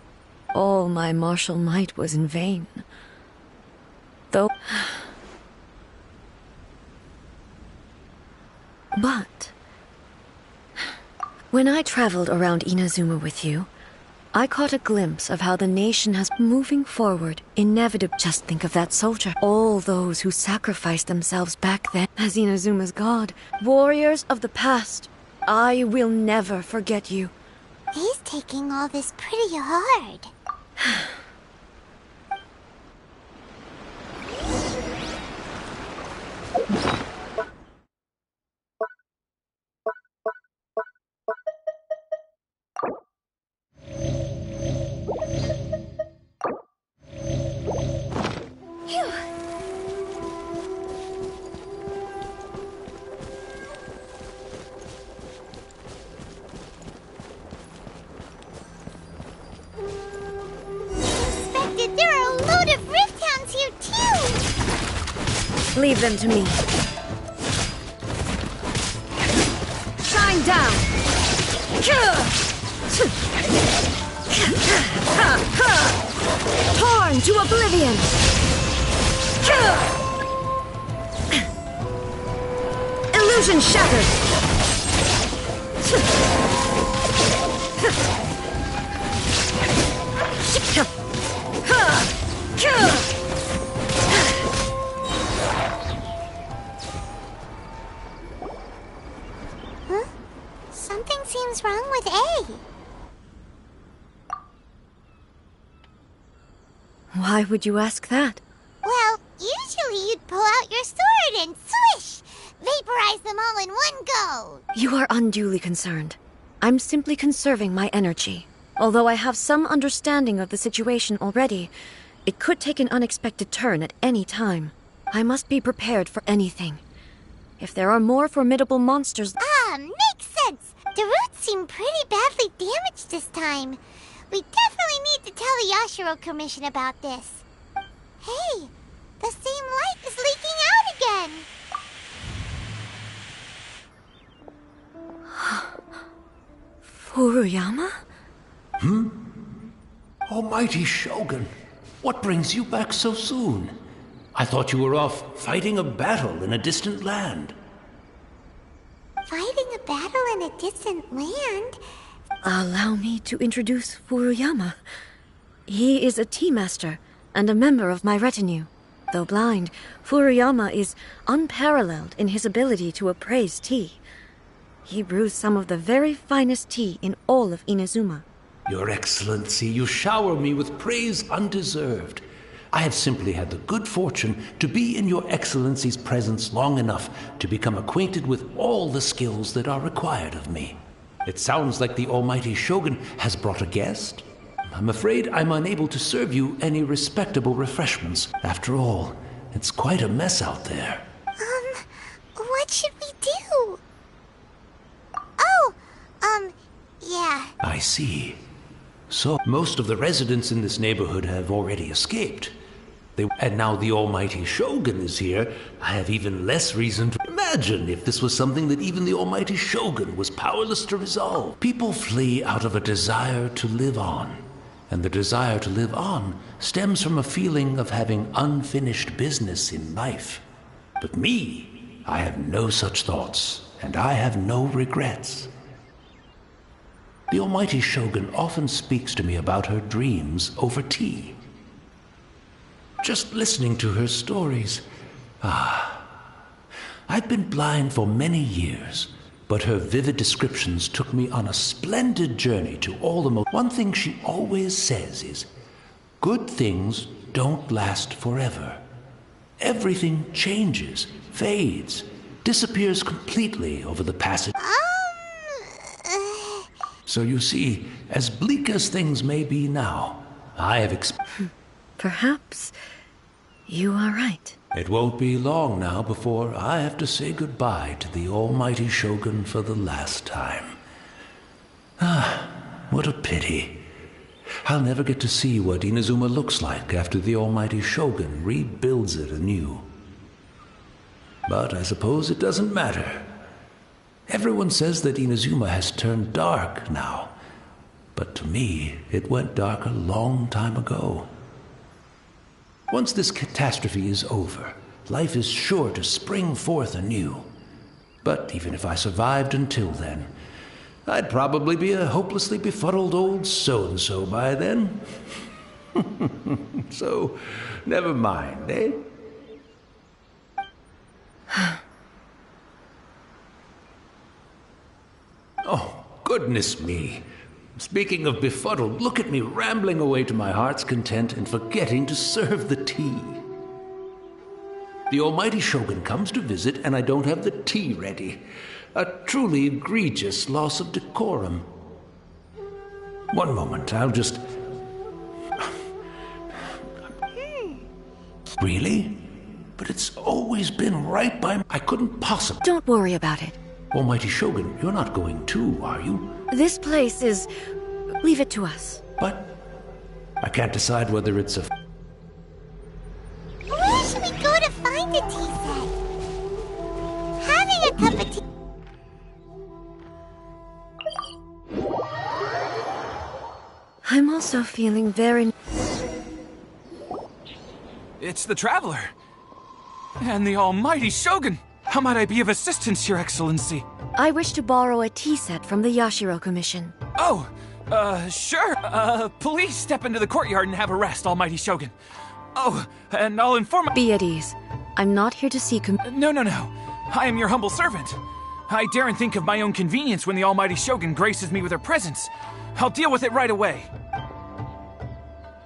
S13: All my martial might was in vain. Though... But... When I traveled around Inazuma with you, I caught a glimpse of how the nation has moving forward, inevitably. Just think of that soldier. All those who sacrificed themselves back then as Inazuma's god. Warriors of the past. I will never forget you.
S1: He's taking all this pretty hard.
S13: Leave them to me. Shine down! Torn to oblivion! Illusion shattered!
S1: Huh? Something seems wrong with A.
S13: Why would you ask that?
S1: Well, usually you'd pull out your sword and swish! Vaporize them all in one go!
S13: You are unduly concerned. I'm simply conserving my energy. Although I have some understanding of the situation already, it could take an unexpected turn at any time. I must be prepared for anything. If there are more formidable monsters...
S1: Makes sense! The roots seem pretty badly damaged this time. We definitely need to tell the Yashiro Commission about this. Hey, the same light is leaking out again!
S13: Furuyama?
S8: Almighty Shogun, what brings you back so soon? I thought you were off fighting a battle in a distant land.
S1: Fighting a battle in a distant land?
S13: Allow me to introduce Furuyama. He is a tea master and a member of my retinue. Though blind, Furuyama is unparalleled in his ability to appraise tea. He brews some of the very finest tea in all of Inazuma.
S8: Your Excellency, you shower me with praise undeserved. I have simply had the good fortune to be in Your Excellency's presence long enough to become acquainted with all the skills that are required of me. It sounds like the Almighty Shogun has brought a guest. I'm afraid I'm unable to serve you any respectable refreshments. After all, it's quite a mess out there.
S1: What should we do? Yeah.
S8: I see. So, most of the residents in this neighborhood have already escaped. And now the Almighty Shogun is here, I have even less reason to imagine if this was something that even the Almighty Shogun was powerless to resolve. People flee out of a desire to live on. And the desire to live on stems from a feeling of having unfinished business in life. But me, I have no such thoughts, and I have no regrets. The Almighty Shogun often speaks to me about her dreams over tea. Just listening to her stories. I've been blind for many years, but her vivid descriptions took me on a splendid journey to all the most... One thing she always says is, good things don't last forever. Everything changes, fades, disappears completely over the passage... So you see, as bleak as things may be now, I have
S13: Perhaps you are right.
S8: It won't be long now before I have to say goodbye to the Almighty Shogun for the last time. What a pity. I'll never get to see what Inazuma looks like after the Almighty Shogun rebuilds it anew. But I suppose it doesn't matter. Everyone says that Inazuma has turned dark now, but to me, it went dark a long time ago. Once this catastrophe is over, life is sure to spring forth anew. But even if I survived until then, I'd probably be a hopelessly befuddled old so-and-so by then. So, never mind, eh? Oh, goodness me. Speaking of befuddled, look at me rambling away to my heart's content and forgetting to serve the tea. The Almighty Shogun comes to visit and I don't have the tea ready. A truly egregious loss of decorum. One moment, I'll just... Really? But it's always been right by... I couldn't possibly...
S13: Don't worry about it.
S8: Almighty Shogun, you're not going too, are you?
S13: This place is... Leave it to us.
S8: But I can't decide whether it's a...
S1: Where should we go to find find a tea set. Having a cup of tea.
S13: I'm also feeling very...
S22: It's the Traveler. And the almighty Shogun. How might I be of assistance, Your Excellency?
S13: I wish to borrow a tea set from the Yashiro Commission.
S22: Oh, sure. Please step into the courtyard and have a rest, almighty Shogun. Oh, and I'll inform...
S13: Be at ease. I'm not here to seek...
S22: No. I am your humble servant. I daren't think of my own convenience when the almighty Shogun graces me with her presence. I'll deal with it right away.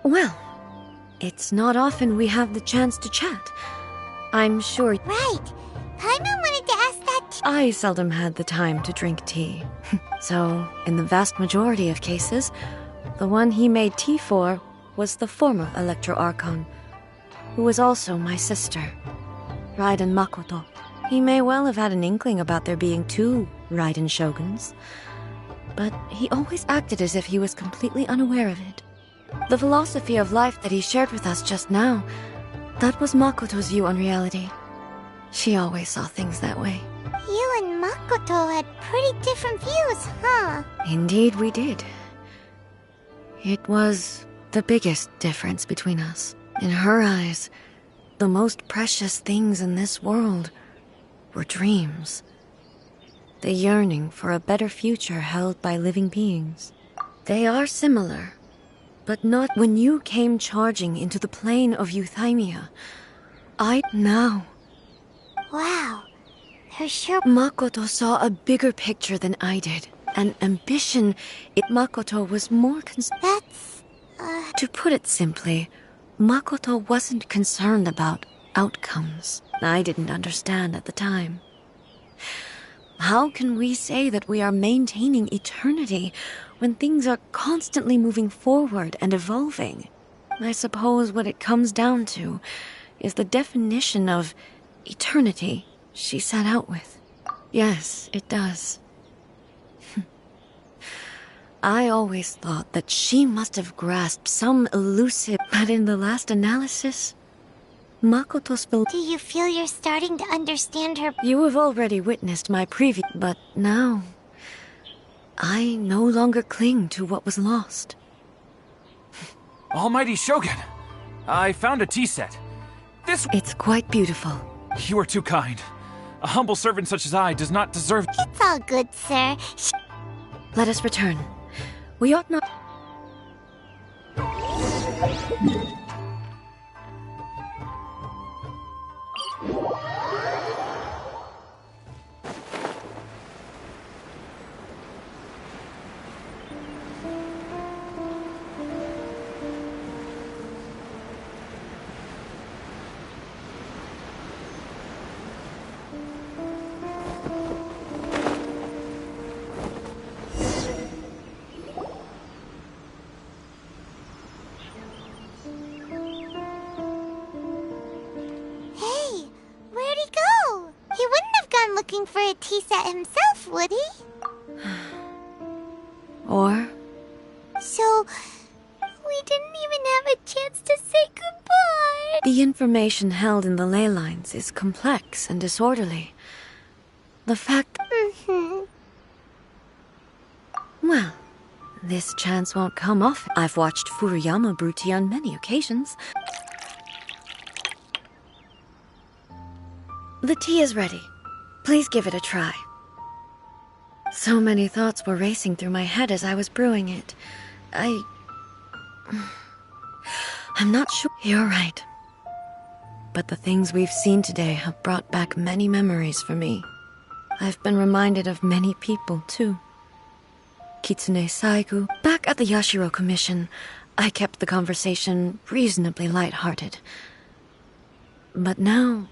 S13: Well, it's not often we have the chance to chat. I'm sure...
S1: Right. Paimon wanted to ask that too.
S13: I seldom had the time to drink tea. So, in the vast majority of cases, the one he made tea for was the former Electro Archon, who was also my sister, Raiden Makoto. He may well have had an inkling about there being two Raiden Shoguns, but he always acted as if he was completely unaware of it. The philosophy of life that he shared with us just now, that was Makoto's view on reality. She always saw things that way.
S1: You and Makoto had pretty different views, huh?
S13: Indeed we did. It was the biggest difference between us. In her eyes, the most precious things in this world were dreams. The yearning for a better future held by living beings. They are similar, but not when you came charging into the plane of Euthymia. Now.
S1: Wow. Her sure...
S13: Makoto saw a bigger picture than I did. An ambition. Makoto was more
S1: That's...
S13: To put it simply, Makoto wasn't concerned about outcomes. I didn't understand at the time. How can we say that we are maintaining eternity when things are constantly moving forward and evolving? I suppose what it comes down to is the definition of eternity she set out with. Yes, it does. I always thought that she must have grasped some elusive... But in the last analysis, Makoto's...
S1: Do you feel you're starting to understand her?
S13: You have already witnessed my previous... But now, I no longer cling to what was lost.
S22: Almighty Shogun, I found a tea set.
S13: It's quite beautiful.
S22: You are too kind. A humble servant such as I does not deserve...
S1: It's all good, sir.
S13: Let us return. We ought not...
S1: Looking for a tea set himself, would he?
S13: Or?
S1: So, we didn't even have a chance to say goodbye.
S13: The information held in the ley lines is complex and disorderly. The fact... Well, this chance won't come off. I've watched Furuyama brew tea on many occasions. The tea is ready. Please give it a try. So many thoughts were racing through my head as I was brewing it. I'm not sure. You're right. But the things we've seen today have brought back many memories for me. I've been reminded of many people, too. Kitsune Saigu. Back at the Yashiro Commission, I kept the conversation reasonably lighthearted. But now...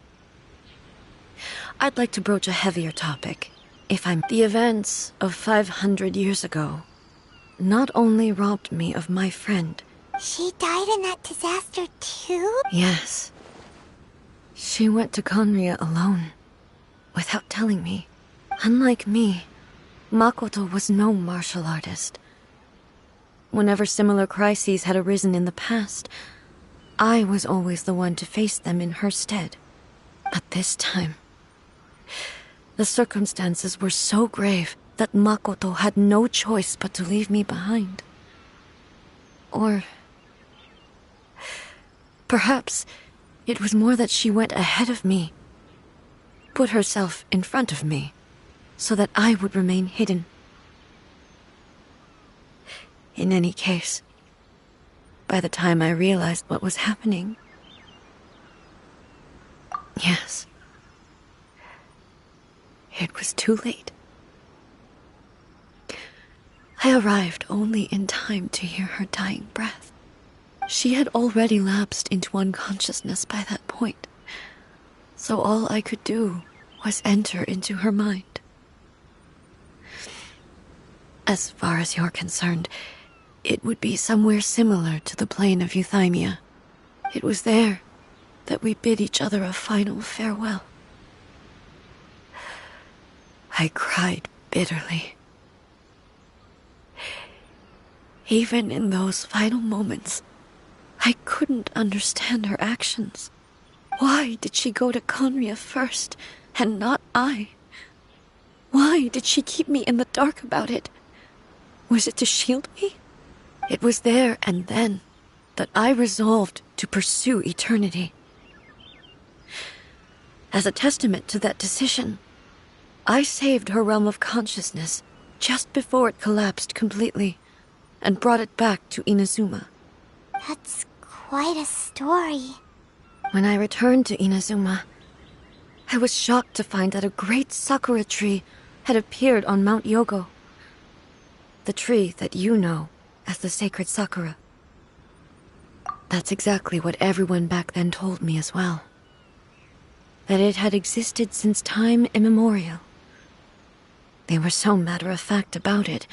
S13: I'd like to broach a heavier topic, if I'm... The events of 500 years ago not only robbed me of my friend...
S1: She died in that disaster too?
S13: Yes. She went to Conria alone, without telling me. Unlike me, Makoto was no martial artist. Whenever similar crises had arisen in the past, I was always the one to face them in her stead. But this time, the circumstances were so grave that Makoto had no choice but to leave me behind. Or perhaps it was more that she went ahead of me, put herself in front of me, so that I would remain hidden. In any case, by the time I realized what was happening, yes, it was too late. I arrived only in time to hear her dying breath. She had already lapsed into unconsciousness by that point, so all I could do was enter into her mind. As far as you're concerned, it would be somewhere similar to the plain of Euthymia. It was there that we bid each other a final farewell. I cried bitterly. Even in those final moments, I couldn't understand her actions. Why did she go to Conria first, and not I? Why did she keep me in the dark about it? Was it to shield me? It was there and then that I resolved to pursue eternity. As a testament to that decision, I saved her realm of consciousness just before it collapsed completely, and brought it back to Inazuma.
S1: That's quite a story.
S13: When I returned to Inazuma, I was shocked to find that a great sakura tree had appeared on Mount Yogo. The tree that you know as the sacred sakura. That's exactly what everyone back then told me as well. That it had existed since time immemorial. They were so matter-of-fact about it,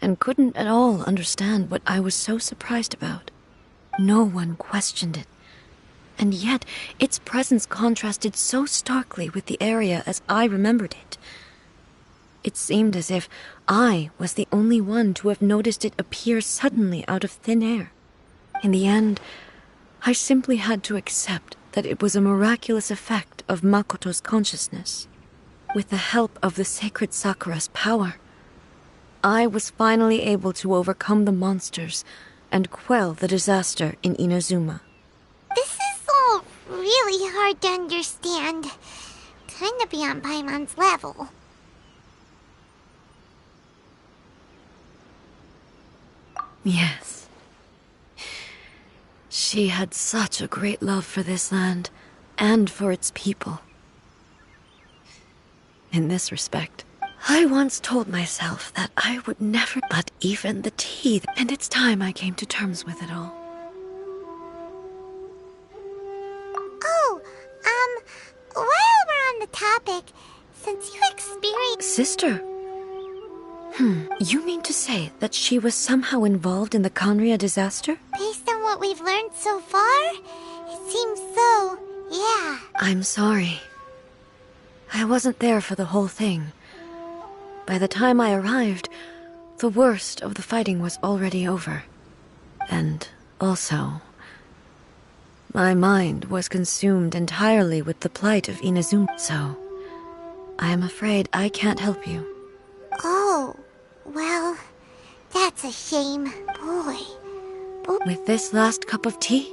S13: and couldn't at all understand what I was so surprised about. No one questioned it, and yet its presence contrasted so starkly with the area as I remembered it. It seemed as if I was the only one to have noticed it appear suddenly out of thin air. In the end, I simply had to accept that it was a miraculous effect of Makoto's consciousness. With the help of the sacred Sakura's power, I was finally able to overcome the monsters and quell the disaster in Inazuma.
S1: This is all really hard to understand. Kinda beyond Paimon's level.
S13: Yes. She had such a great love for this land, and for its people. In this respect, I once told myself that I would never but even the teeth, and it's time I came to terms with it all.
S1: Oh, while we're on the topic, since you experienced...
S13: Sister? You mean to say that she was somehow involved in the Conria disaster?
S1: Based on what we've learned so far, it seems so, yeah.
S13: I'm sorry. I wasn't there for the whole thing. By the time I arrived, the worst of the fighting was already over. And also, my mind was consumed entirely with the plight of Inazuma, so I am afraid I can't help you.
S1: Oh, well, that's a shame. Boy.
S13: With this last cup of tea,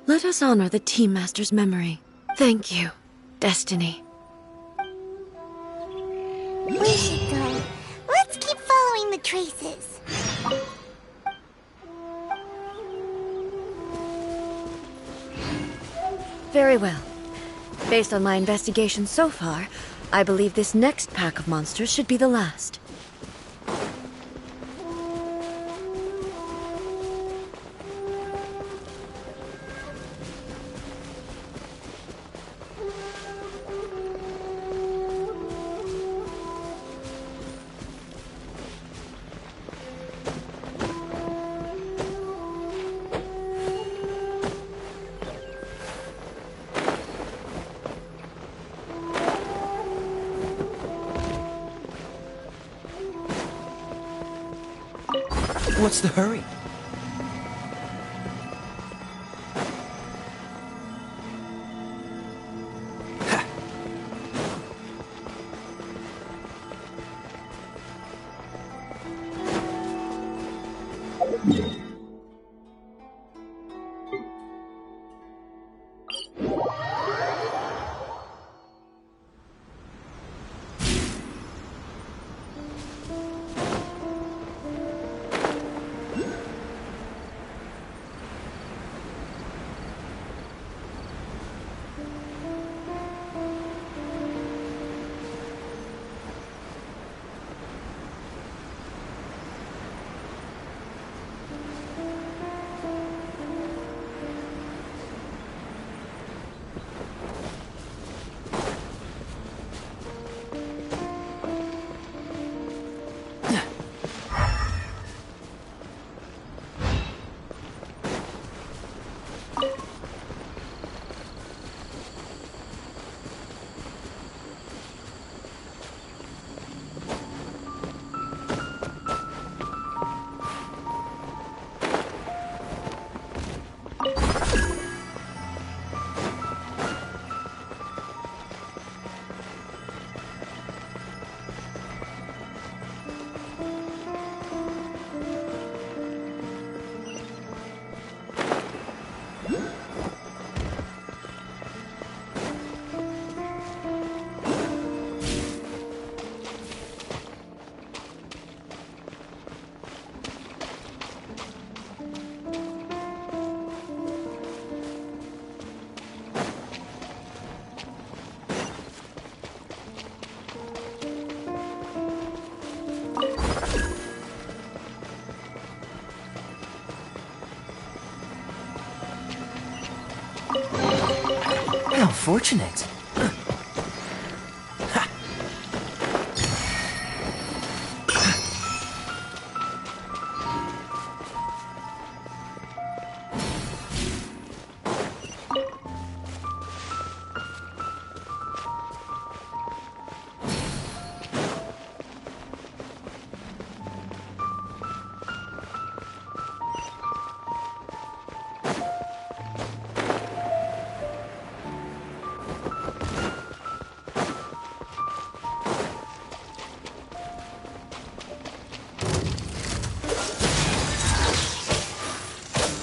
S13: let us honor the Tea Master's memory. Thank you, Destiny.
S1: We should go. Let's keep following the traces.
S13: Very well. Based on my investigation so far, I believe this next pack of monsters should be the last.
S14: What's the hurry?
S3: How fortunate.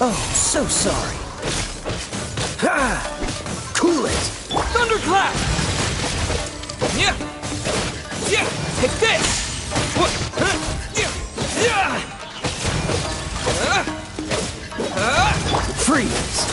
S3: Oh, so sorry. Ha! Cool it!
S22: Thunderclap! Yeah! Yeah! Take this! What? Yeah!
S3: Freeze!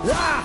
S22: Ah!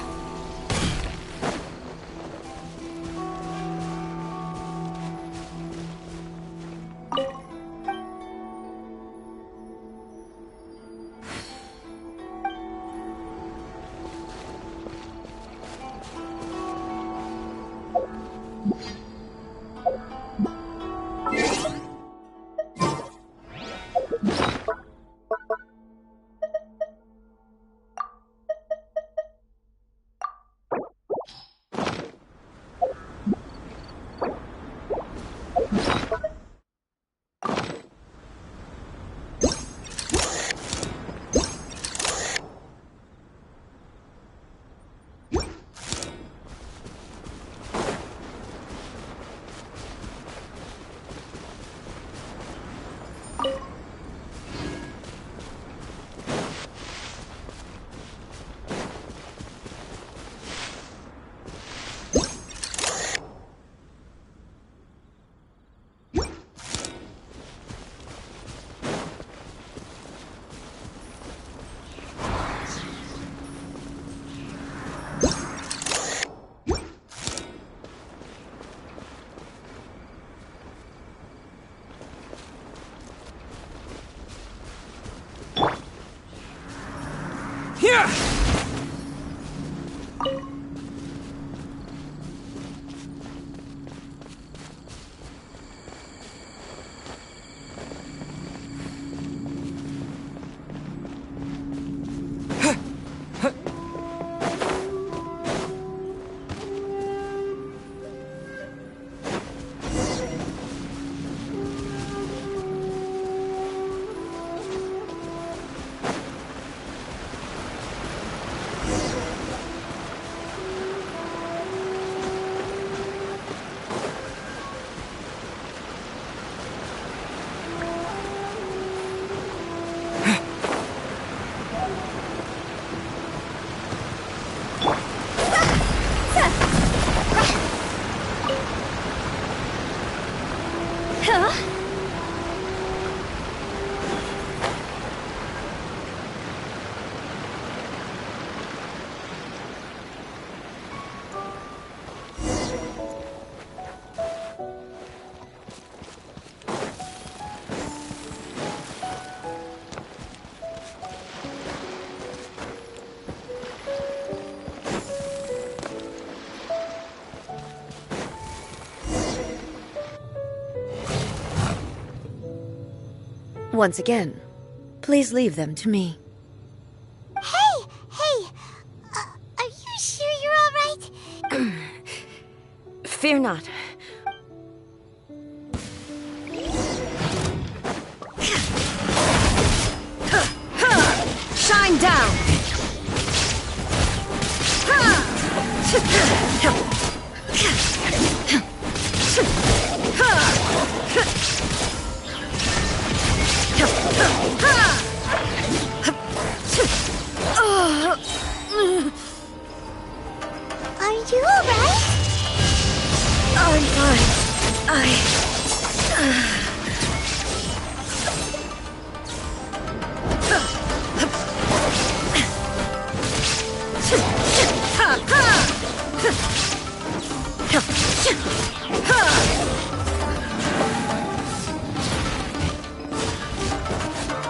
S22: Here!
S13: Once again, please leave them to me.
S1: Hey! Are you sure you're alright?
S13: Fear not. Shine down!
S1: Are you alright?
S13: I'm fine.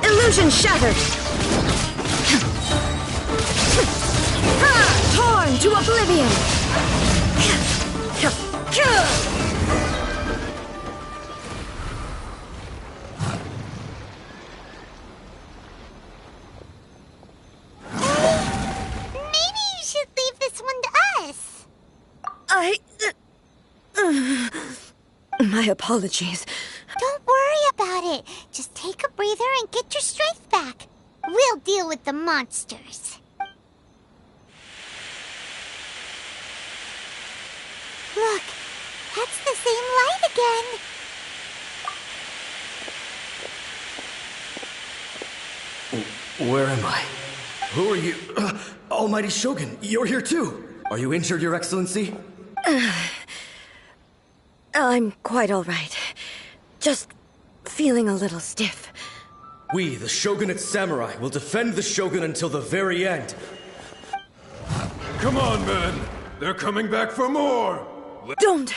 S13: Illusion shattered! Torn to oblivion!
S1: Maybe you should leave this one to us.
S13: My apologies.
S1: Don't worry about it. Just take a breather and get your strength back. We'll deal with the monsters. Look, that's the same light again.
S6: Where am I? Who are you? Almighty Shogun, you're here too. Are you injured, Your Excellency?
S13: I'm quite all right. Just feeling a little stiff.
S6: We, the Shogunate Samurai, will defend the Shogun until the very end.
S19: Come on, men. They're coming back for more.
S13: Don't!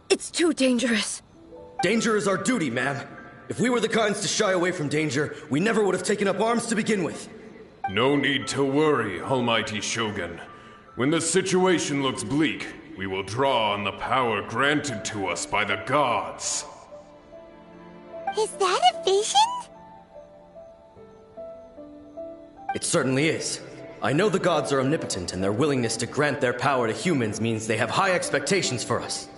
S13: It's too dangerous.
S6: Danger is our duty, ma'am. If we were the kinds to shy away from danger, we never would have taken up arms to begin with.
S19: No need to worry, Almighty Shogun. When the situation looks bleak, we will draw on the power granted to us by the gods.
S1: Is that a vision?
S6: It certainly is. I know the gods are omnipotent, and their willingness to grant their power to humans means they have high expectations for us.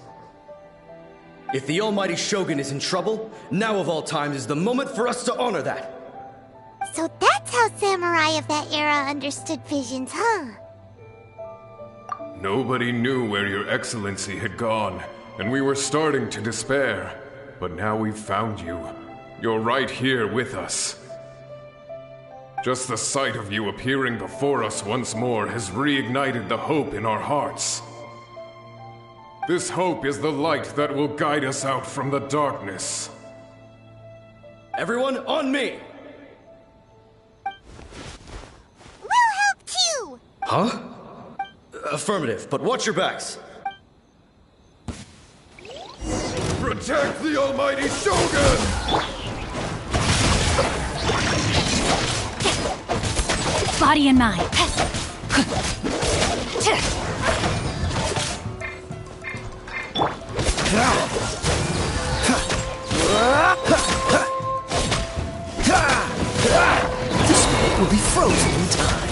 S6: If the Almighty Shogun is in trouble, now of all times is the moment for us to honor that.
S1: So that's how samurai of that era understood visions, huh?
S19: Nobody knew where Your Excellency had gone, and we were starting to despair. But now we've found you. You're right here with us. Just the sight of you appearing before us once more has reignited the hope in our hearts. This hope is the light that will guide us out from the darkness.
S6: Everyone, on me!
S1: We'll help too!
S6: Huh? Affirmative, but watch your backs.
S19: Protect the Almighty Shogun!
S11: Body and mind.
S6: This one will be frozen in time.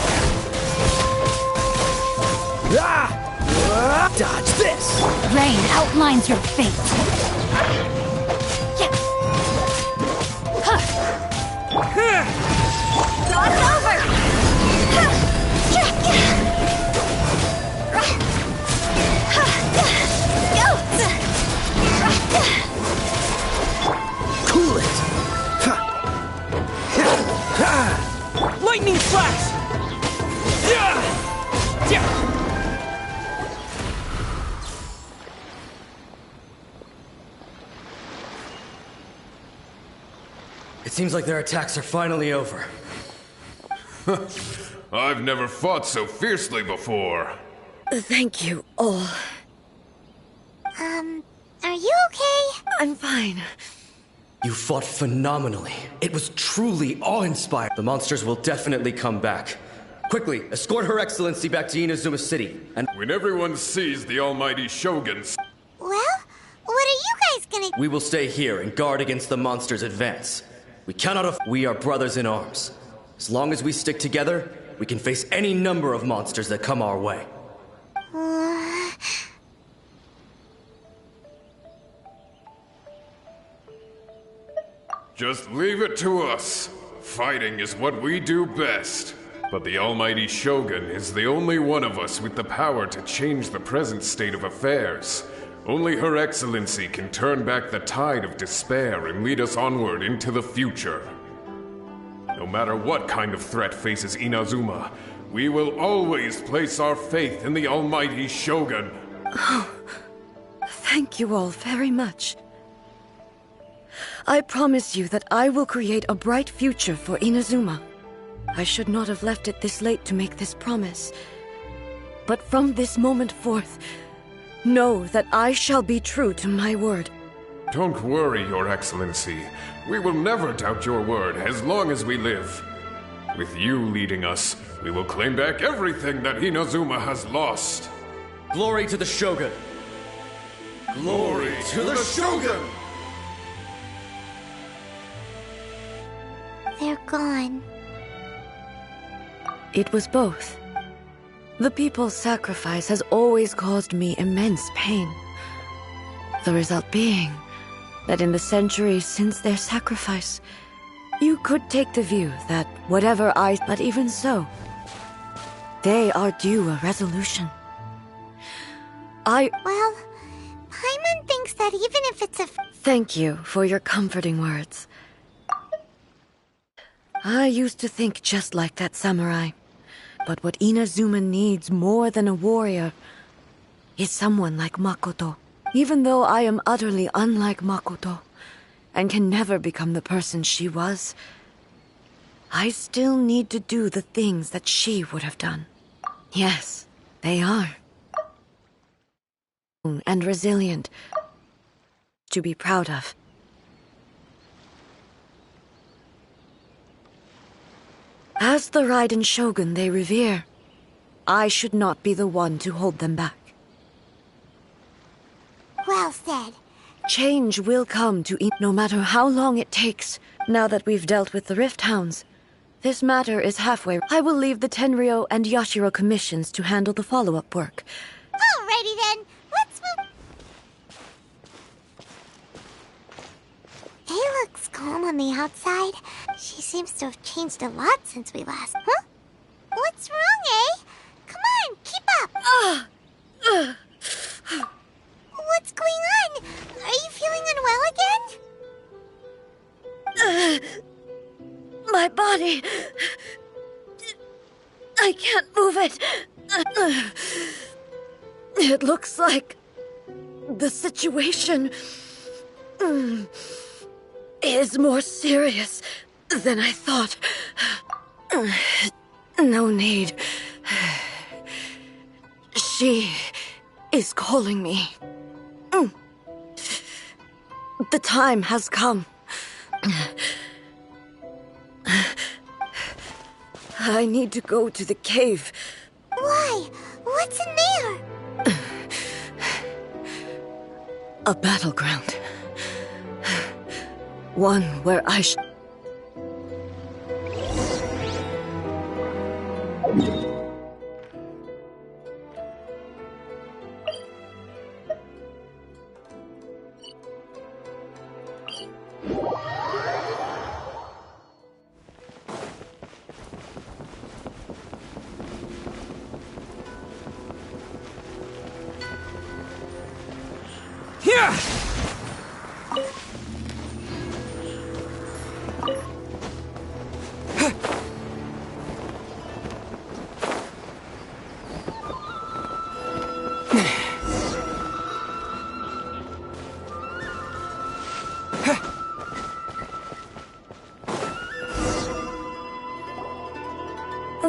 S6: Dodge this!
S11: Rain outlines your fate.
S1: It's over!
S6: Cool it!
S20: Lightning flash!
S6: It seems like their attacks are finally over.
S19: I've never fought so fiercely before.
S13: Thank you all.
S1: Are you okay?
S13: I'm fine.
S6: You fought phenomenally. It was truly awe-inspiring. The monsters will definitely come back. Quickly, escort Her Excellency back to Inazuma City, and
S19: when everyone sees the Almighty Shogun's...
S1: Well, what are you guys gonna...
S6: We will stay here and guard against the monsters' advance. We cannot we are brothers in arms. As long as we stick together, we can face any number of monsters that come our way.
S12: Just leave it to us. Fighting is what we do best. But the Almighty Shogun is the only one of us with the power to change the present state of affairs. Only Her Excellency can turn back the tide of despair and lead us onward into the future. No matter what kind of threat faces Inazuma, we will always place our faith in the Almighty Shogun.
S13: Oh, thank you all very much. I promise you that I will create a bright future for Inazuma. I should not have left it this late to make this promise. But from this moment forth, know that I shall be true to my word.
S12: Don't worry, Your Excellency. We will never doubt your word as long as we live. With you leading us, we will claim back everything that Inazuma has lost.
S6: Glory to the Shogun!
S12: Glory to the Shogun!
S1: They're gone.
S13: It was both. The people's sacrifice has always caused me immense pain. The result being that in the centuries since their sacrifice, you could take the view that whatever but even so, they are due a resolution.
S1: Well, Paimon thinks that even if it's a...
S13: Thank you for your comforting words. I used to think just like that samurai. But what Inazuma needs more than a warrior is someone like Makoto. Even though I am utterly unlike Makoto and can never become the person she was, I still need to do the things that she would have done. Yes, they are. And resilient to be proud of. As the Raiden Shogun they revere, I should not be the one to hold them back.
S1: Well said.
S13: Change will come to no matter how long it takes. Now that we've dealt with the Rift Hounds, this matter is halfway. I will leave the Tenryo and Yashiro commissions to handle the follow-up work.
S1: Alrighty then, let's move... He looks calm on the outside. She seems to have changed a lot since we last... Huh? What's wrong, eh? Come on, keep up! What's going on? Are you feeling unwell again?
S13: My body... I can't move it. It looks like... the situation... is more serious than I thought. No need. She is calling me. The time has come. I need to go to the cave.
S1: Why? What's in there?
S13: A battleground. One where I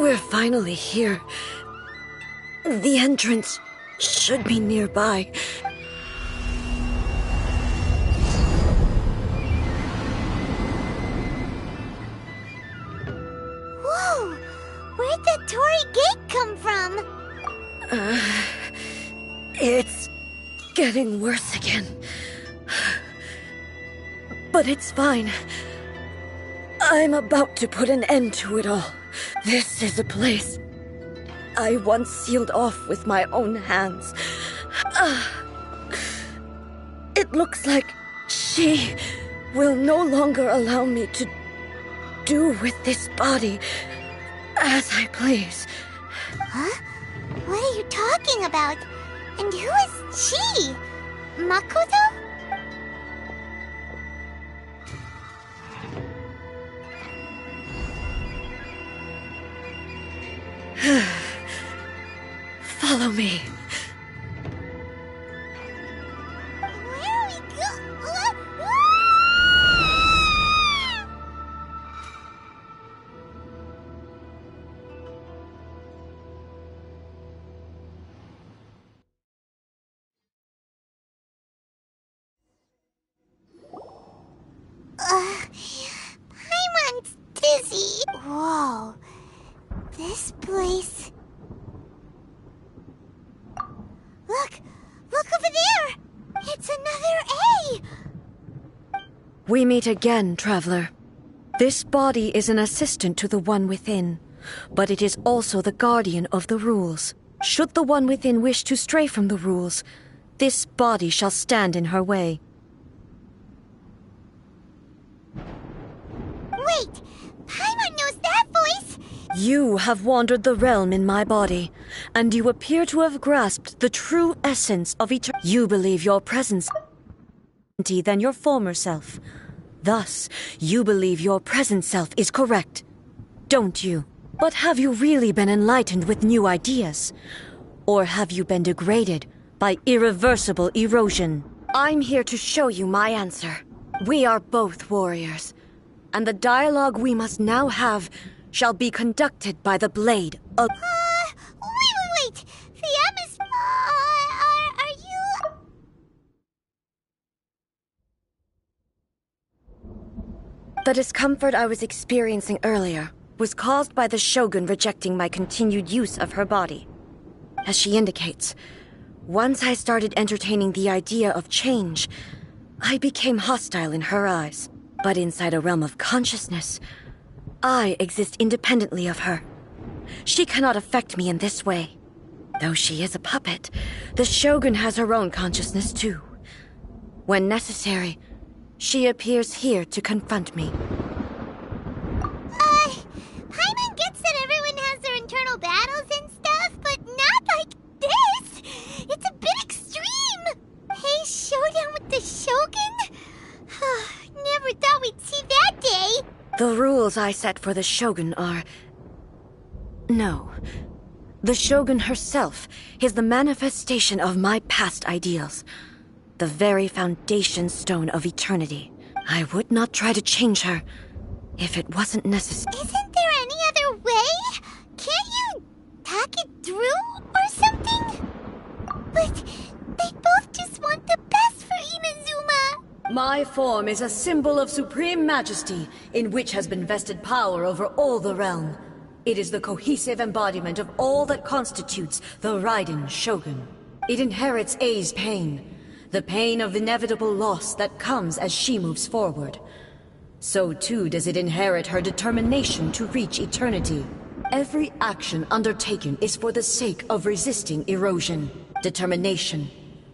S13: We're finally here. The entrance should be nearby.
S1: Whoa! Where'd that Torii gate come from?
S13: It's getting worse again. But it's fine. I'm about to put an end to it all. This is a place I once sealed off with my own hands. It looks like she will no longer allow me to do with this body as I please.
S1: Huh? What are you talking about? And who is she? Makoto?
S13: Follow me.
S1: Where are we Paimon's dizzy. Whoa. This place... Look over there! It's another A!
S13: We meet again, traveler. This body is an assistant to the one within, but it is also the guardian of the rules. Should the one within wish to stray from the rules, this body shall stand in her way.
S1: Wait! Paimon knows that voice!
S13: You have wandered the realm in my body, and you appear to have grasped the true essence of eternity. You believe your presence than your former self. Thus, you believe your present self is correct, don't you? But have you really been enlightened with new ideas? Or have you been degraded by irreversible erosion? I'm here to show you my answer. We are both warriors, and the dialogue we must now have shall be conducted by the blade of...
S1: Wait! The atmosphere... are you...
S13: The discomfort I was experiencing earlier was caused by the Shogun rejecting my continued use of her body. As she indicates, once I started entertaining the idea of change, I became hostile in her eyes. But inside a realm of consciousness, I exist independently of her. She cannot affect me in this way. Though she is a puppet, the Shogun has her own consciousness too. When necessary, she appears here to confront me.
S1: Paimon gets that everyone has their internal battles and stuff, but not like this! It's a bit extreme! Hey, showdown with the Shogun? Never thought we'd see that day!
S13: The rules I set for the Shogun are... No. The Shogun herself is the manifestation of my past ideals. The very foundation stone of eternity. I would not try to change her if it wasn't necessary.
S1: Isn't there any other way? Can't you talk it through or something? But they both just want the best for Inazuma.
S13: My form is a symbol of supreme majesty, in which has been vested power over all the realm. It is the cohesive embodiment of all that constitutes the Raiden Shogun. It inherits Ei's pain, the pain of inevitable loss that comes as she moves forward. So too does it inherit her determination to reach eternity. Every action undertaken is for the sake of resisting erosion. Determination,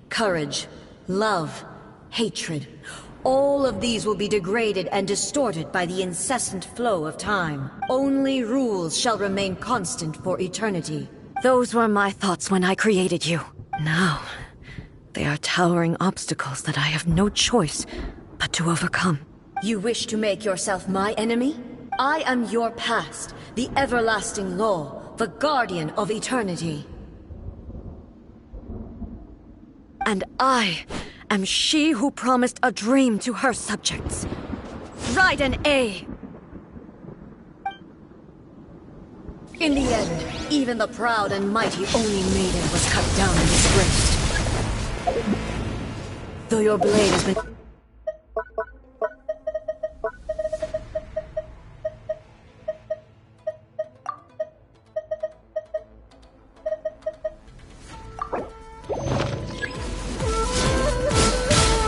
S13: courage, love, hatred. All of these will be degraded and distorted by the incessant flow of time. Only rules shall remain constant for eternity. Those were my thoughts when I created you. Now, they are towering obstacles that I have no choice but to overcome. You wish to make yourself my enemy? I am your past, the everlasting law, the guardian of eternity. And I am she who promised a dream to her subjects. Raiden A. In the end, even the proud and mighty Oni maiden was cut down and disgraced. Though your blade has been...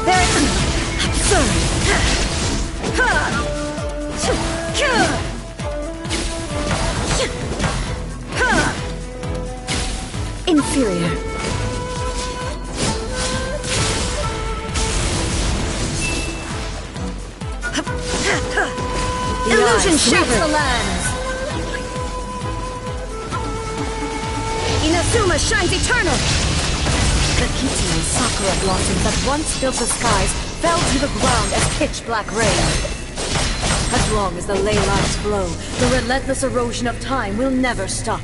S13: There is an absurd...
S17: Illusion shakes the lands! Inazuma shines eternal! The Kitsu and Sakura blossoms that once filled the skies fell to the ground as pitch-black rain. As long as the ley lines flow, the relentless erosion of time will never stop.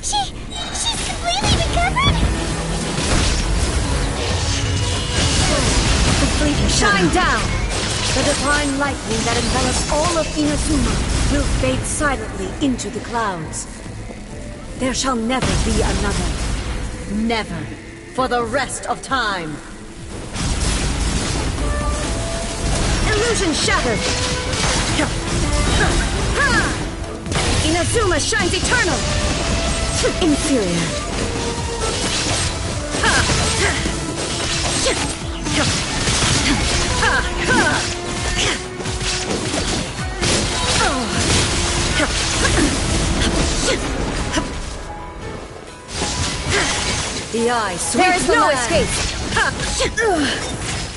S1: She's completely recovered?
S17: Completely shine down! The divine lightning that envelops all of Inazuma will fade silently into the clouds. There shall never be another. Never. For the rest of time. Illusion shattered! Inazuma shines eternal! Inferior. The eye sweeps
S5: There is
S17: the
S5: no
S17: escape!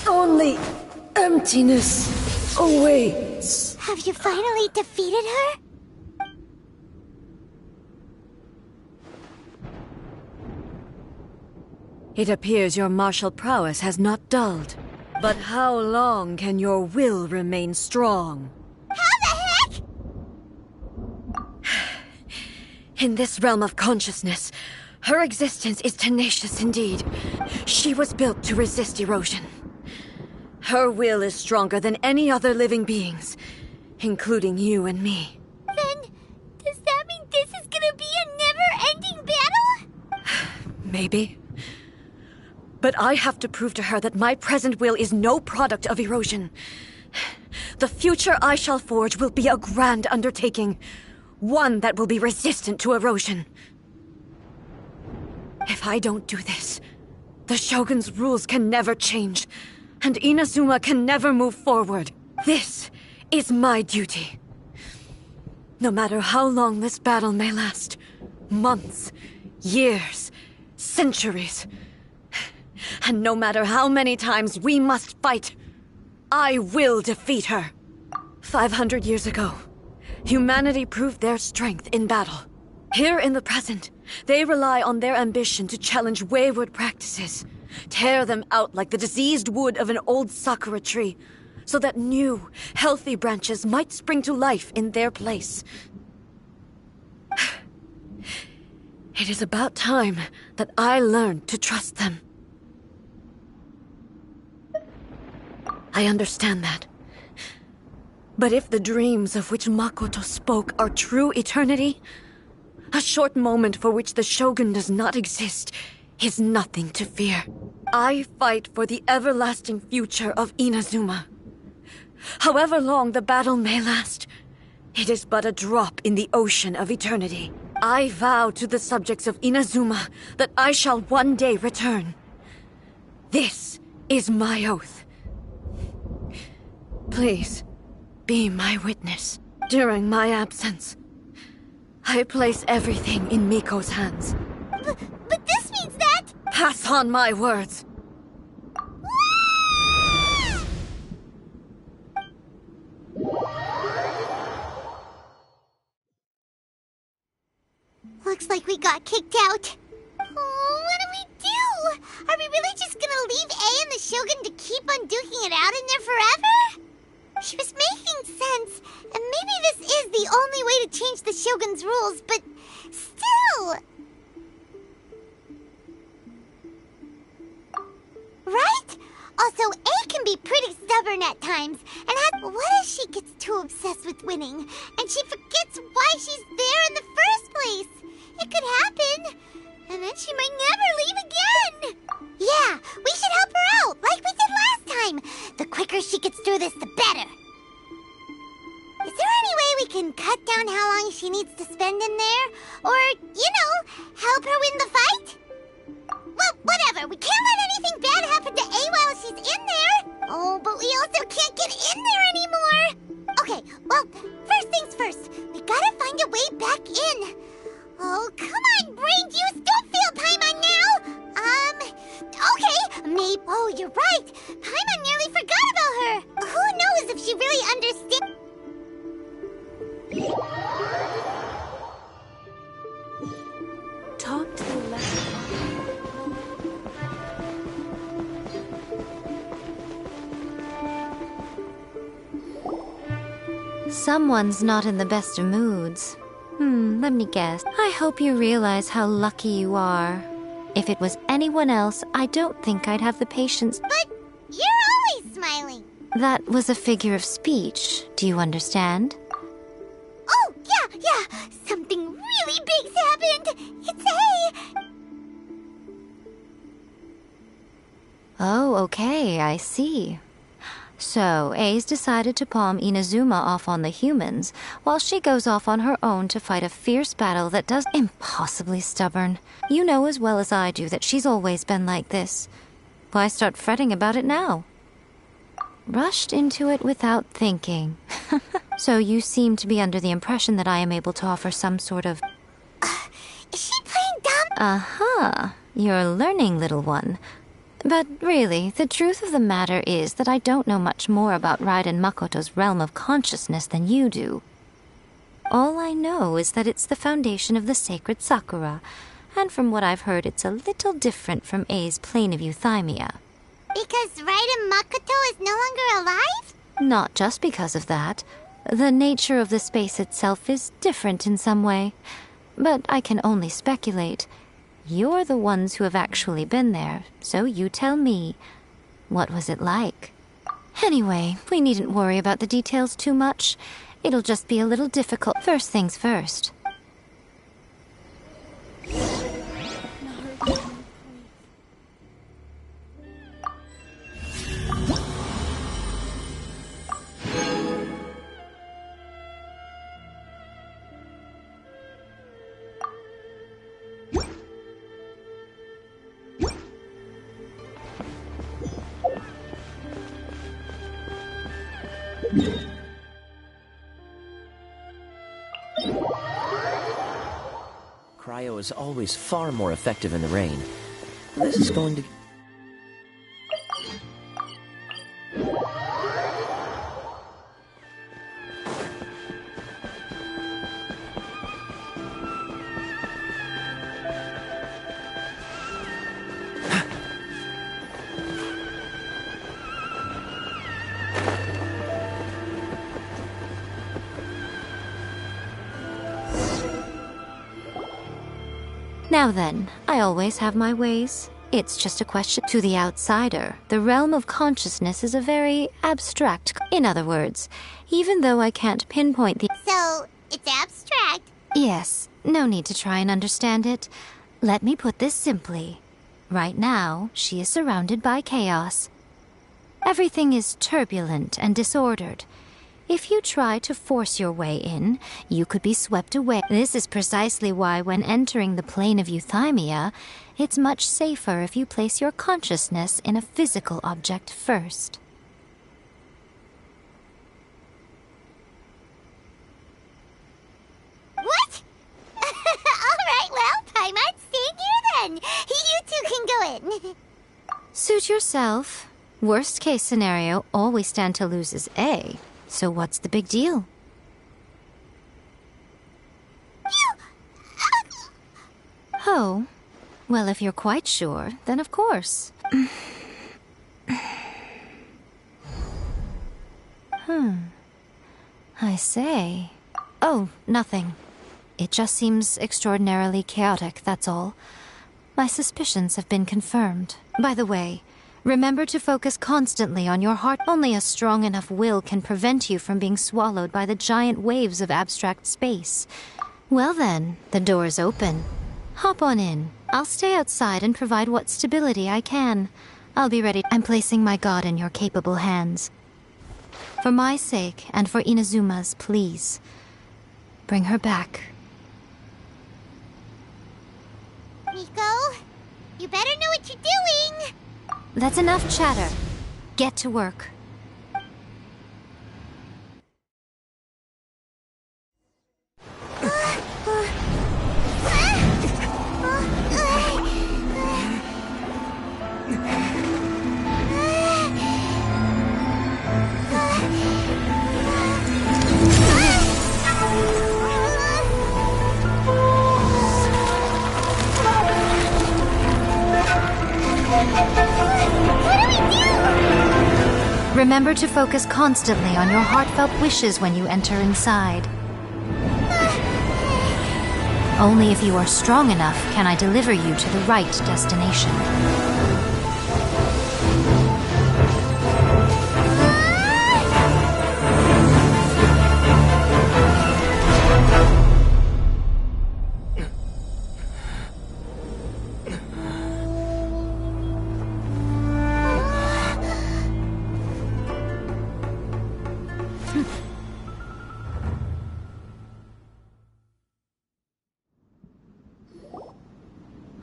S17: Only emptiness awaits.
S1: Have you finally defeated her?
S17: It appears your martial prowess has not dulled. But how long can your will remain strong?
S1: How the heck?
S17: In this realm of consciousness, her existence is tenacious indeed. She was built to resist erosion. Her will is stronger than any other living being's, including you and me.
S1: Then, does that mean this is gonna be a never-ending battle?
S17: Maybe. But I have to prove to her that my present will is no product of erosion. The future I shall forge will be a grand undertaking, one that will be resistant to erosion. If I don't do this, the Shogun's rules can never change, and Inazuma can never move forward. This is my duty. No matter how long this battle may last, months, years, centuries, and no matter how many times we must fight, I will defeat her. 500 years ago, humanity proved their strength in battle. Here in the present, they rely on their ambition to challenge wayward practices, tear them out like the diseased wood of an old sakura tree, so that new, healthy branches might spring to life in their place. It is about time that I learned to trust them. I understand that. But if the dreams of which Makoto spoke are true eternity, a short moment for which the Shogun does not exist is nothing to fear. I fight for the everlasting future of Inazuma. However long the battle may last, it is but a drop in the ocean of eternity. I vow to the subjects of Inazuma that I shall one day return. This is my oath. Please, be my witness. During my absence, I place everything in Miko's hands.
S1: But this means that...
S17: Pass on my words.
S1: Looks like we got kicked out. Oh, what do we do? Are we really just gonna leave A and the Shogun to keep on duking it out in there forever? She was making sense, and maybe this is the only way to change the Shogun's rules, but still... Right? Also, A can be pretty stubborn at times, and what if she gets too obsessed with winning, and she forgets why she's there in the first place? It could happen, and then she might never leave again. Yeah, we should help her out, like we did last time. The quicker she gets through this, the better. Is there any way we can cut down how long she needs to spend in there? Or, help her win the fight? Well, whatever. We can't let anything bad happen to A while she's in there. Oh, but we also can't get in there anymore. Okay, well, first things first. We gotta find a way back in. Oh, come on, brain juice. Don't fail Paimon now. Okay. Maybe... Oh, you're right. Paimon nearly forgot about her. Who knows if she really understands...
S10: Talk to the left.
S18: Someone's not in the best of moods. Let me guess. I hope you realize how lucky you are. If it was anyone else, I don't think I'd have the patience.
S1: But you're always smiling.
S18: That was a figure of speech. Do you understand?
S1: Oh, yeah. Something really big's happened. It's A.
S18: Oh, okay, I see. So, A's decided to palm Inazuma off on the humans, while she goes off on her own to fight a fierce battle that does impossibly stubborn. You know as well as I do that she's always been like this. Why start fretting about it now? Rushed into it without thinking. So you seem to be under the impression that I am able to offer some sort of...
S1: Is she playing dumb?
S18: Uh-huh. You're learning, little one. But really, the truth of the matter is that I don't know much more about Raiden Makoto's realm of consciousness than you do. All I know is that it's the foundation of the sacred Sakura, and from what I've heard, it's a little different from A's plane of euthymia.
S1: Because Raiden Makoto is no longer alive?
S18: Not just because of that. The nature of the space itself is different in some way. But I can only speculate. You're the ones who have actually been there, so you tell me. What was it like? Anyway, we needn't worry about the details too much. It'll just be a little difficult. First things first.
S3: Cryo is always far more effective in the rain. This is going to...
S18: Now then, I always have my ways. It's just a question. To the outsider, the realm of consciousness is a very abstract... In other words, even though I can't pinpoint the...
S1: So, it's abstract.
S18: Yes, no need to try and understand it. Let me put this simply. Right now, she is surrounded by chaos. Everything is turbulent and disordered. If you try to force your way in, you could be swept away. This is precisely why when entering the plane of euthymia, it's much safer if you place your consciousness in a physical object first.
S1: What? Alright, well, Paimon's staying here then. You two can go in.
S18: Suit yourself. Worst case scenario, all we stand to lose is A. So what's the big deal? Oh, well, if you're quite sure, then of course. I say. Oh, nothing. It just seems extraordinarily chaotic, that's all. My suspicions have been confirmed. By the way, remember to focus constantly on your heart. Only a strong enough will can prevent you from being swallowed by the giant waves of abstract space. Well then, the door's open. Hop on in. I'll stay outside and provide what stability I can. I'll be ready. I'm placing my god in your capable hands. For my sake, and for Inazuma's, please. Bring her back.
S1: Miko, you better know what you're doing!
S18: That's enough chatter. Get to work. Remember to focus constantly on your heartfelt wishes when you enter inside. Only if you are strong enough can I deliver you to the right destination.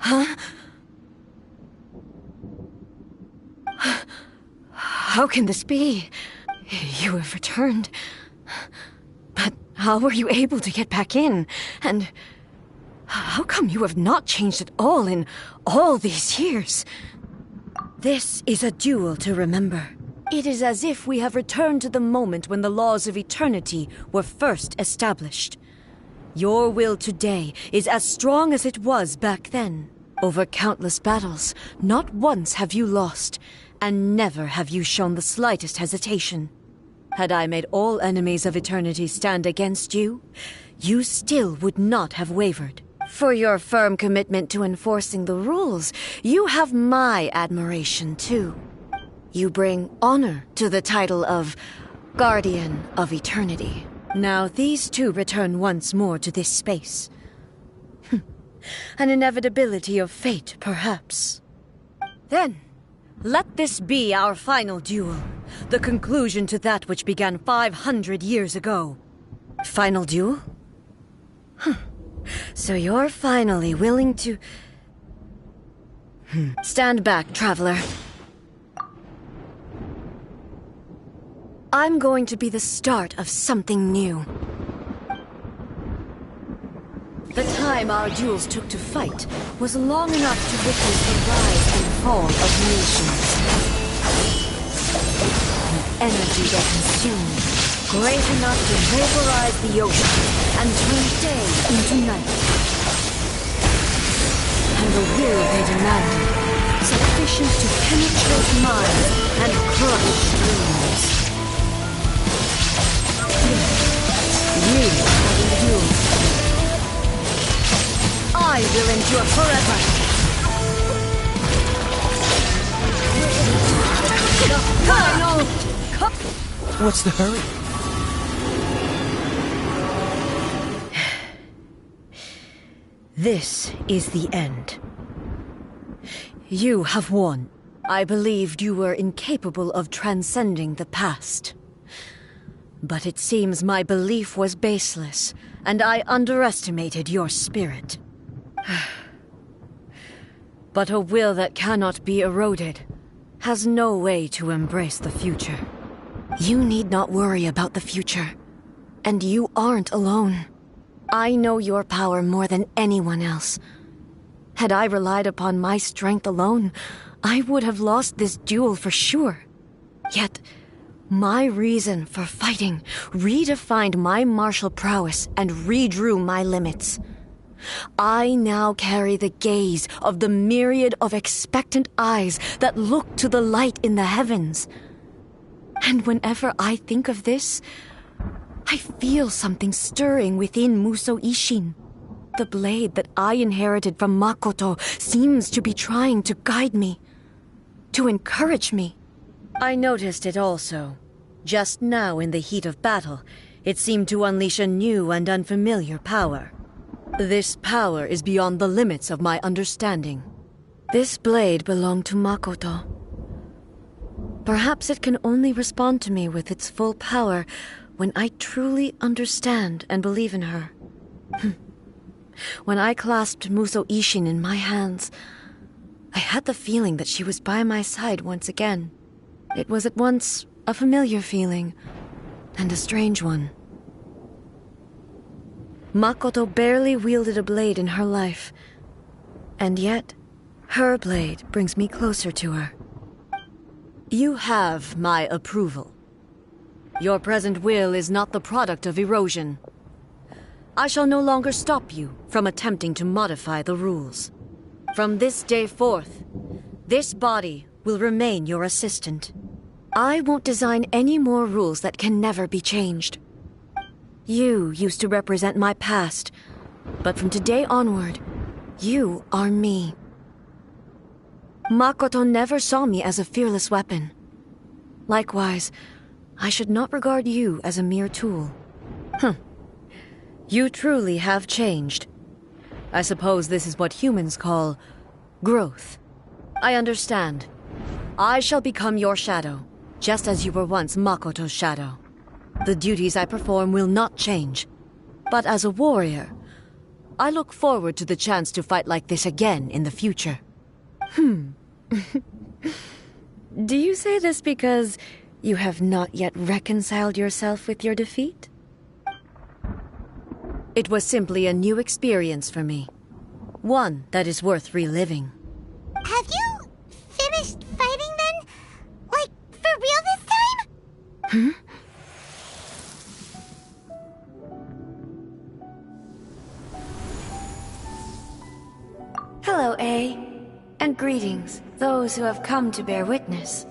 S17: Huh? How can this be? You have returned. But how were you able to get back in? And how come you have not changed at all in all these years? This is a duel to remember. It is as if we have returned to the moment when the laws of eternity were first established. Your will today is as strong as it was back then. Over countless battles, not once have you lost, and never have you shown the slightest hesitation. Had I made all enemies of eternity stand against you, you still would not have wavered. For your firm commitment to enforcing the rules, you have my admiration too. You bring honor to the title of Guardian of Eternity. Now these two return once more to this space. An inevitability of fate, perhaps. Then, let this be our final duel. The conclusion to that which began 500 years ago. Final duel? So you're finally willing to... Stand back, traveler. I'm going to be the start of something new. The time our duels took to fight was long enough to witness the rise and fall of nations. The energy they consumed, great enough to vaporize the ocean and turn day into night. And the will they demanded, sufficient to penetrate minds and crush dreams. You have endured. I will endure forever. The final cup.
S14: What's the hurry?
S17: This is the end. You have won. I believed you were incapable of transcending the past. But it seems my belief was baseless, and I underestimated your spirit. But a will that cannot be eroded has no way to embrace the future. You need not worry about the future, and you aren't alone. I know your power more than anyone else. Had I relied upon my strength alone, I would have lost this duel for sure. Yet, my reason for fighting redefined my martial prowess and redrew my limits. I now carry the gaze of the myriad of expectant eyes that look to the light in the heavens. And whenever I think of this, I feel something stirring within Muso Ishin. The blade that I inherited from Makoto seems to be trying to guide me, to encourage me. I noticed it also. Just now in the heat of battle, it seemed to unleash a new and unfamiliar power. This power is beyond the limits of my understanding. This blade belonged to Makoto. Perhaps it can only respond to me with its full power when I truly understand and believe in her. When I clasped Muso Ishin in my hands, I had the feeling that she was by my side once again. It was at once a familiar feeling and a strange one. Makoto barely wielded a blade in her life, and yet her blade brings me closer to her. You have my approval. Your present will is not the product of erosion. I shall no longer stop you from attempting to modify the rules. From this day forth, this body will remain your assistant. I won't design any more rules that can never be changed. You used to represent my past, but from today onward, you are me. Makoto never saw me as a fearless weapon. Likewise, I should not regard you as a mere tool. You truly have changed. I suppose this is what humans call growth. I understand. I shall become your shadow, just as you were once Makoto's shadow. The duties I perform will not change. But as a warrior, I look forward to the chance to fight like this again in the future. Do you say this because you have not yet reconciled yourself with your defeat? It was simply a new experience for me. One that is worth reliving.
S1: Have you finished fighting then? Like, for real this time?
S17: Hello, A. And greetings, those who have come to bear witness.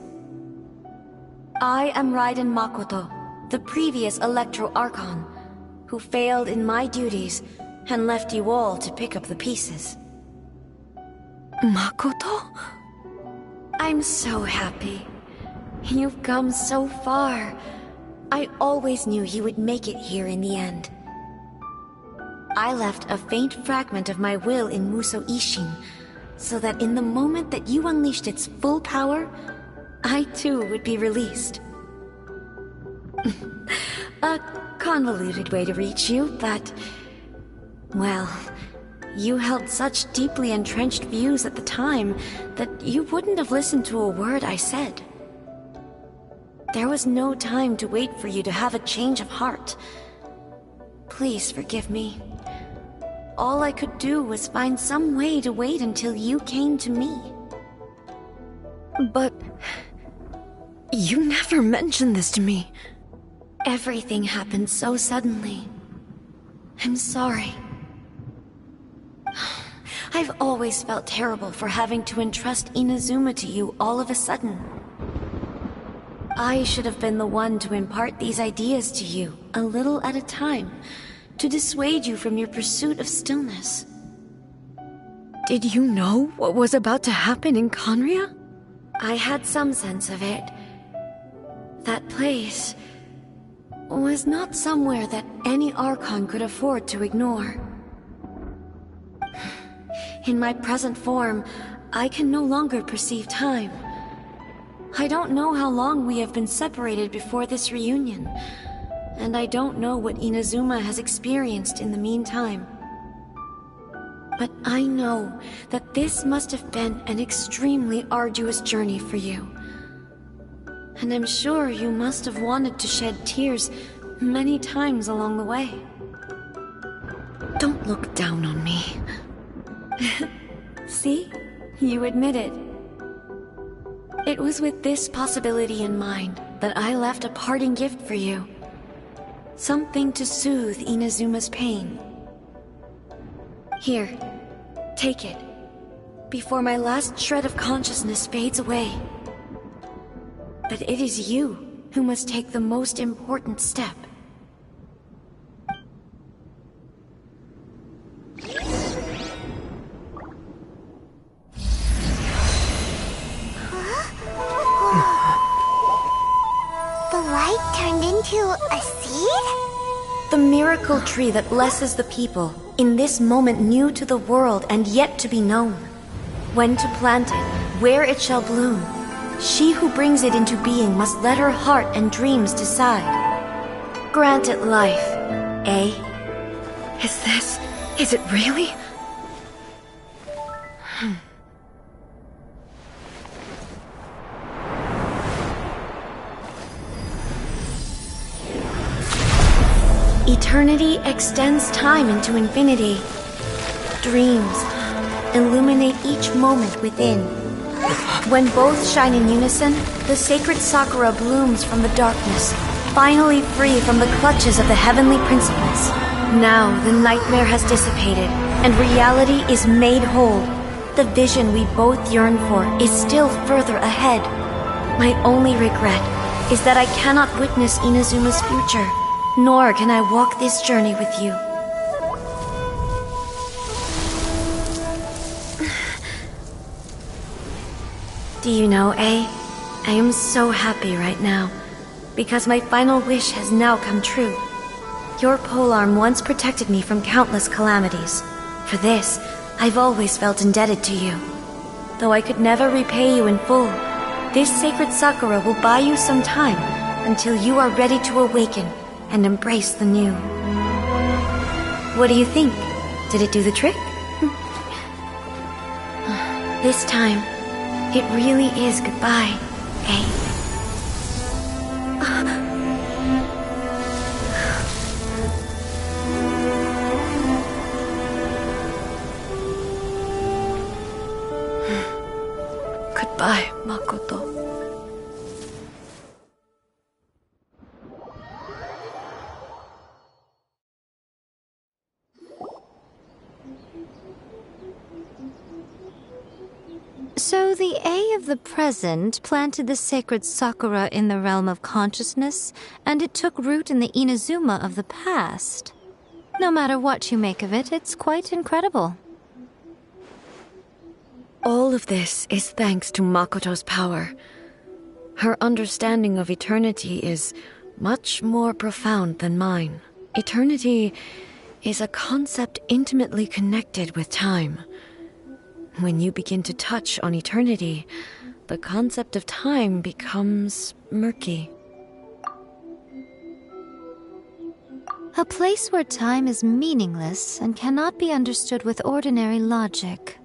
S17: I am Raiden Makoto, the previous Electro Archon, who failed in my duties and left you all to pick up the pieces. Makoto? I'm so happy. You've come so far. I always knew you would make it here in the end. I left a faint fragment of my will in Muso Ishin, so that in the moment that you unleashed its full power, I too would be released. A convoluted way to reach you, but... well, you held such deeply entrenched views at the time that you wouldn't have listened to a word I said. There was no time to wait for you to have a change of heart. Please forgive me. All I could do was find some way to wait until you came to me. But... you never mentioned this to me. Everything happened so suddenly. I'm sorry. I've always felt terrible for having to entrust Inazuma to you all of a sudden. I should have been the one to impart these ideas to you, a little at a time, to dissuade you from your pursuit of stillness. Did you know what was about to happen in Conria? I had some sense of it. That place was not somewhere that any Archon could afford to ignore. In my present form, I can no longer perceive time. I don't know how long we have been separated before this reunion, and I don't know what Inazuma has experienced in the meantime. But I know that this must have been an extremely arduous journey for you. And I'm sure you must have wanted to shed tears many times along the way. Don't look down on me. See? You admit it. It was with this possibility in mind that I left a parting gift for you. Something to soothe Inazuma's pain. Here, take it, before my last shred of consciousness fades away. But it is you who must take the most important step.
S1: A seed?
S17: The miracle tree that blesses the people, in this moment new to the world and yet to be known. When to plant it, where it shall bloom, she who brings it into being must let her heart and dreams decide. Grant it life, eh? Is it really? Eternity extends time into infinity. Dreams illuminate each moment within. When both shine in unison, the sacred Sakura blooms from the darkness, finally free from the clutches of the heavenly principles. Now the nightmare has dissipated, and reality is made whole. The vision we both yearn for is still further ahead. My only regret is that I cannot witness Inazuma's future, nor can I walk this journey with you. Do you know, I am so happy right now, because my final wish has now come true. Your polearm once protected me from countless calamities. For this, I've always felt indebted to you. Though I could never repay you in full, this sacred sakura will buy you some time until you are ready to awaken and embrace the new. What do you think? Did it do the trick? This time, it really is goodbye, eh? Goodbye, Makoto.
S18: So the A of the present planted the sacred sakura in the realm of consciousness, and it took root in the Inazuma of the past. No matter what you make of it, it's quite incredible.
S17: All of this is thanks to Makoto's power. Her understanding of eternity is much more profound than mine. Eternity is a concept intimately connected with time. When you begin to touch on eternity, the concept of time becomes murky.
S18: A place where time is meaningless and cannot be understood with ordinary logic.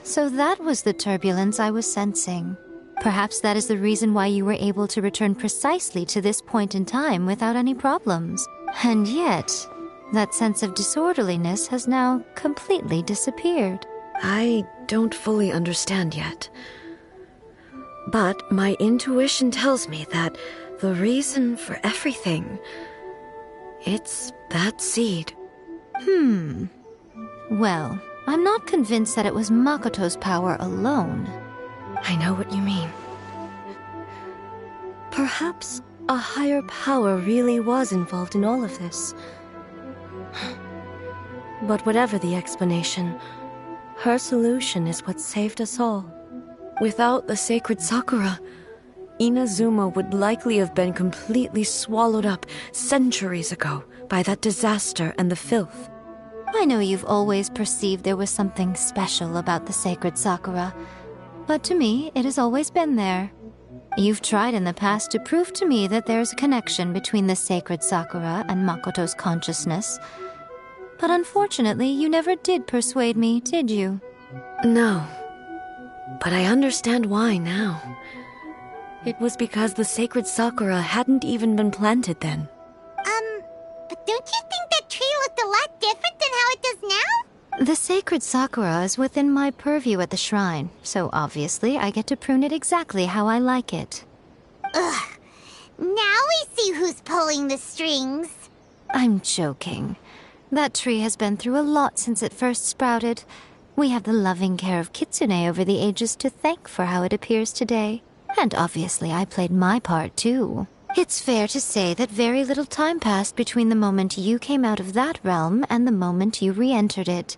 S18: So that was the turbulence I was sensing. Perhaps that is the reason why you were able to return precisely to this point in time without any problems. And yet, that sense of disorderliness has now completely disappeared.
S17: I don't fully understand yet. But my intuition tells me that the reason for everything, it's that seed.
S18: Well, I'm not convinced that it was Makoto's power alone.
S17: I know what you mean. Perhaps a higher power really was involved in all of this. But whatever the explanation, her solution is what saved us all. Without the sacred sakura, Inazuma would likely have been completely swallowed up centuries ago by that disaster and the filth.
S18: I know you've always perceived there was something special about the sacred sakura, but to me, it has always been there. You've tried in the past to prove to me that there's a connection between the sacred sakura and Makoto's consciousness, but unfortunately, you never did persuade me, did you?
S17: No, but I understand why now. It was because the sacred sakura hadn't even been planted then.
S1: But don't you think that tree looked a lot different than how it does now?
S18: The sacred sakura is within my purview at the shrine, so obviously I get to prune it exactly how I like it.
S1: Ugh. Now we see who's pulling the strings.
S18: I'm joking. That tree has been through a lot since it first sprouted. We have the loving care of Kitsune over the ages to thank for how it appears today. And obviously I played my part too. It's fair to say that very little time passed between the moment you came out of that realm and the moment you re-entered it.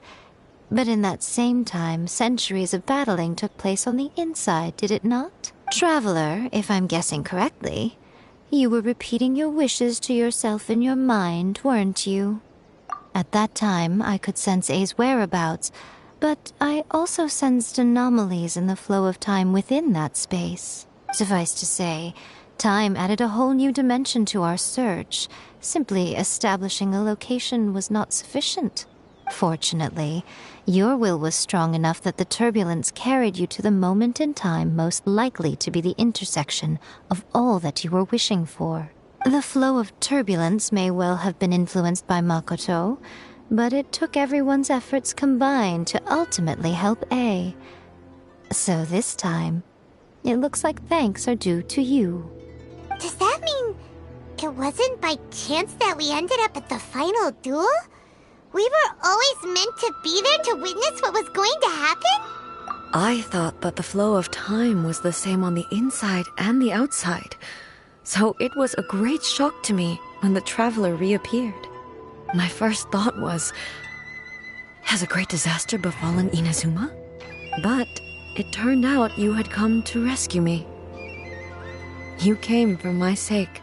S18: But in that same time, centuries of battling took place on the inside, did it not? Traveler, if I'm guessing correctly, you were repeating your wishes to yourself in your mind, weren't you? At that time, I could sense A's whereabouts, but I also sensed anomalies in the flow of time within that space. Suffice to say, time added a whole new dimension to our search. Simply establishing a location was not sufficient. Fortunately, your will was strong enough that the turbulence carried you to the moment in time most likely to be the intersection of all that you were wishing for. The flow of turbulence may well have been influenced by Makoto, but it took everyone's efforts combined to ultimately help A. So this time, it looks like thanks are due to you.
S1: Does that mean it wasn't by chance that we ended up at the final duel? We were always meant to be there to witness what was going to happen?
S17: I thought that the flow of time was the same on the inside and the outside, so it was a great shock to me when the traveler reappeared. My first thought was, has a great disaster befallen Inazuma? But it turned out you had come to rescue me. You came for my sake,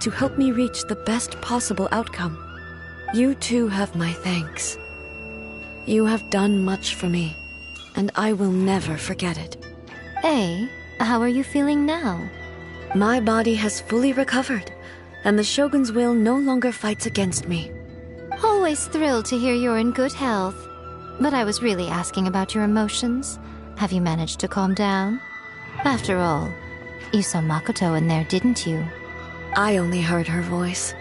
S17: to help me reach the best possible outcome. You too have my thanks. You have done much for me, and I will never forget it.
S18: Hey, how are you feeling now?
S17: My body has fully recovered, and the Shogun's will no longer fights against me.
S18: Always thrilled to hear you're in good health. But I was really asking about your emotions. Have you managed to calm down? After all, you saw Makoto in there, didn't you?
S17: I only heard her voice.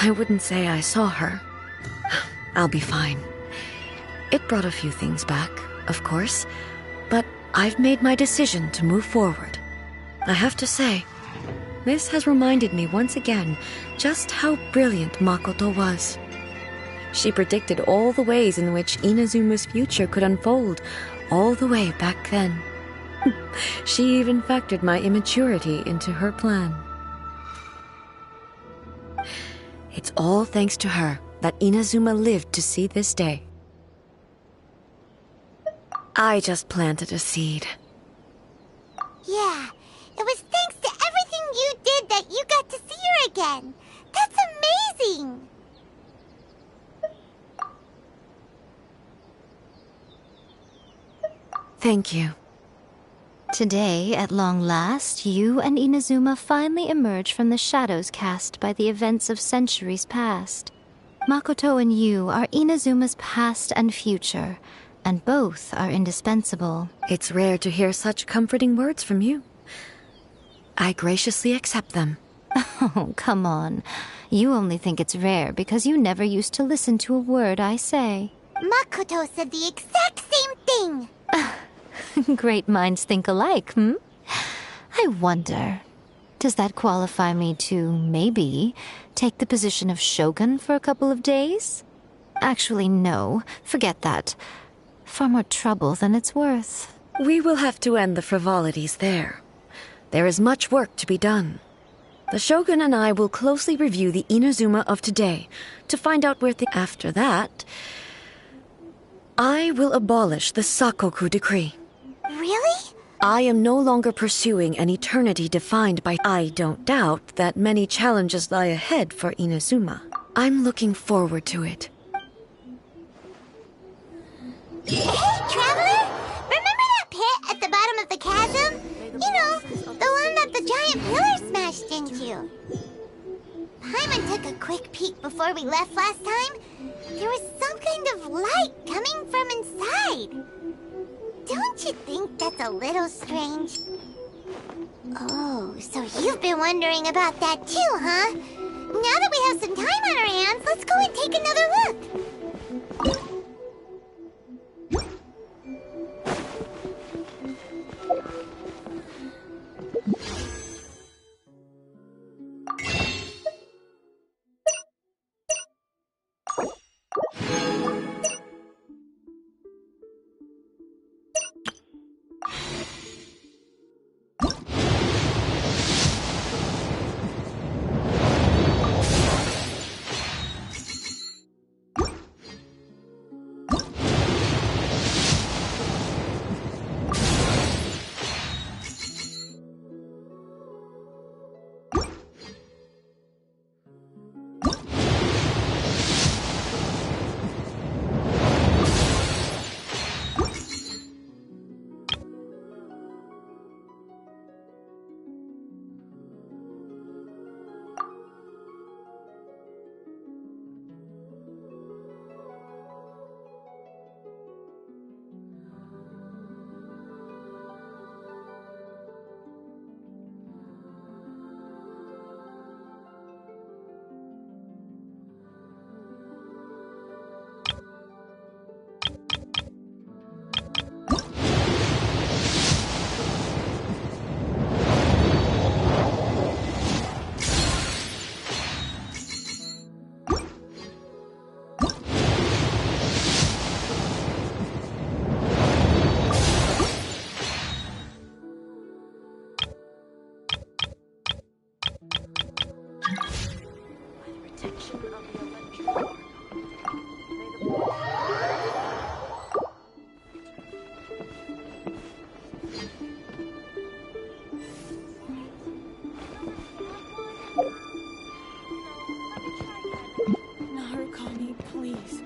S17: I wouldn't say I saw her. I'll be fine. It brought a few things back, of course, but I've made my decision to move forward. I have to say, this has reminded me once again just how brilliant Makoto was. She predicted all the ways in which Inazuma's future could unfold, all the way back then. She even factored my immaturity into her plan. It's all thanks to her that Inazuma lived to see this day. I just planted a seed.
S1: Yeah, it was thanks to everything you did that you got to see her again. That's amazing!
S17: Thank you.
S18: Today, at long last, you and Inazuma finally emerge from the shadows cast by the events of centuries past. Makoto and you are Inazuma's past and future, and both are indispensable.
S17: It's rare to hear such comforting words from you. I graciously accept them.
S18: Oh, come on. You only think it's rare because you never used to listen to a word I say.
S1: Makoto said the exact same thing!
S18: Great minds think alike, hmm? I wonder, does that qualify me to, maybe, take the position of Shogun for a couple of days? Actually, no. Forget that. Far more trouble than it's worth.
S17: We will have to end the frivolities there. There is much work to be done. The Shogun and I will closely review the Inazuma of today to find out where After that, I will abolish the Sakoku decree.
S1: Really?
S17: I am no longer pursuing an eternity defined by... I don't doubt that many challenges lie ahead for Inazuma. I'm looking forward to it.
S1: Hey, Traveler! Remember that pit at the bottom of the chasm? You know, the one that the giant pillar smashed into. Paimon took a quick peek before we left last time. There was some kind of light coming from inside. Don't you think that's a little strange? Oh, so you've been wondering about that too, huh? Now that we have some time on our hands, let's go and take another look.
S4: Narukami, please.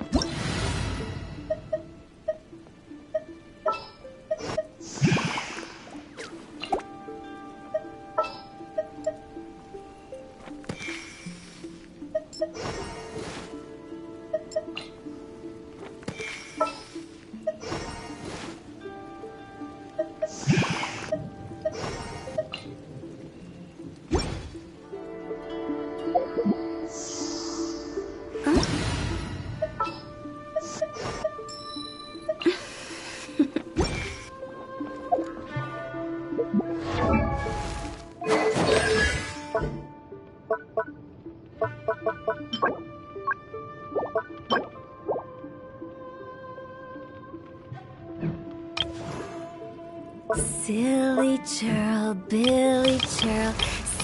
S11: Silly churl, Billy churl,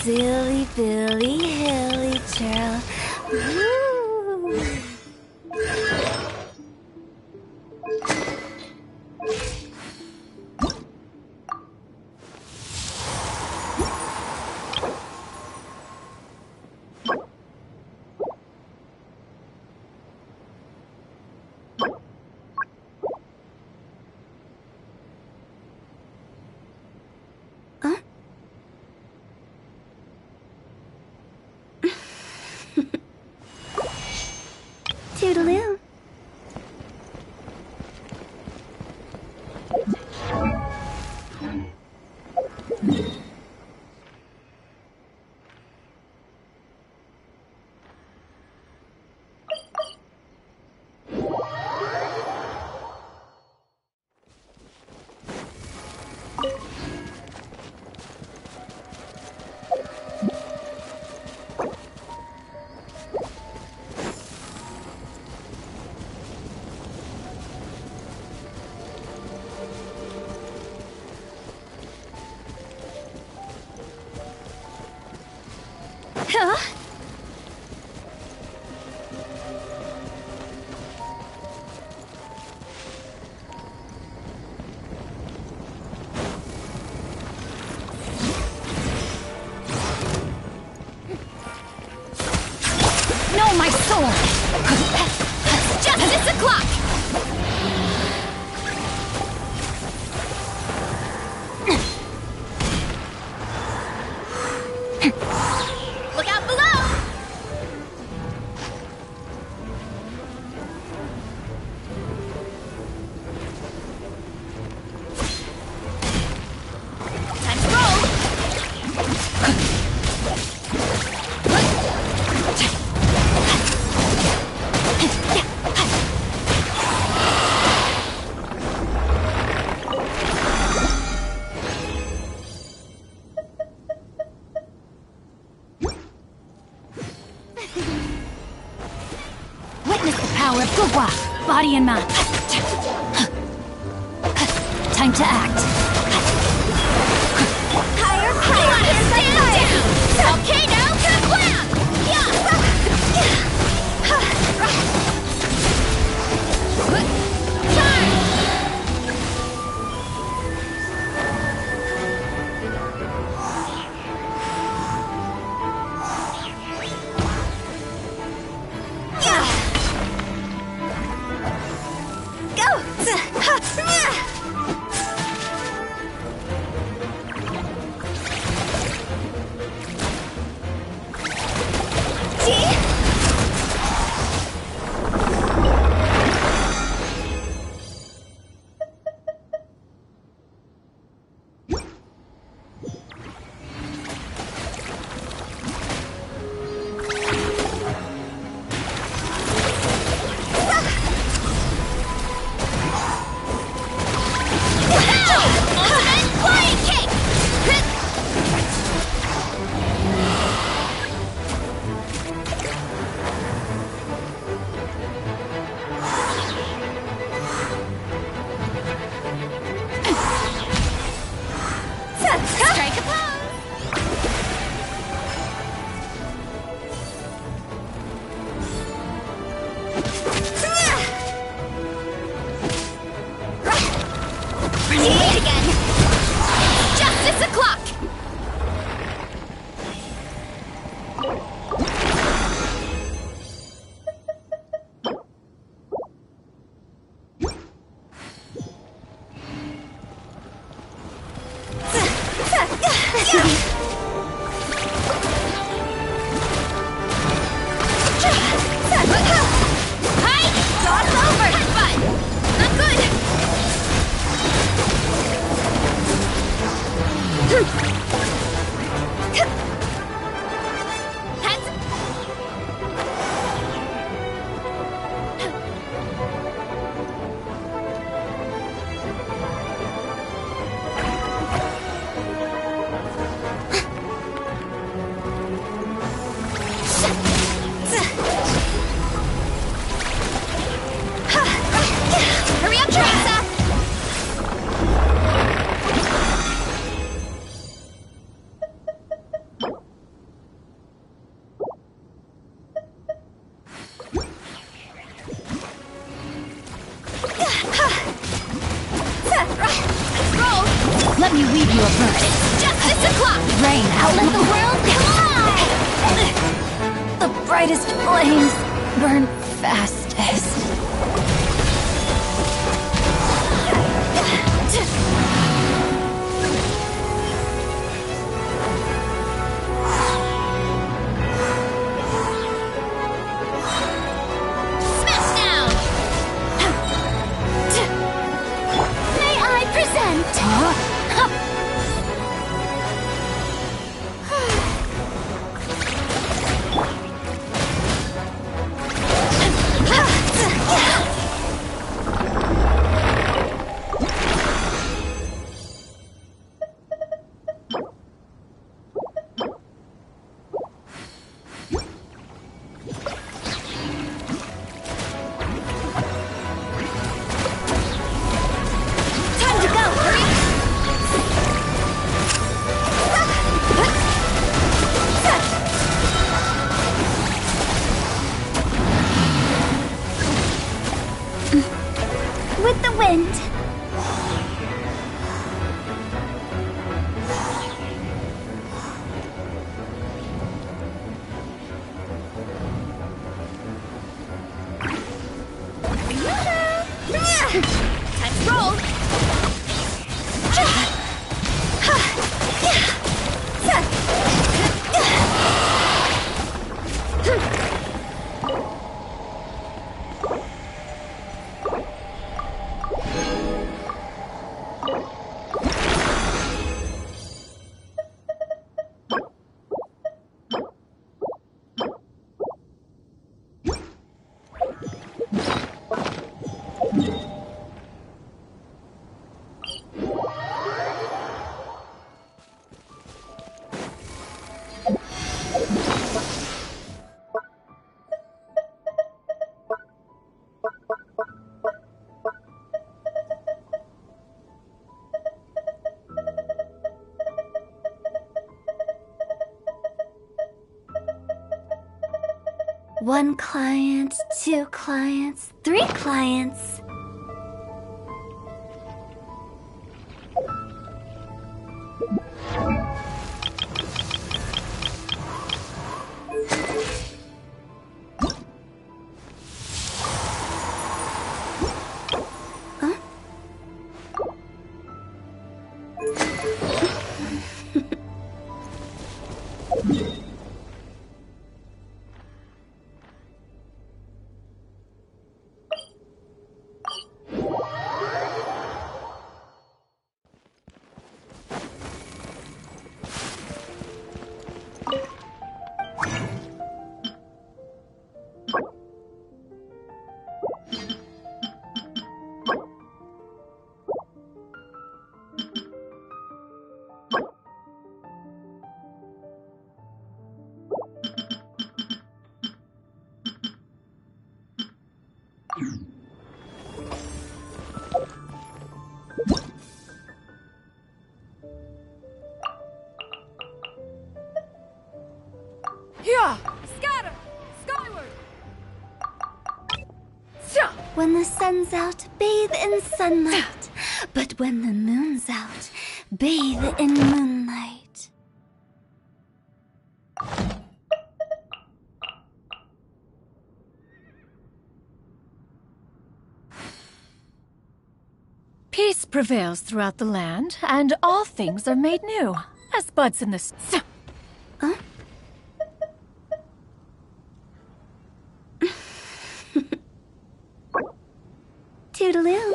S11: silly Billy, hilly churl. Woo!
S2: Toodaloo.
S11: Huh? No, my soul! Justice o'clock! Look out below! Time to roll! Witness the power of Gugwa, body and mind. Time to act.
S15: Higher power is stand down! Okay, now kablam! Hurry up, Teresa!
S11: Let me weave you a verse.
S15: It's justice o'clock!
S11: Rain, outlet the world, come on! The brightest flames burn fastest.
S15: Smash down! May I present? Time to go, hurry!
S2: With the wind.
S15: Time to roll!
S2: One client, two clients, three clients.
S11: Yeah! Scatter! Skyward!
S2: When the sun's out, bathe in sunlight. But when the moon's out, bathe in moonlight.
S11: Peace prevails throughout the land, and all things are made new, as buds in the
S2: Huh? Toodaloo.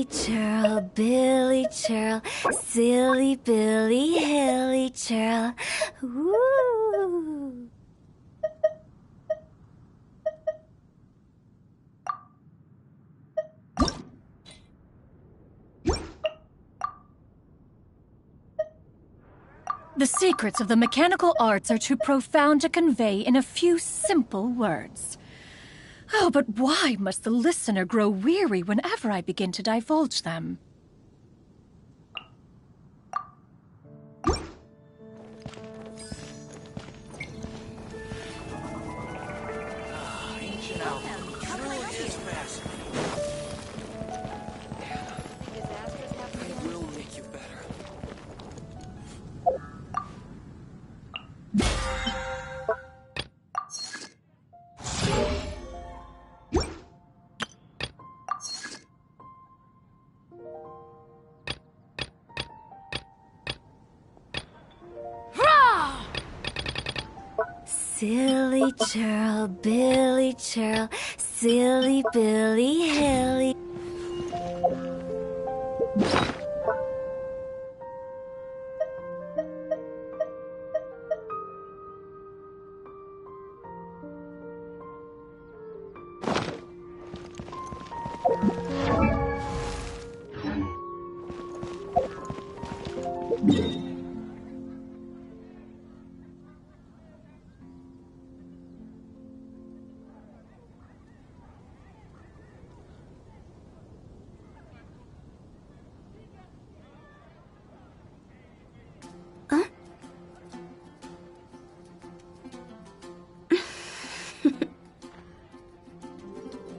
S13: churl, Billy churl, silly Billy, hilly churl. Woo!
S11: The secrets of the mechanical arts are too profound to convey in a few simple words. Oh, but why must the listener grow weary whenever I begin to divulge them?
S14: Ancient alchemy truly is fascinating. It will make you better.
S13: Silly churl, Billy churl, silly Billy, hilly.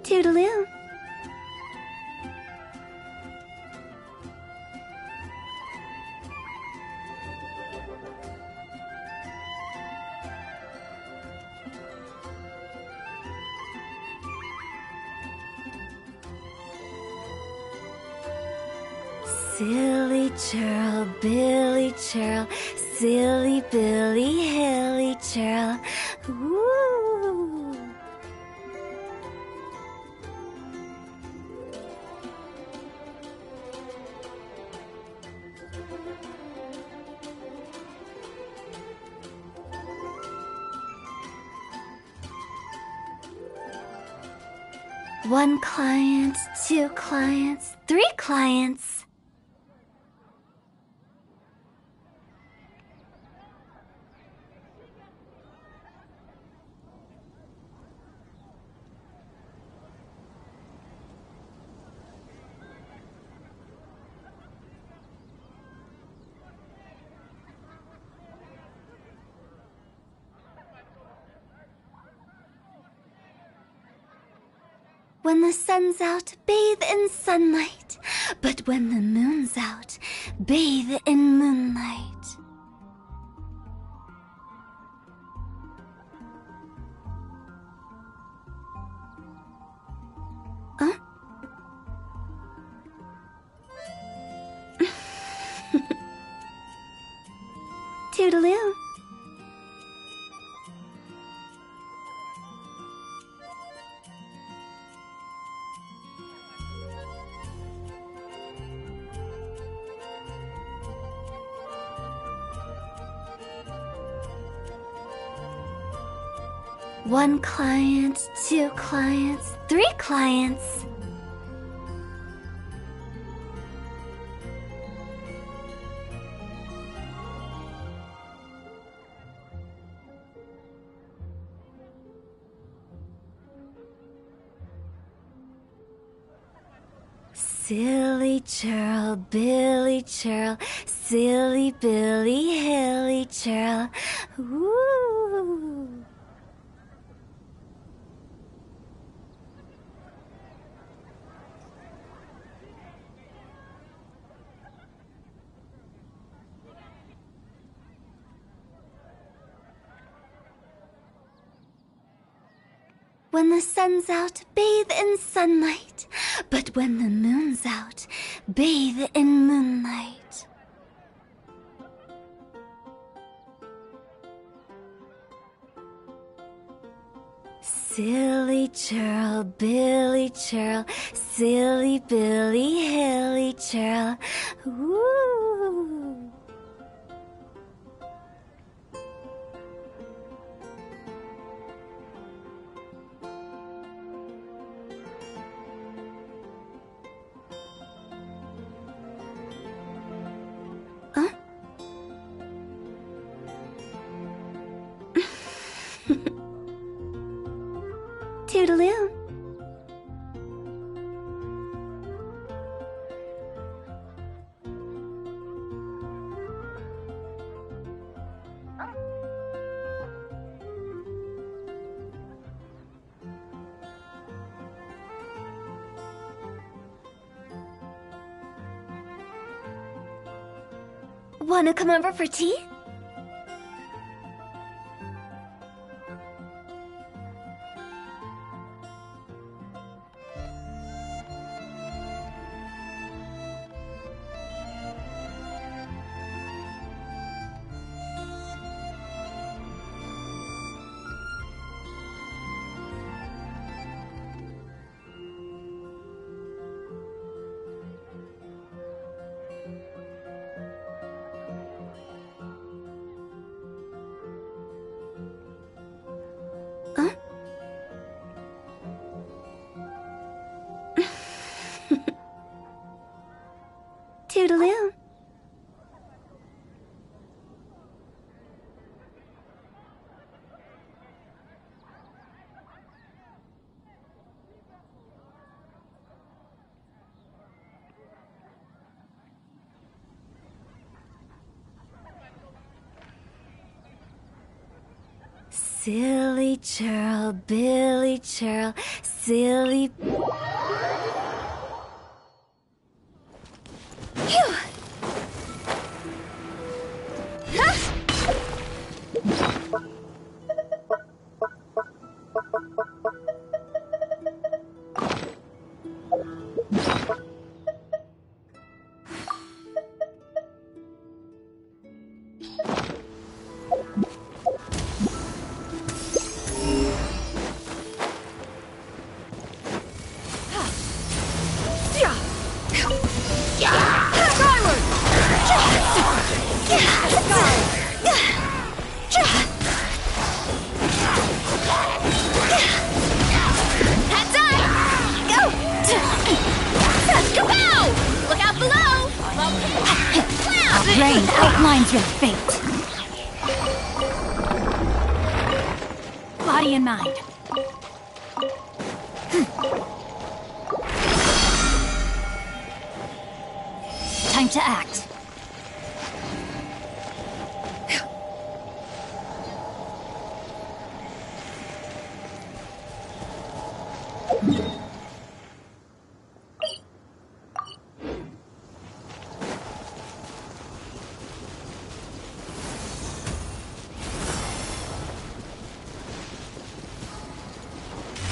S13: Toodaloo. Silly churl, Billy churl, silly Billy, hilly churl. Woo! One client, two clients, three clients. When the sun's out, bathe in sunlight. But when the moon's out, bathe in moonlight. Huh? Toodaloo. One client, two clients, three clients. Silly churl, Billy churl, silly Billy, hilly churl. Woo! When the sun's out, bathe in sunlight. But when the moon's out, bathe in moonlight.
S2: Silly churl, Billy churl, silly Billy, hilly churl. Woo! Huh? Toodaloo. Wanna come over for tea? Huh? Toodaloo. Silly churl, Billy churl, silly... Phew! Ha!
S7: Rain outlines your fate. Body and mind. Time to act.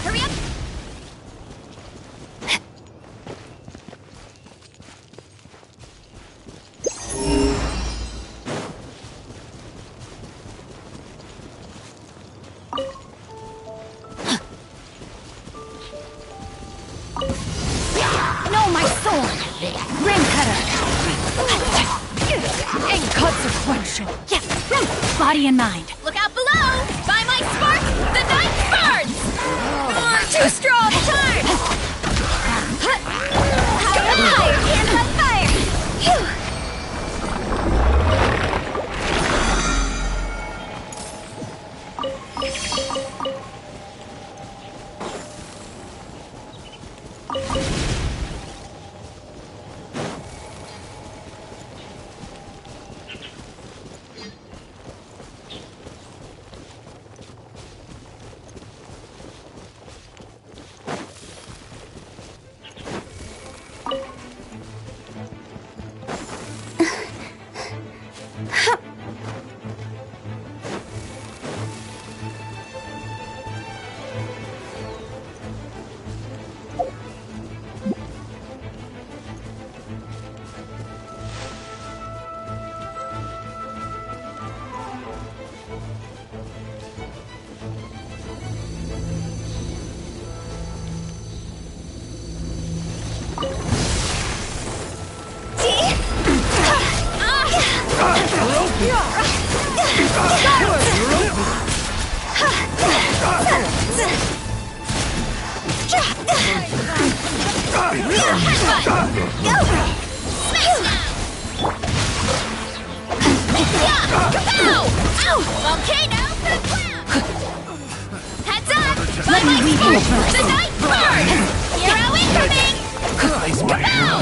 S15: Hurry up!
S7: No, my sword! Ring cutter! And consequential! Yes! Body and mind.
S15: Look out below! By my spark, the night burns! Too strong! Charge! Fire! Hands on fire! Phew! The night bird! Hero incoming!
S19: Eyes my hero.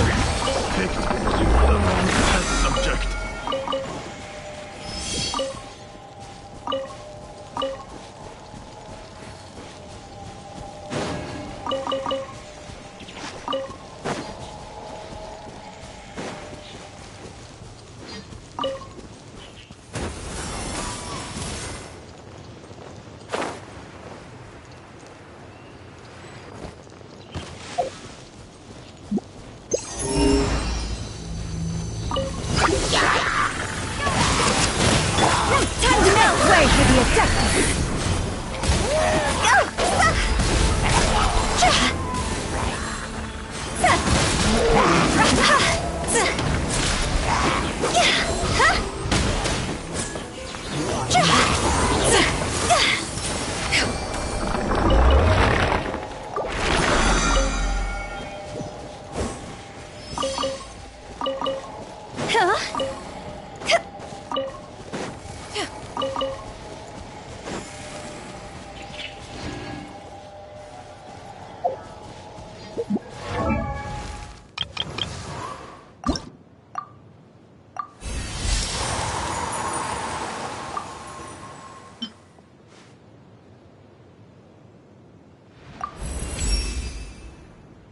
S19: Picked the wrong test subject.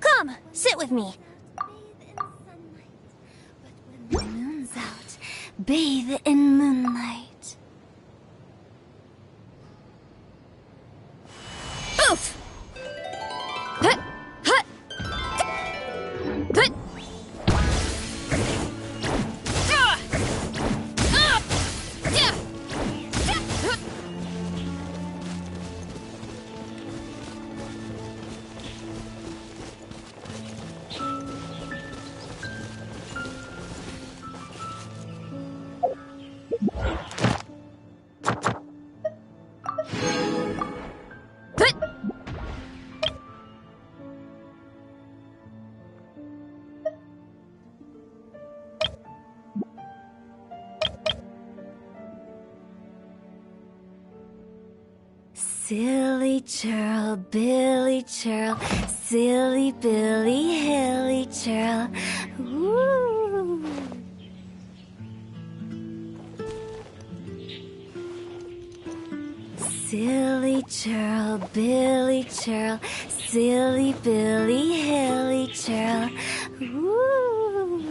S5: Come, sit with me.
S2: The moon's out. Bathe in moonlight.
S5: Oof! Hut! Hut! Hut!
S2: Silly churl, Billy churl, silly Billy, hilly churl. Ooh. Silly churl, Billy churl, silly Billy, hilly churl. Ooh.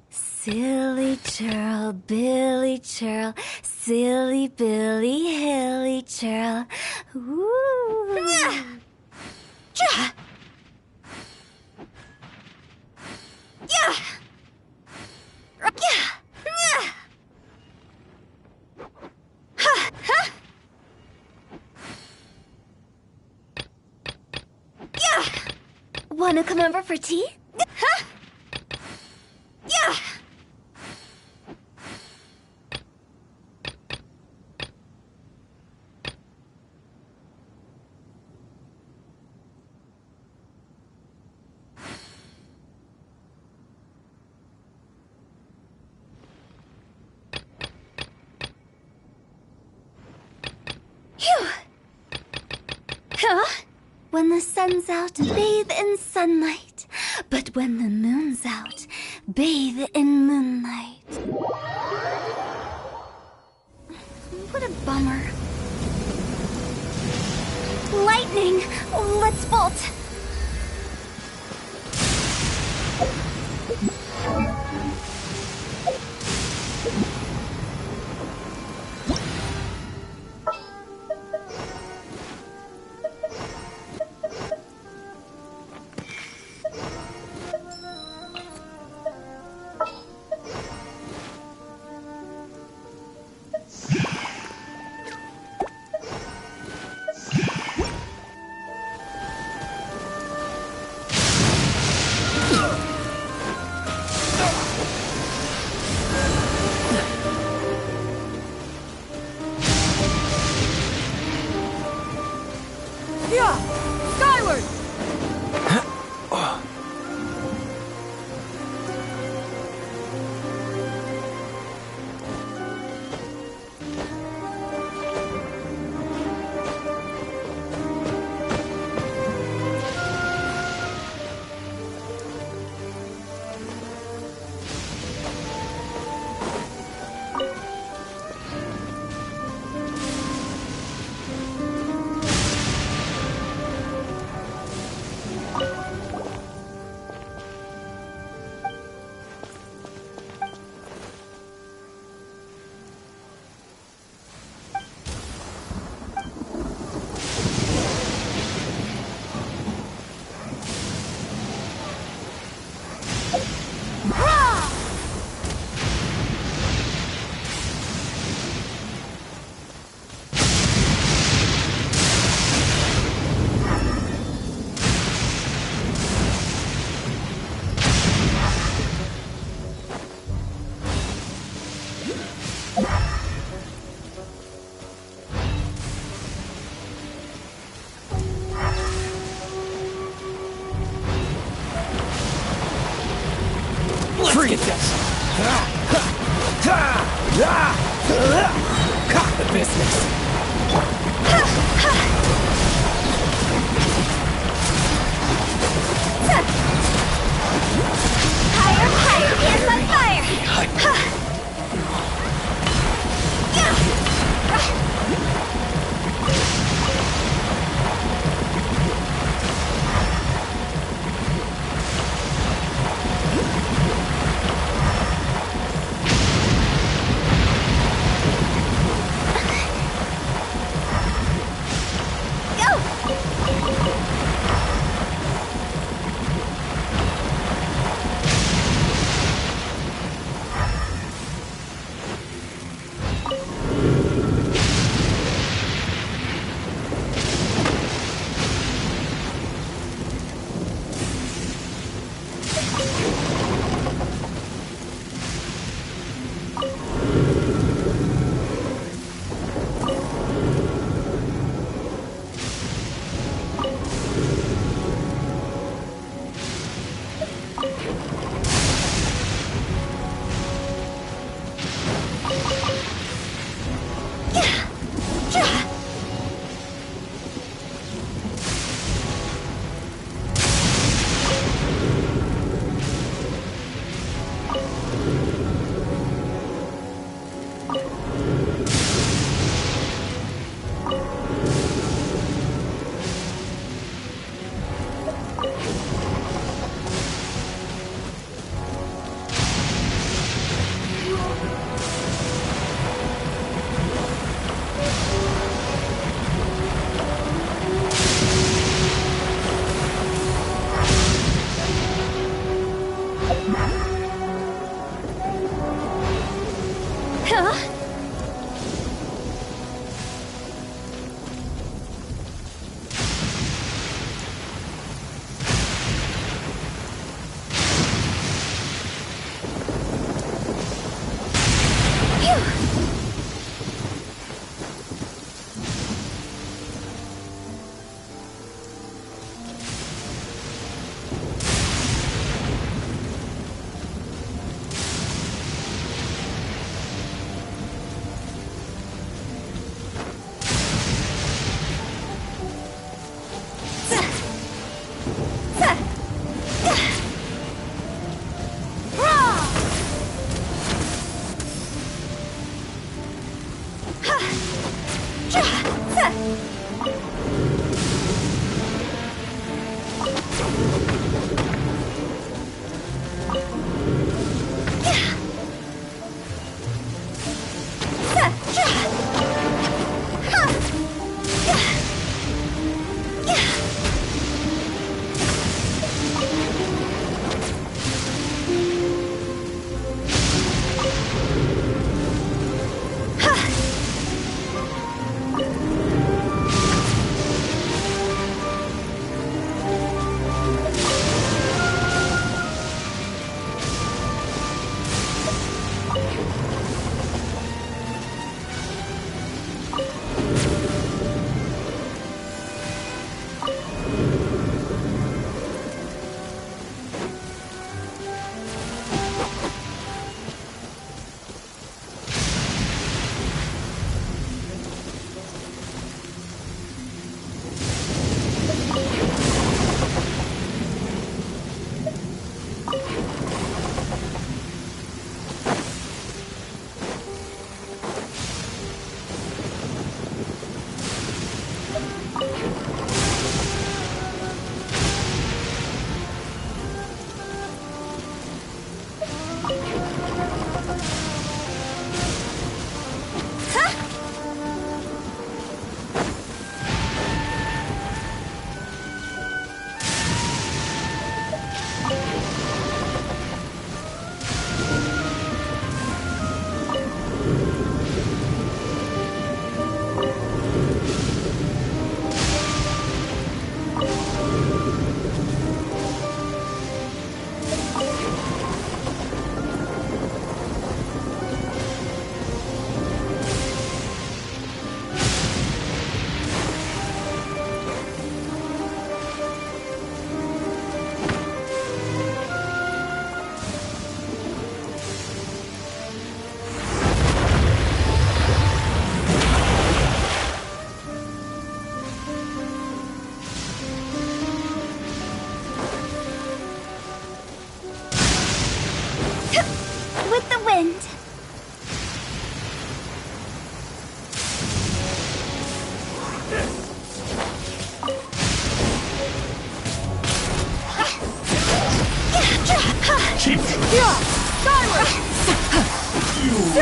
S2: Silly churl, Billy churl, silly Billy, hilly churl. Ooh.
S5: Yeah.
S2: Wanna come over for tea?
S5: Huh? Yeah.
S2: Huh? When the sun's out, bathe in sunlight. But when the moon's out, bathe in moonlight. What a bummer. Lightning! Let's bolt!
S20: Let's get this. Got the business.
S2: Higher, higher, hands on fire!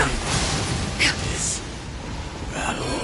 S19: this battle.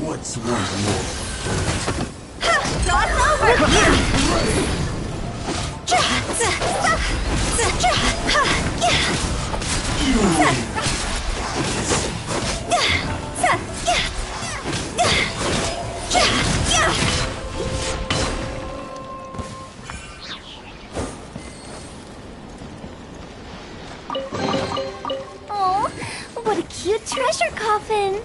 S19: What's one more?
S5: Not
S2: Oh, what a cute treasure coffin!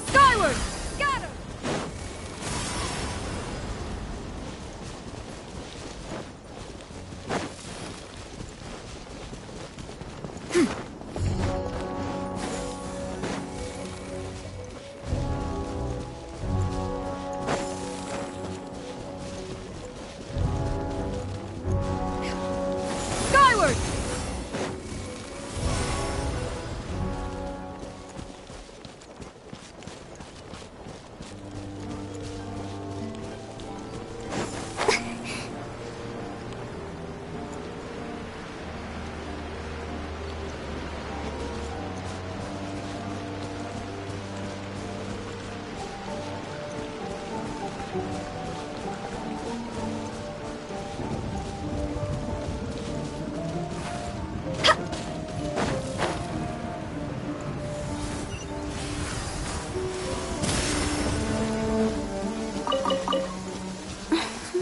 S5: Skyward! Got him! Skyward!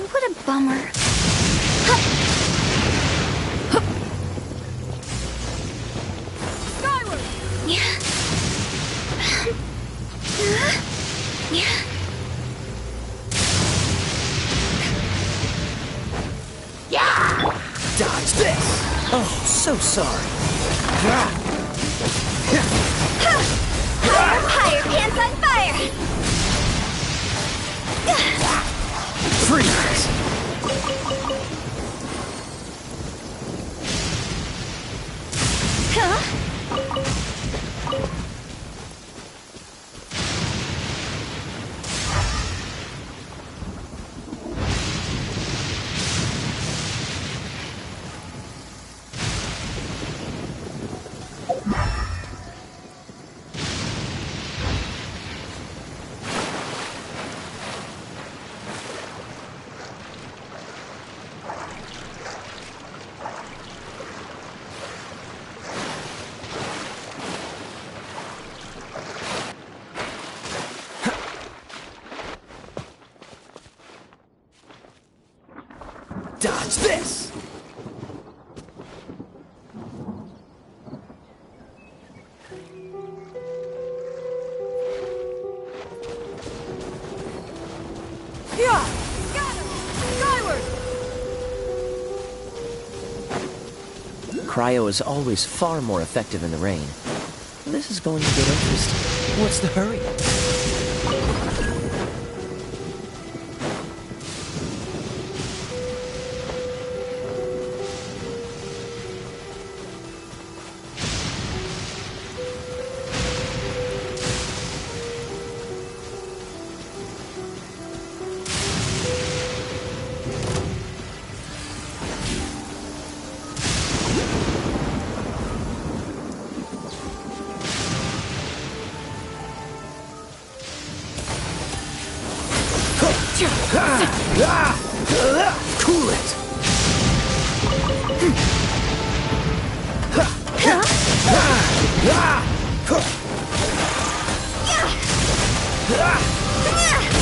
S2: What a bummer.
S5: Skyward!
S2: Yeah.
S14: so sorry.
S2: Higher pants on fire!
S14: Freeze!
S2: Huh?
S14: Dodge this!
S2: Yeah! Skyward!
S3: Cryo is always far more effective in the rain. This is going to get interesting.
S14: What's the hurry? Cool it!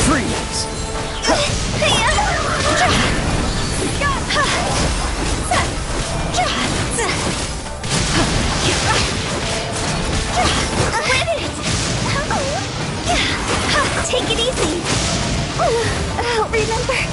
S14: Freeze!
S2: Take it easy. I'll remember that.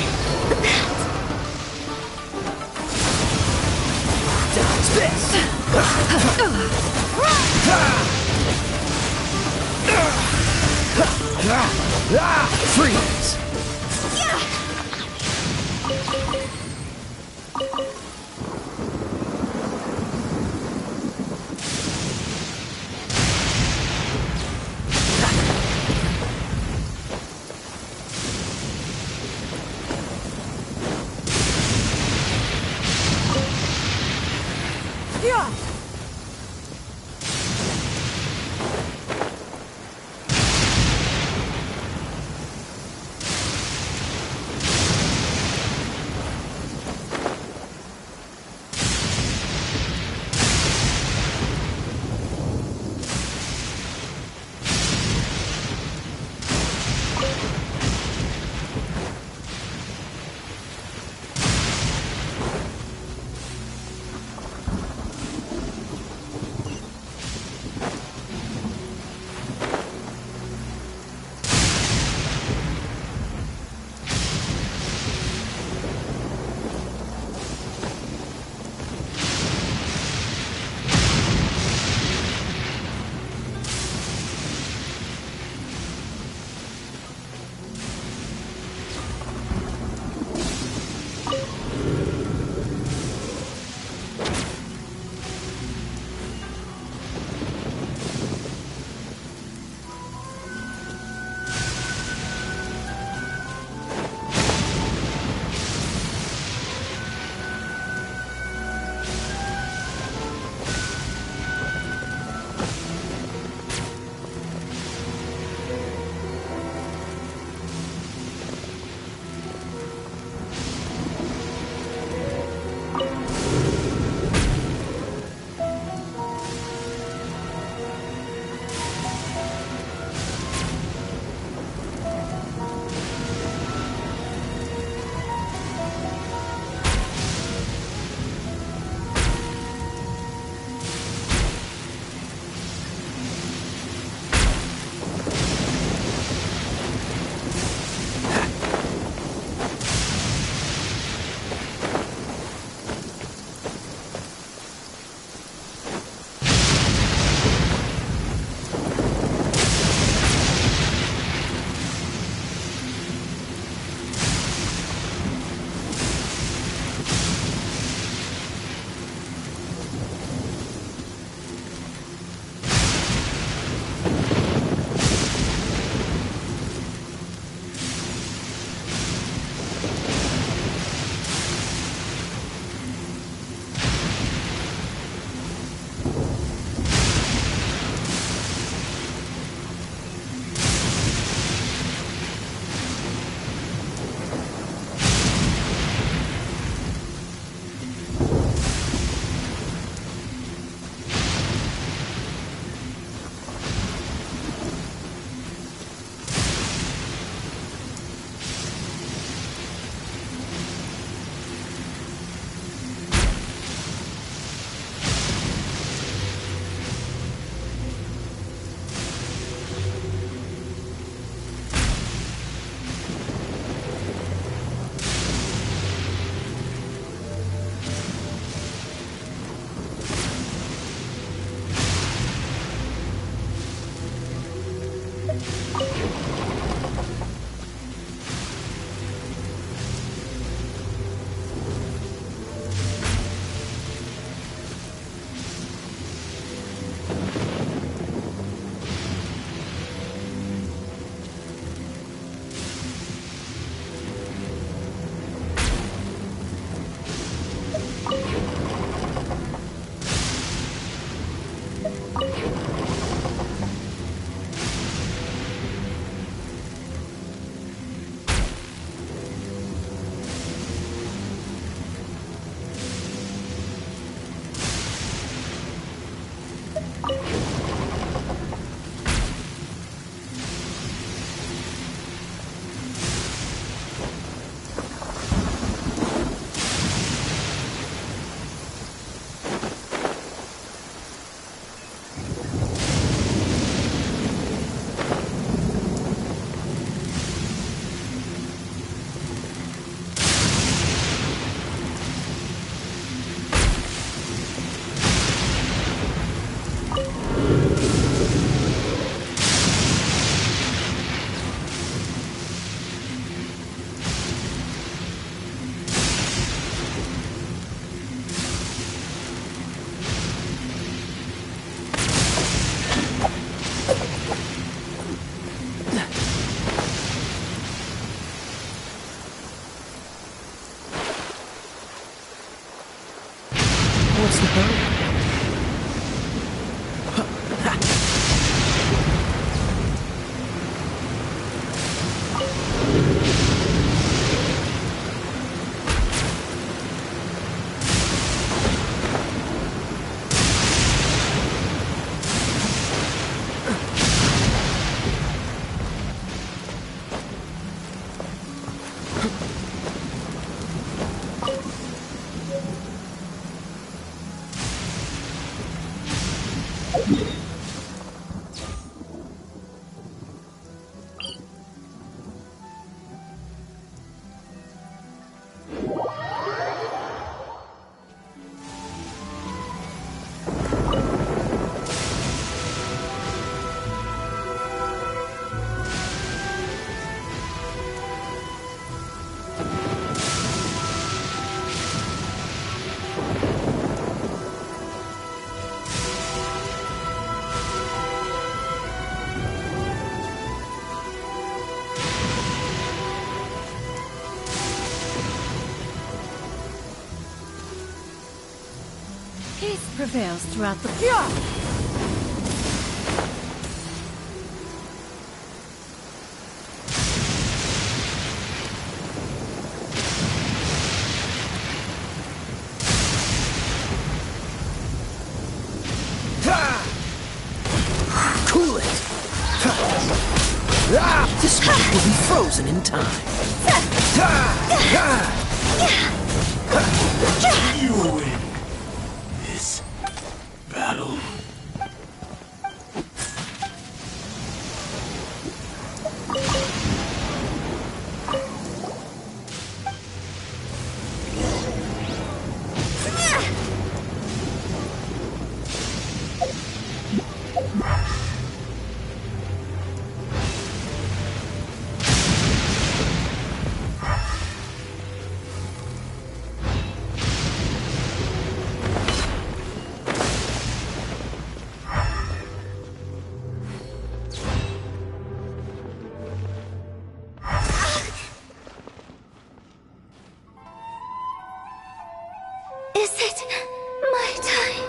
S11: prevails throughout the...
S3: Cool it! This one will be frozen in time.
S19: You win this battle.
S2: Is it my time?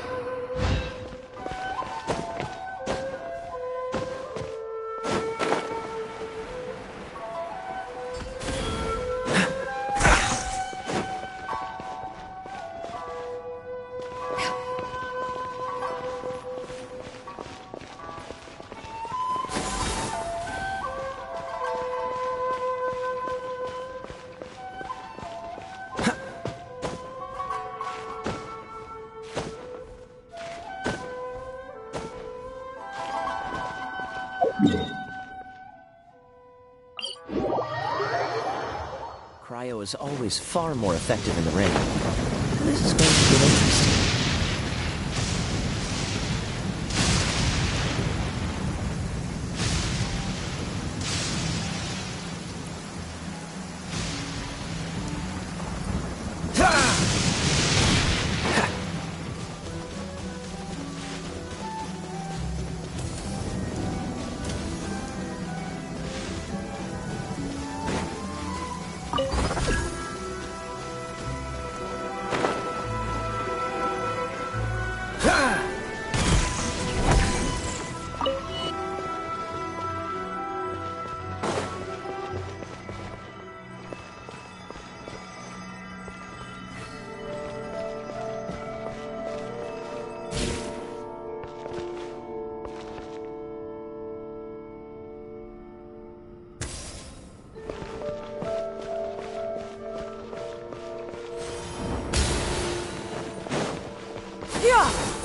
S3: Cryo is always far more effective in the ring. This is going to get interesting.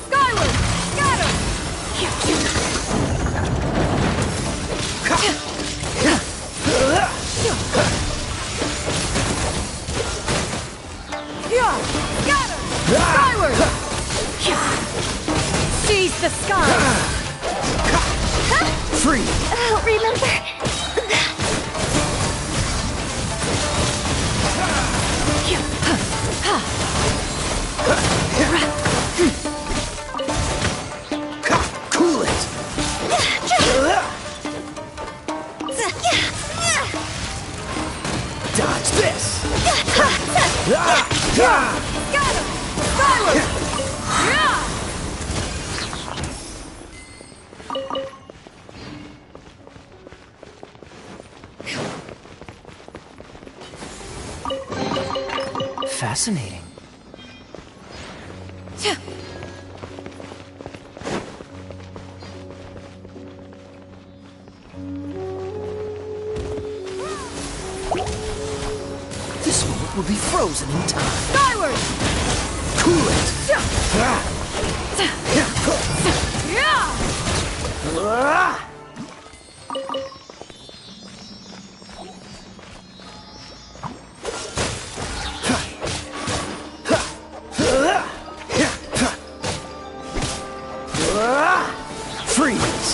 S11: Skyward! Scatter! Scatter! Skyward! Seize the sky!
S3: Free!
S2: Oh, remember?
S3: Cool it! Dodge this!
S11: Scatter! Skyward!
S3: Fascinating. This moment will be frozen in time.
S11: Skyward!
S3: Cool it! Freeze!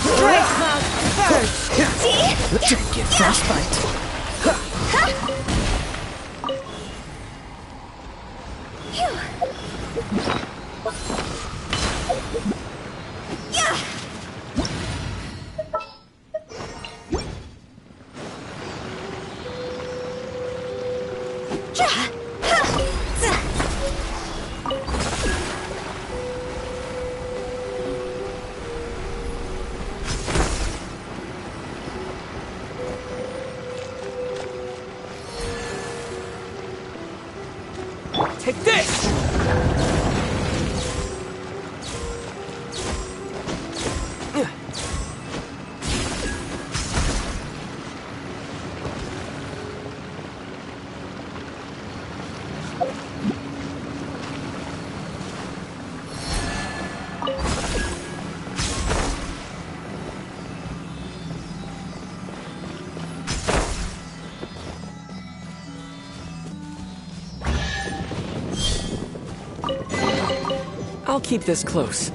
S11: Strike cloud first!
S3: Don't get frostbite.
S20: I'll keep this close.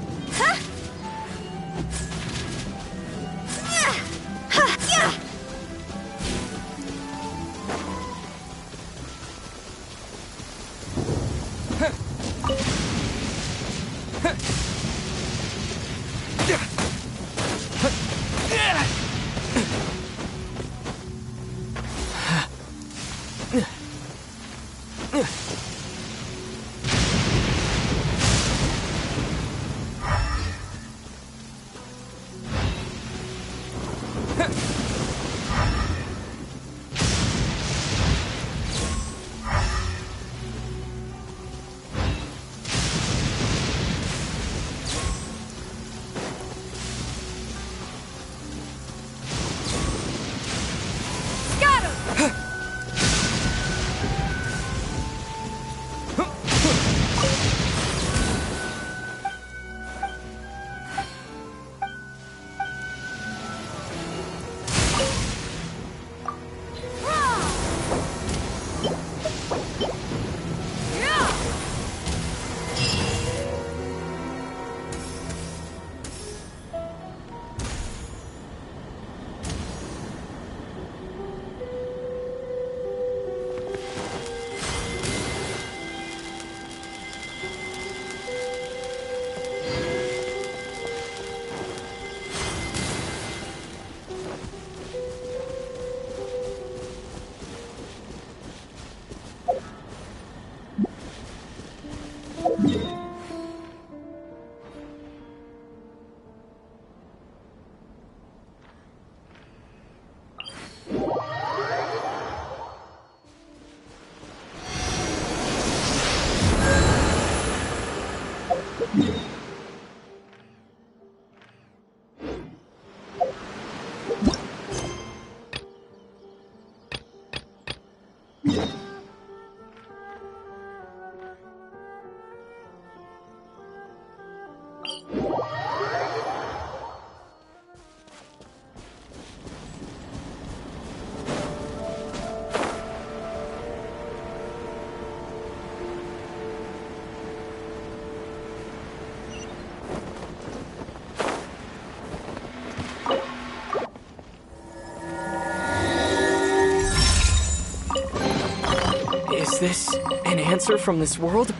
S20: Is this an answer from this world?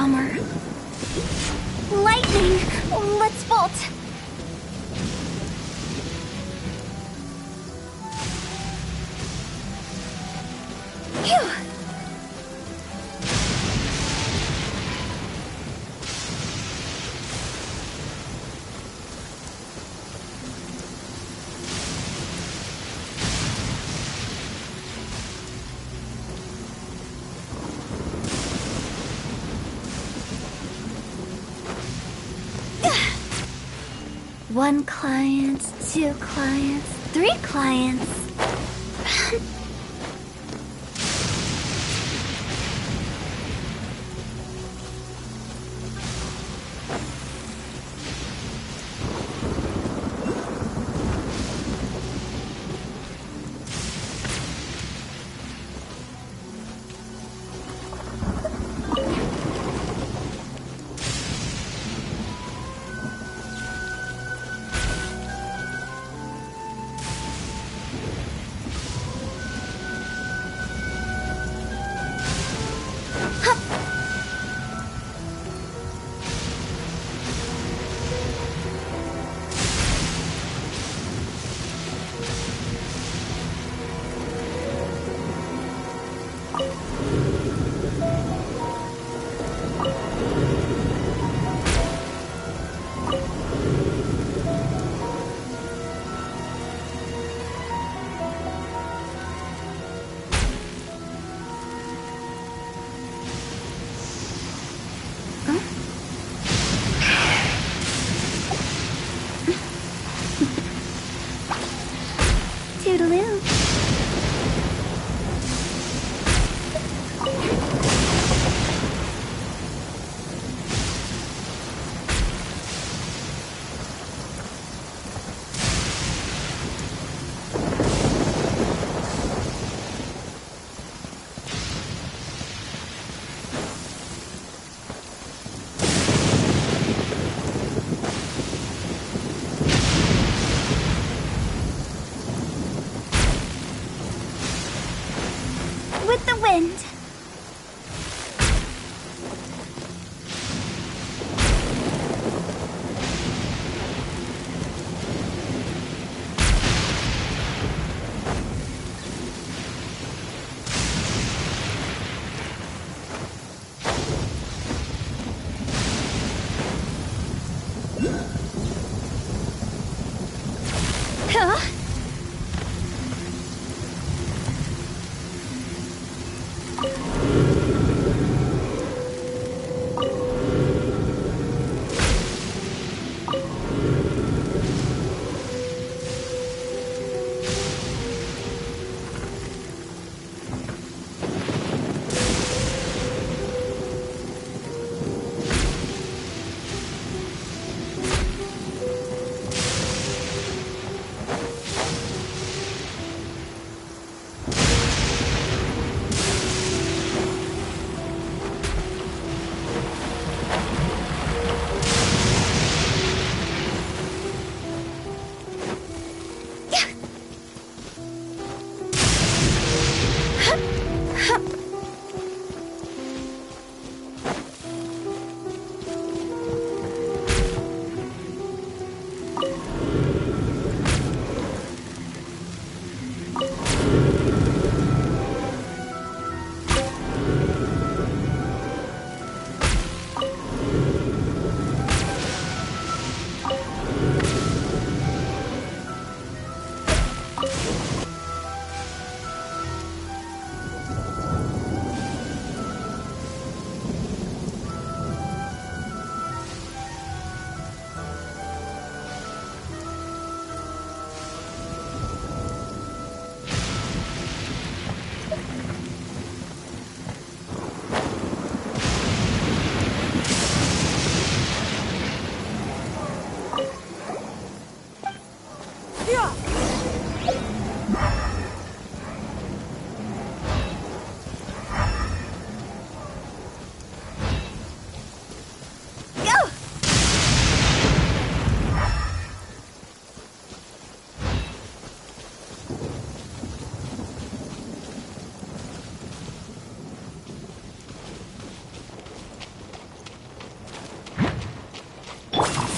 S2: bummer. Lightning! Let's bolt! Phew! One client, two clients, three clients. Toodaloo. With the wind. Huh?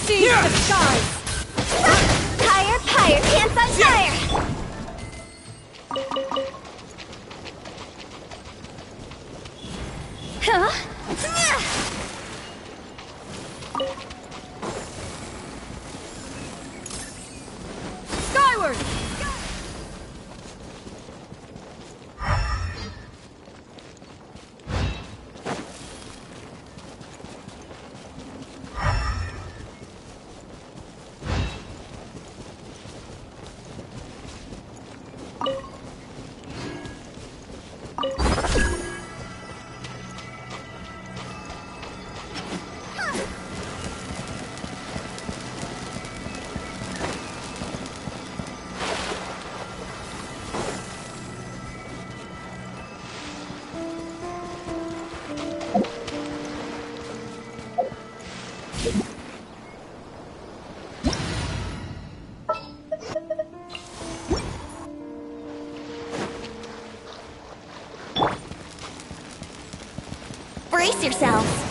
S11: Seize the skies!
S2: Higher, higher, pants on fire! Huh?
S11: Skyward!
S2: Brace yourselves!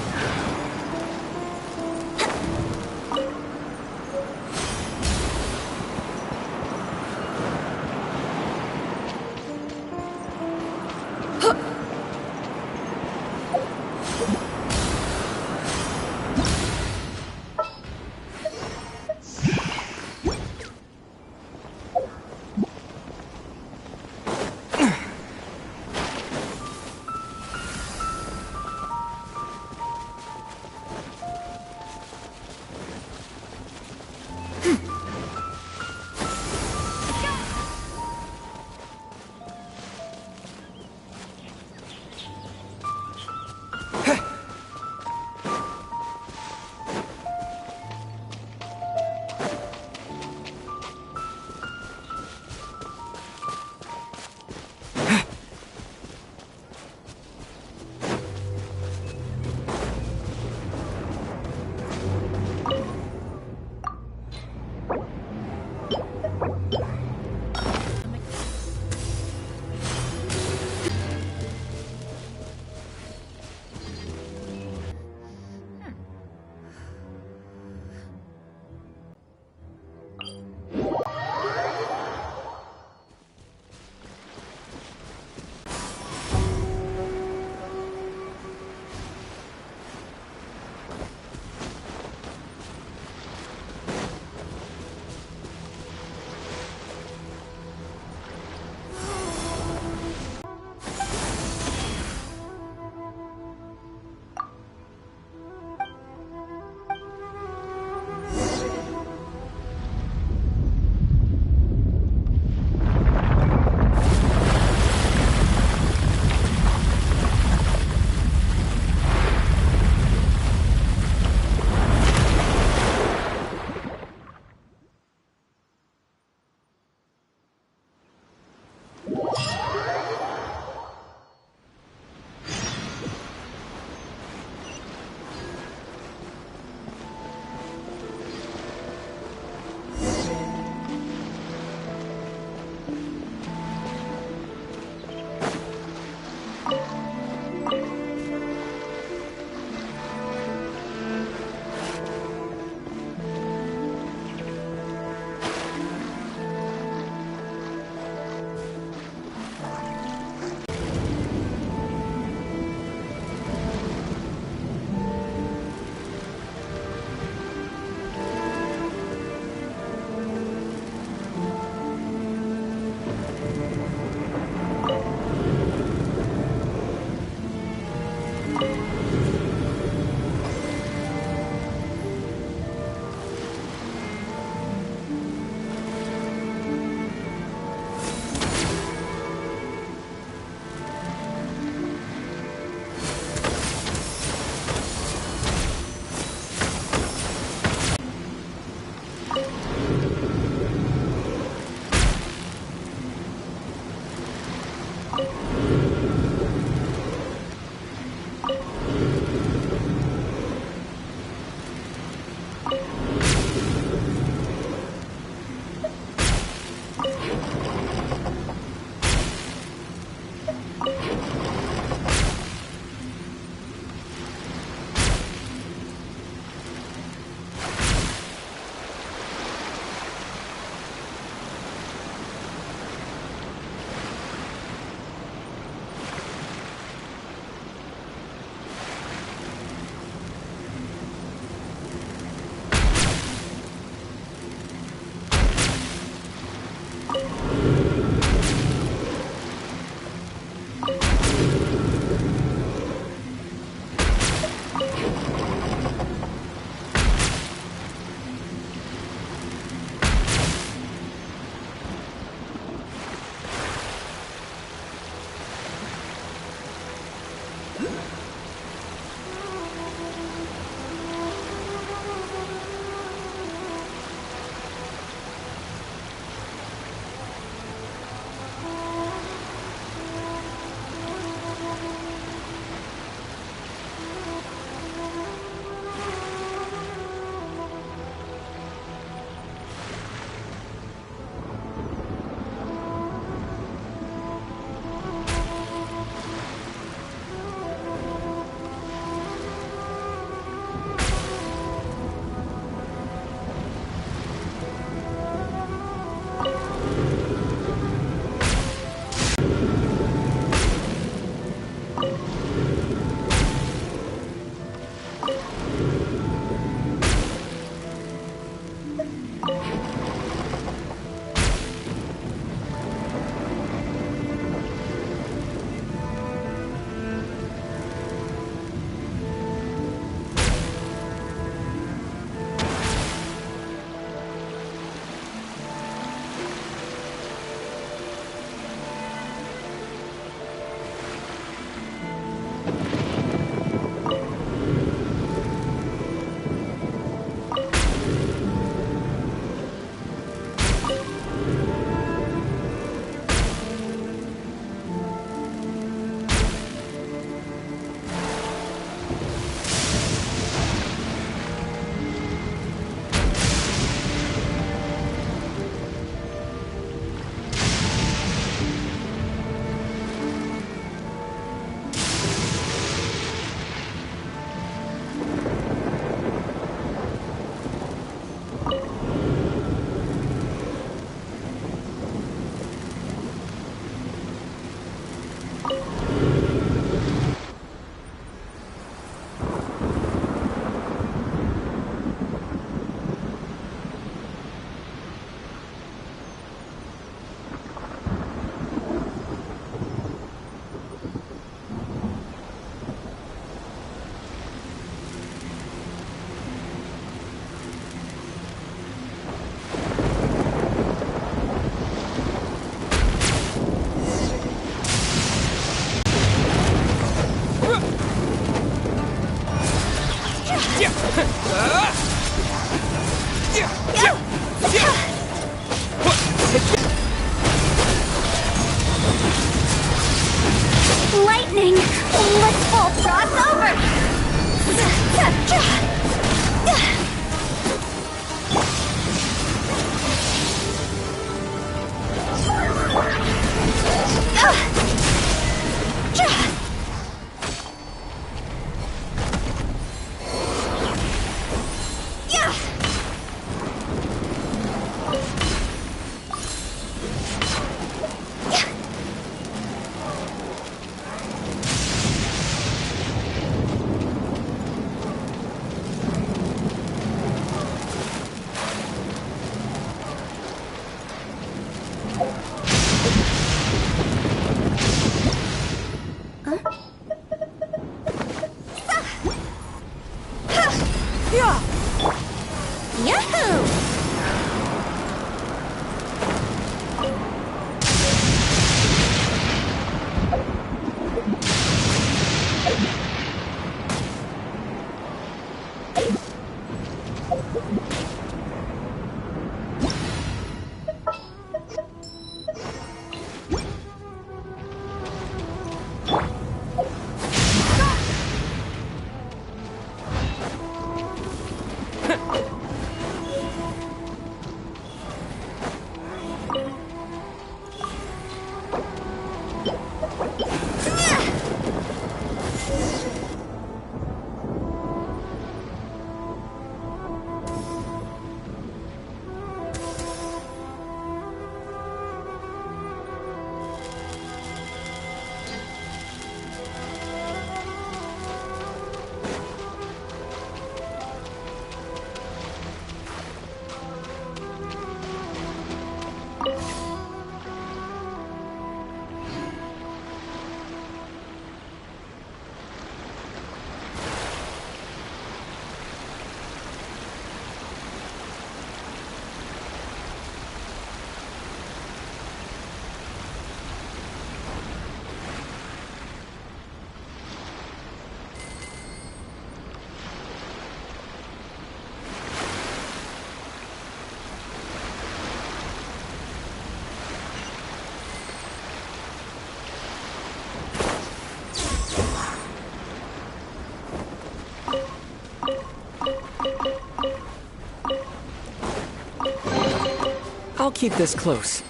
S20: I'll keep this close.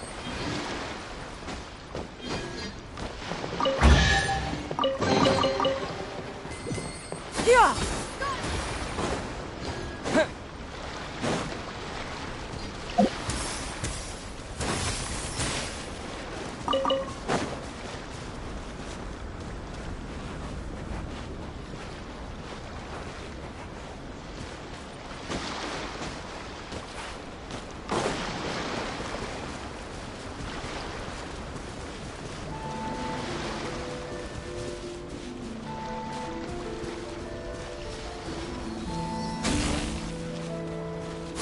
S14: Yeah!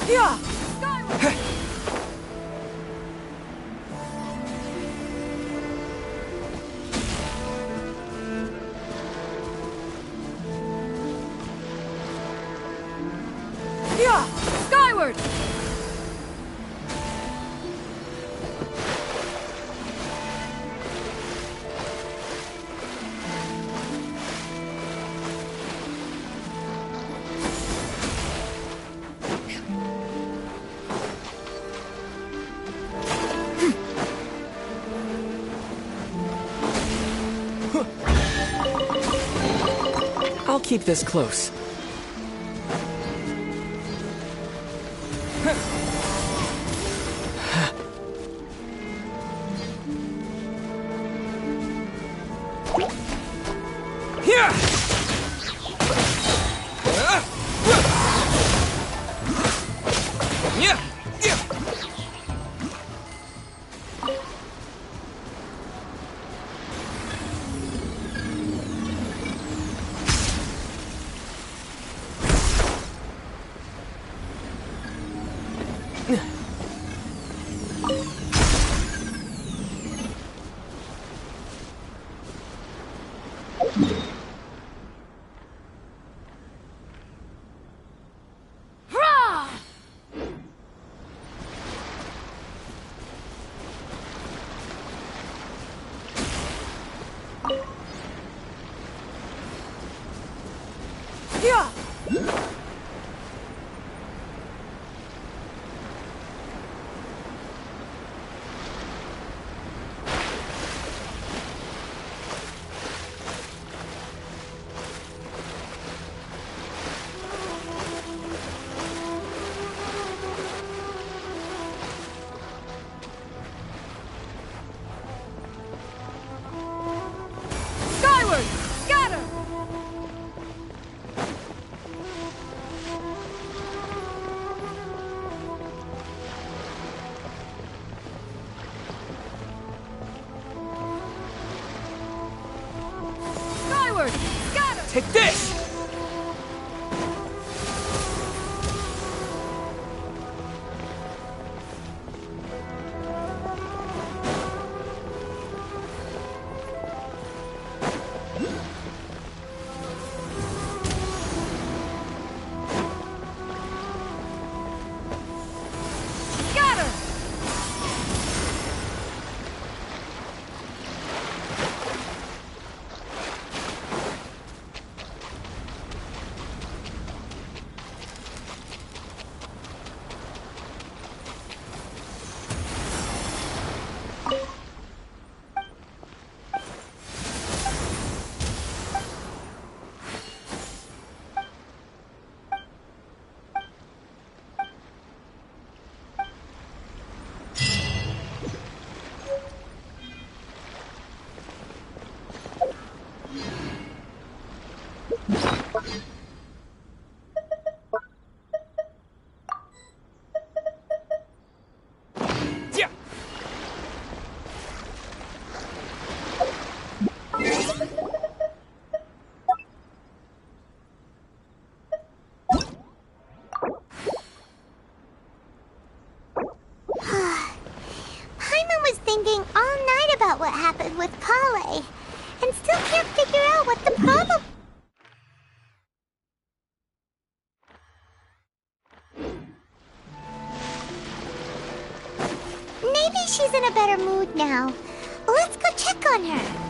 S14: Yeah! Yeah! Skyward!
S20: I'll keep this close.
S1: thinking all night about what happened with Kale, and still can't figure out what the problem... Maybe she's in a better mood now. Let's go check on her.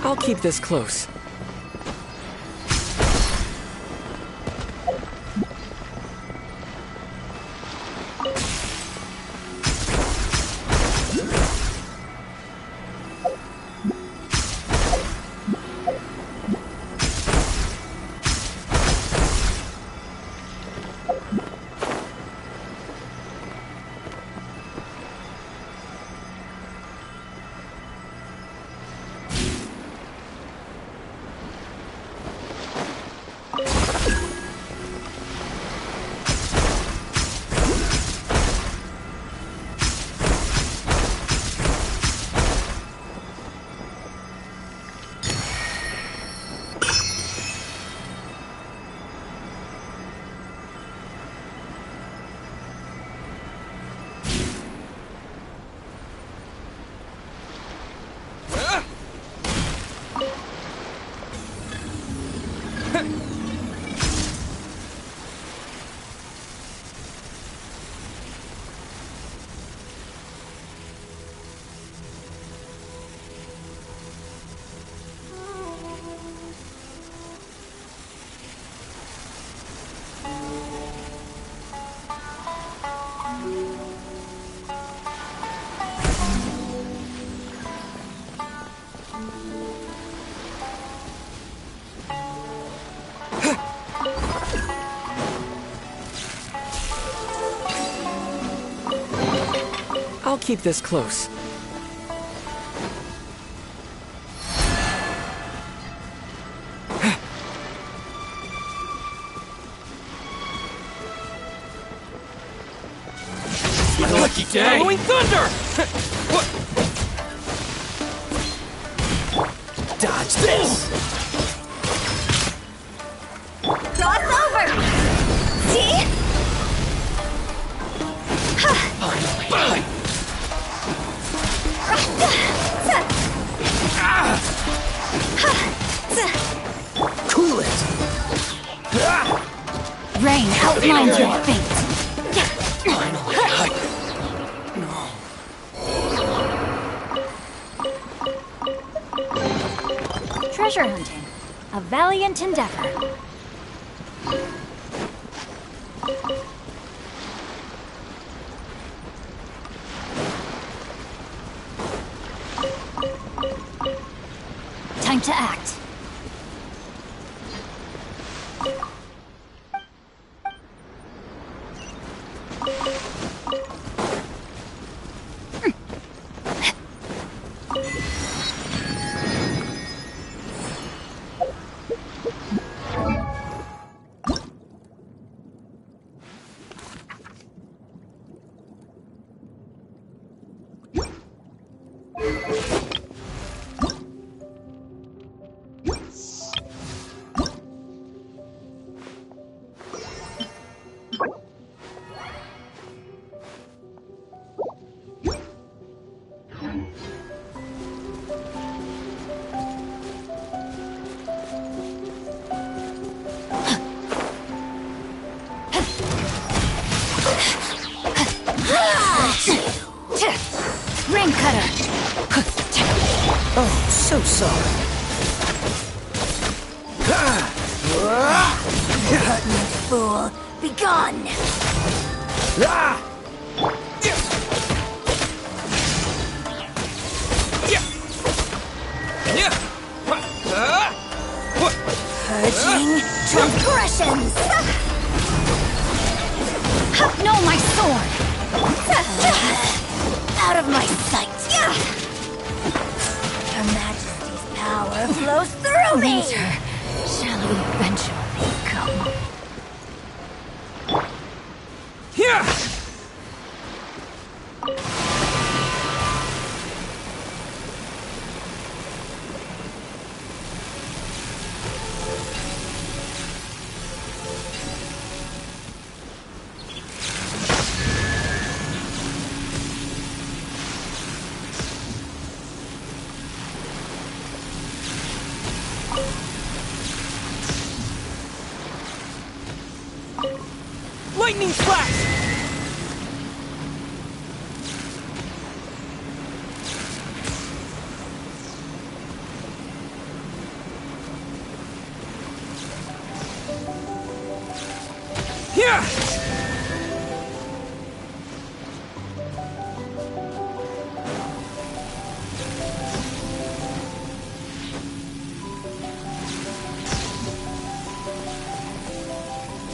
S3: I'll keep this close. I'll keep this close.
S20: Lucky day! Following thunder! What? Dodge this!
S5: Cross over! See?
S20: Finally! Cool it!
S7: Rain outlines your fate.
S20: Finally,
S7: Treasure hunting. A valiant endeavor. Time to act.
S14: Oh, so sorry.
S5: You fool! Begone! Purging transgressions!
S7: No, my sword!
S5: Out of my sight! Her Majesty's power flows through me!
S7: Later shall we eventually come.
S14: Lightning flash!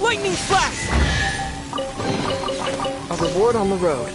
S14: Lightning flash! A reward on the road.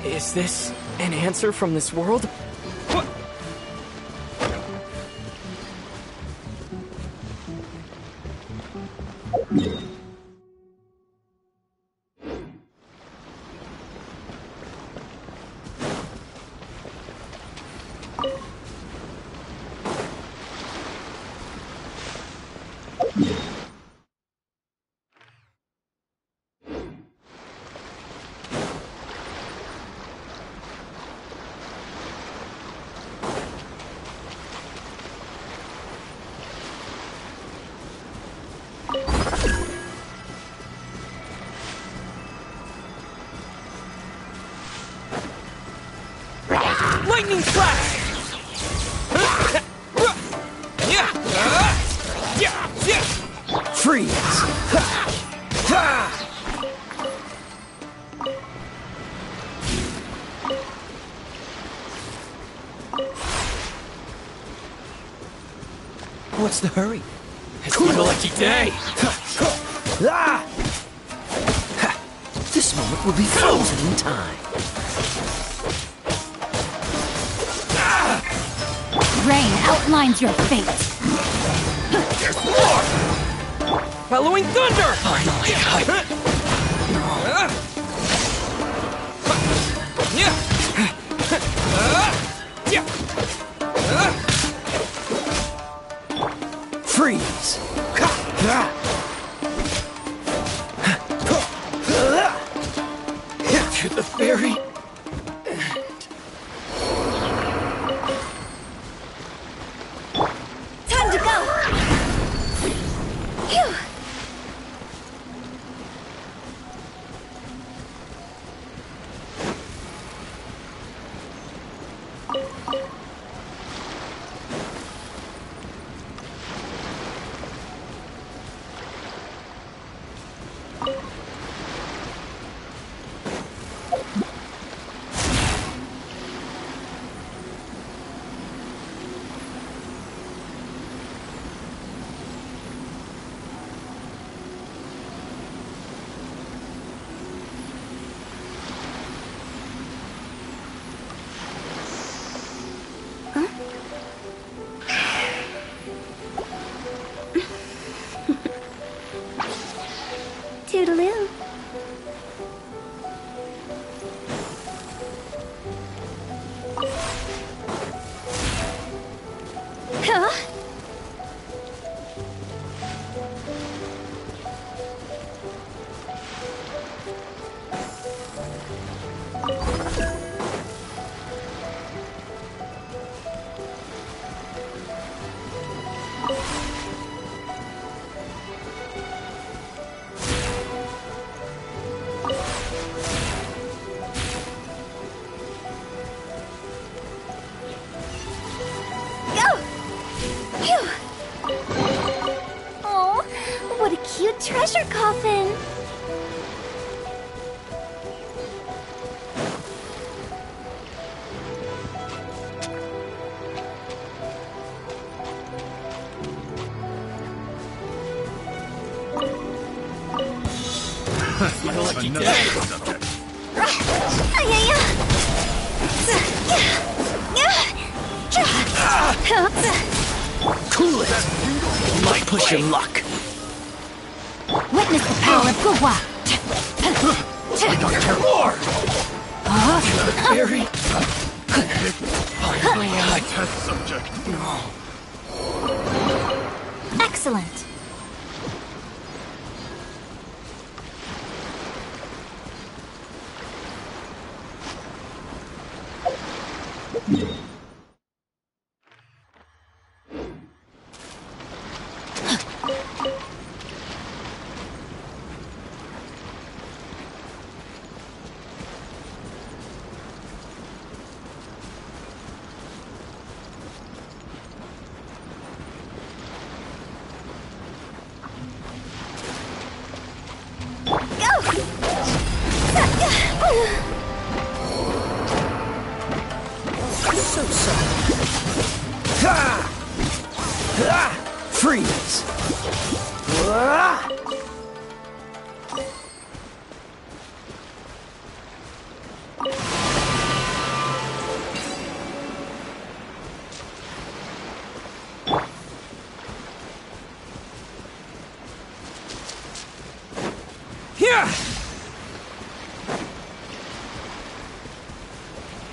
S14: Is this an answer from this world?
S20: Lightning Slash! Freeze!
S3: What's the hurry?
S20: It's my lucky day!
S3: This moment will be frozen in time.
S7: Rain outlines your fate.
S20: There's more! Bellowing thunder!
S3: Finally, freeze! To the very
S2: Time to go! Phew! Toodaloo. Huh? Oh, what a cute treasure coffin!
S20: It's my lucky day!
S3: cool it! You might push your luck.
S7: Witness the power of Guwa!
S3: I got terror! Very... Finally,
S19: test subject.
S7: Excellent!
S3: Freeze!
S20: Here!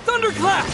S20: Thunderclap!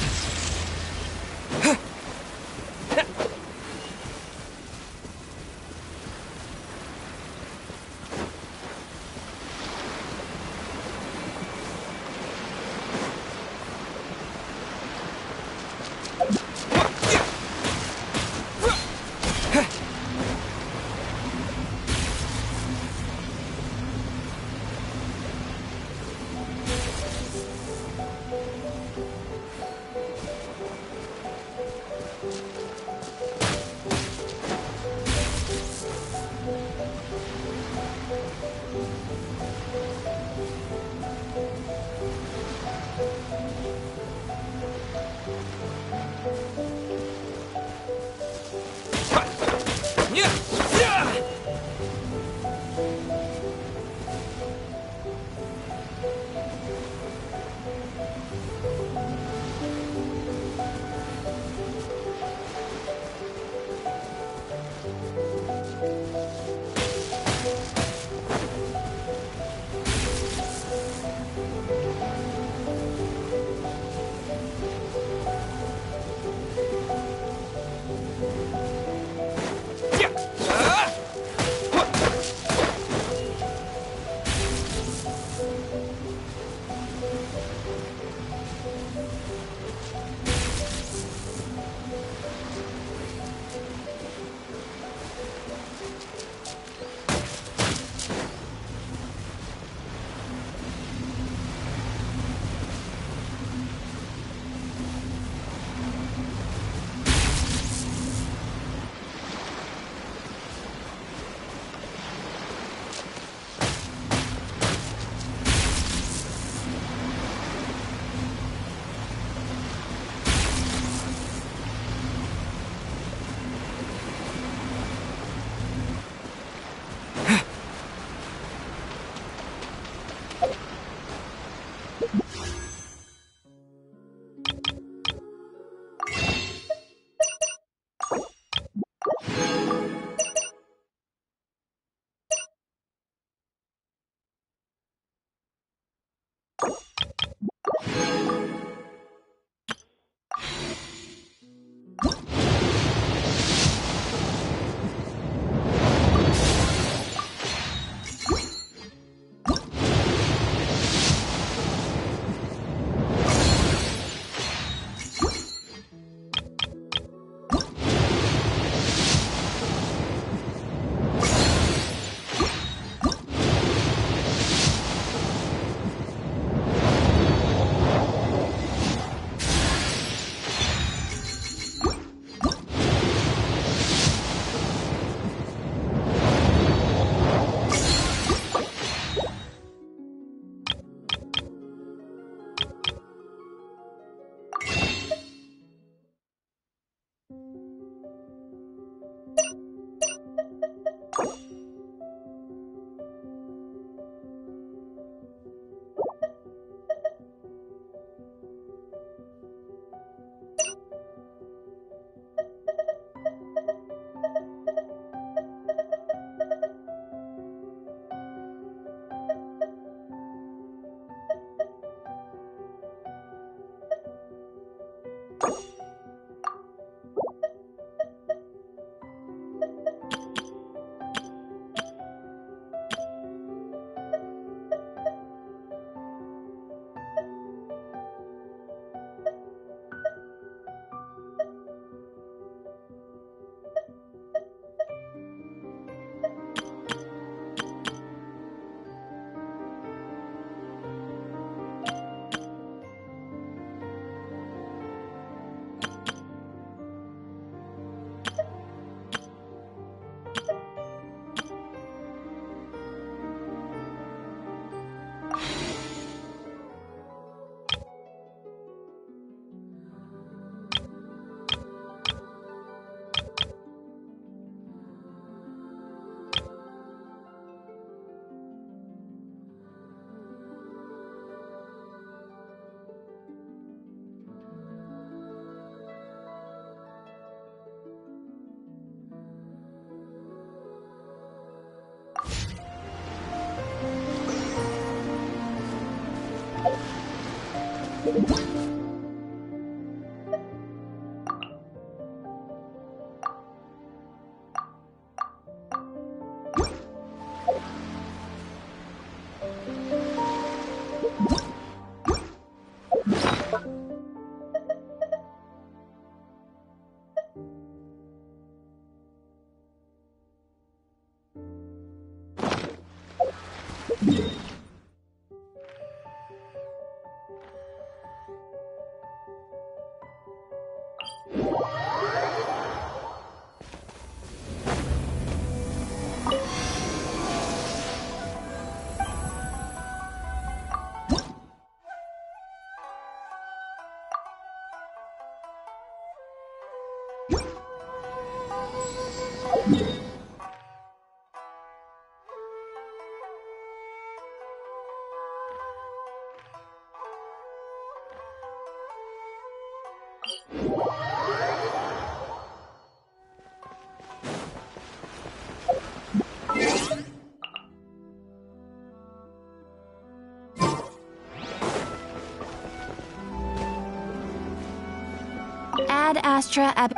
S10: Ad Astra Ab.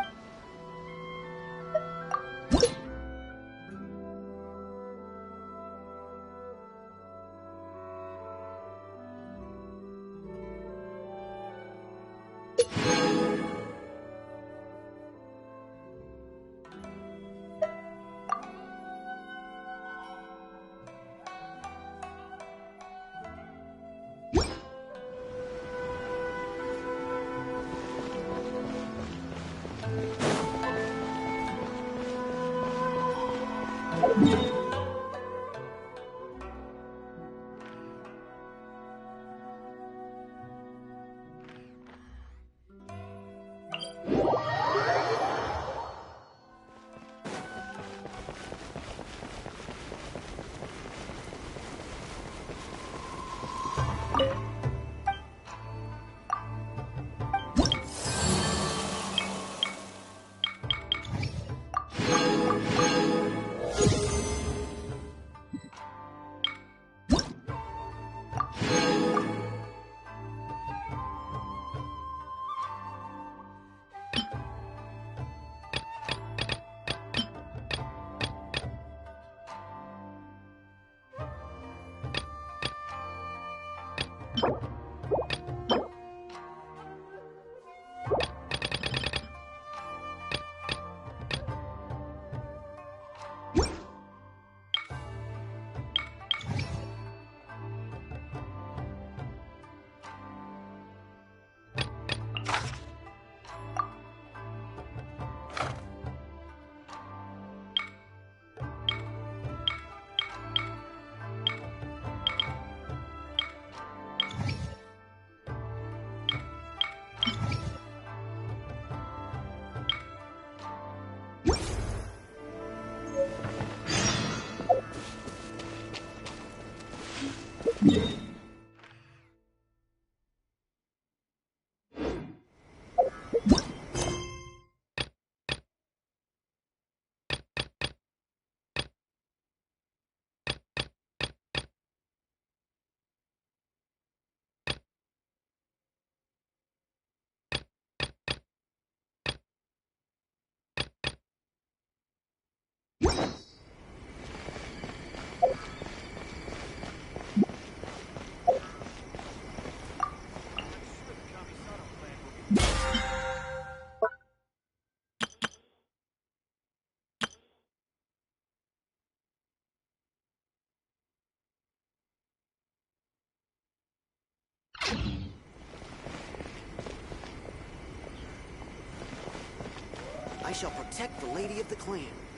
S16: I shall protect the Lady of the Clan.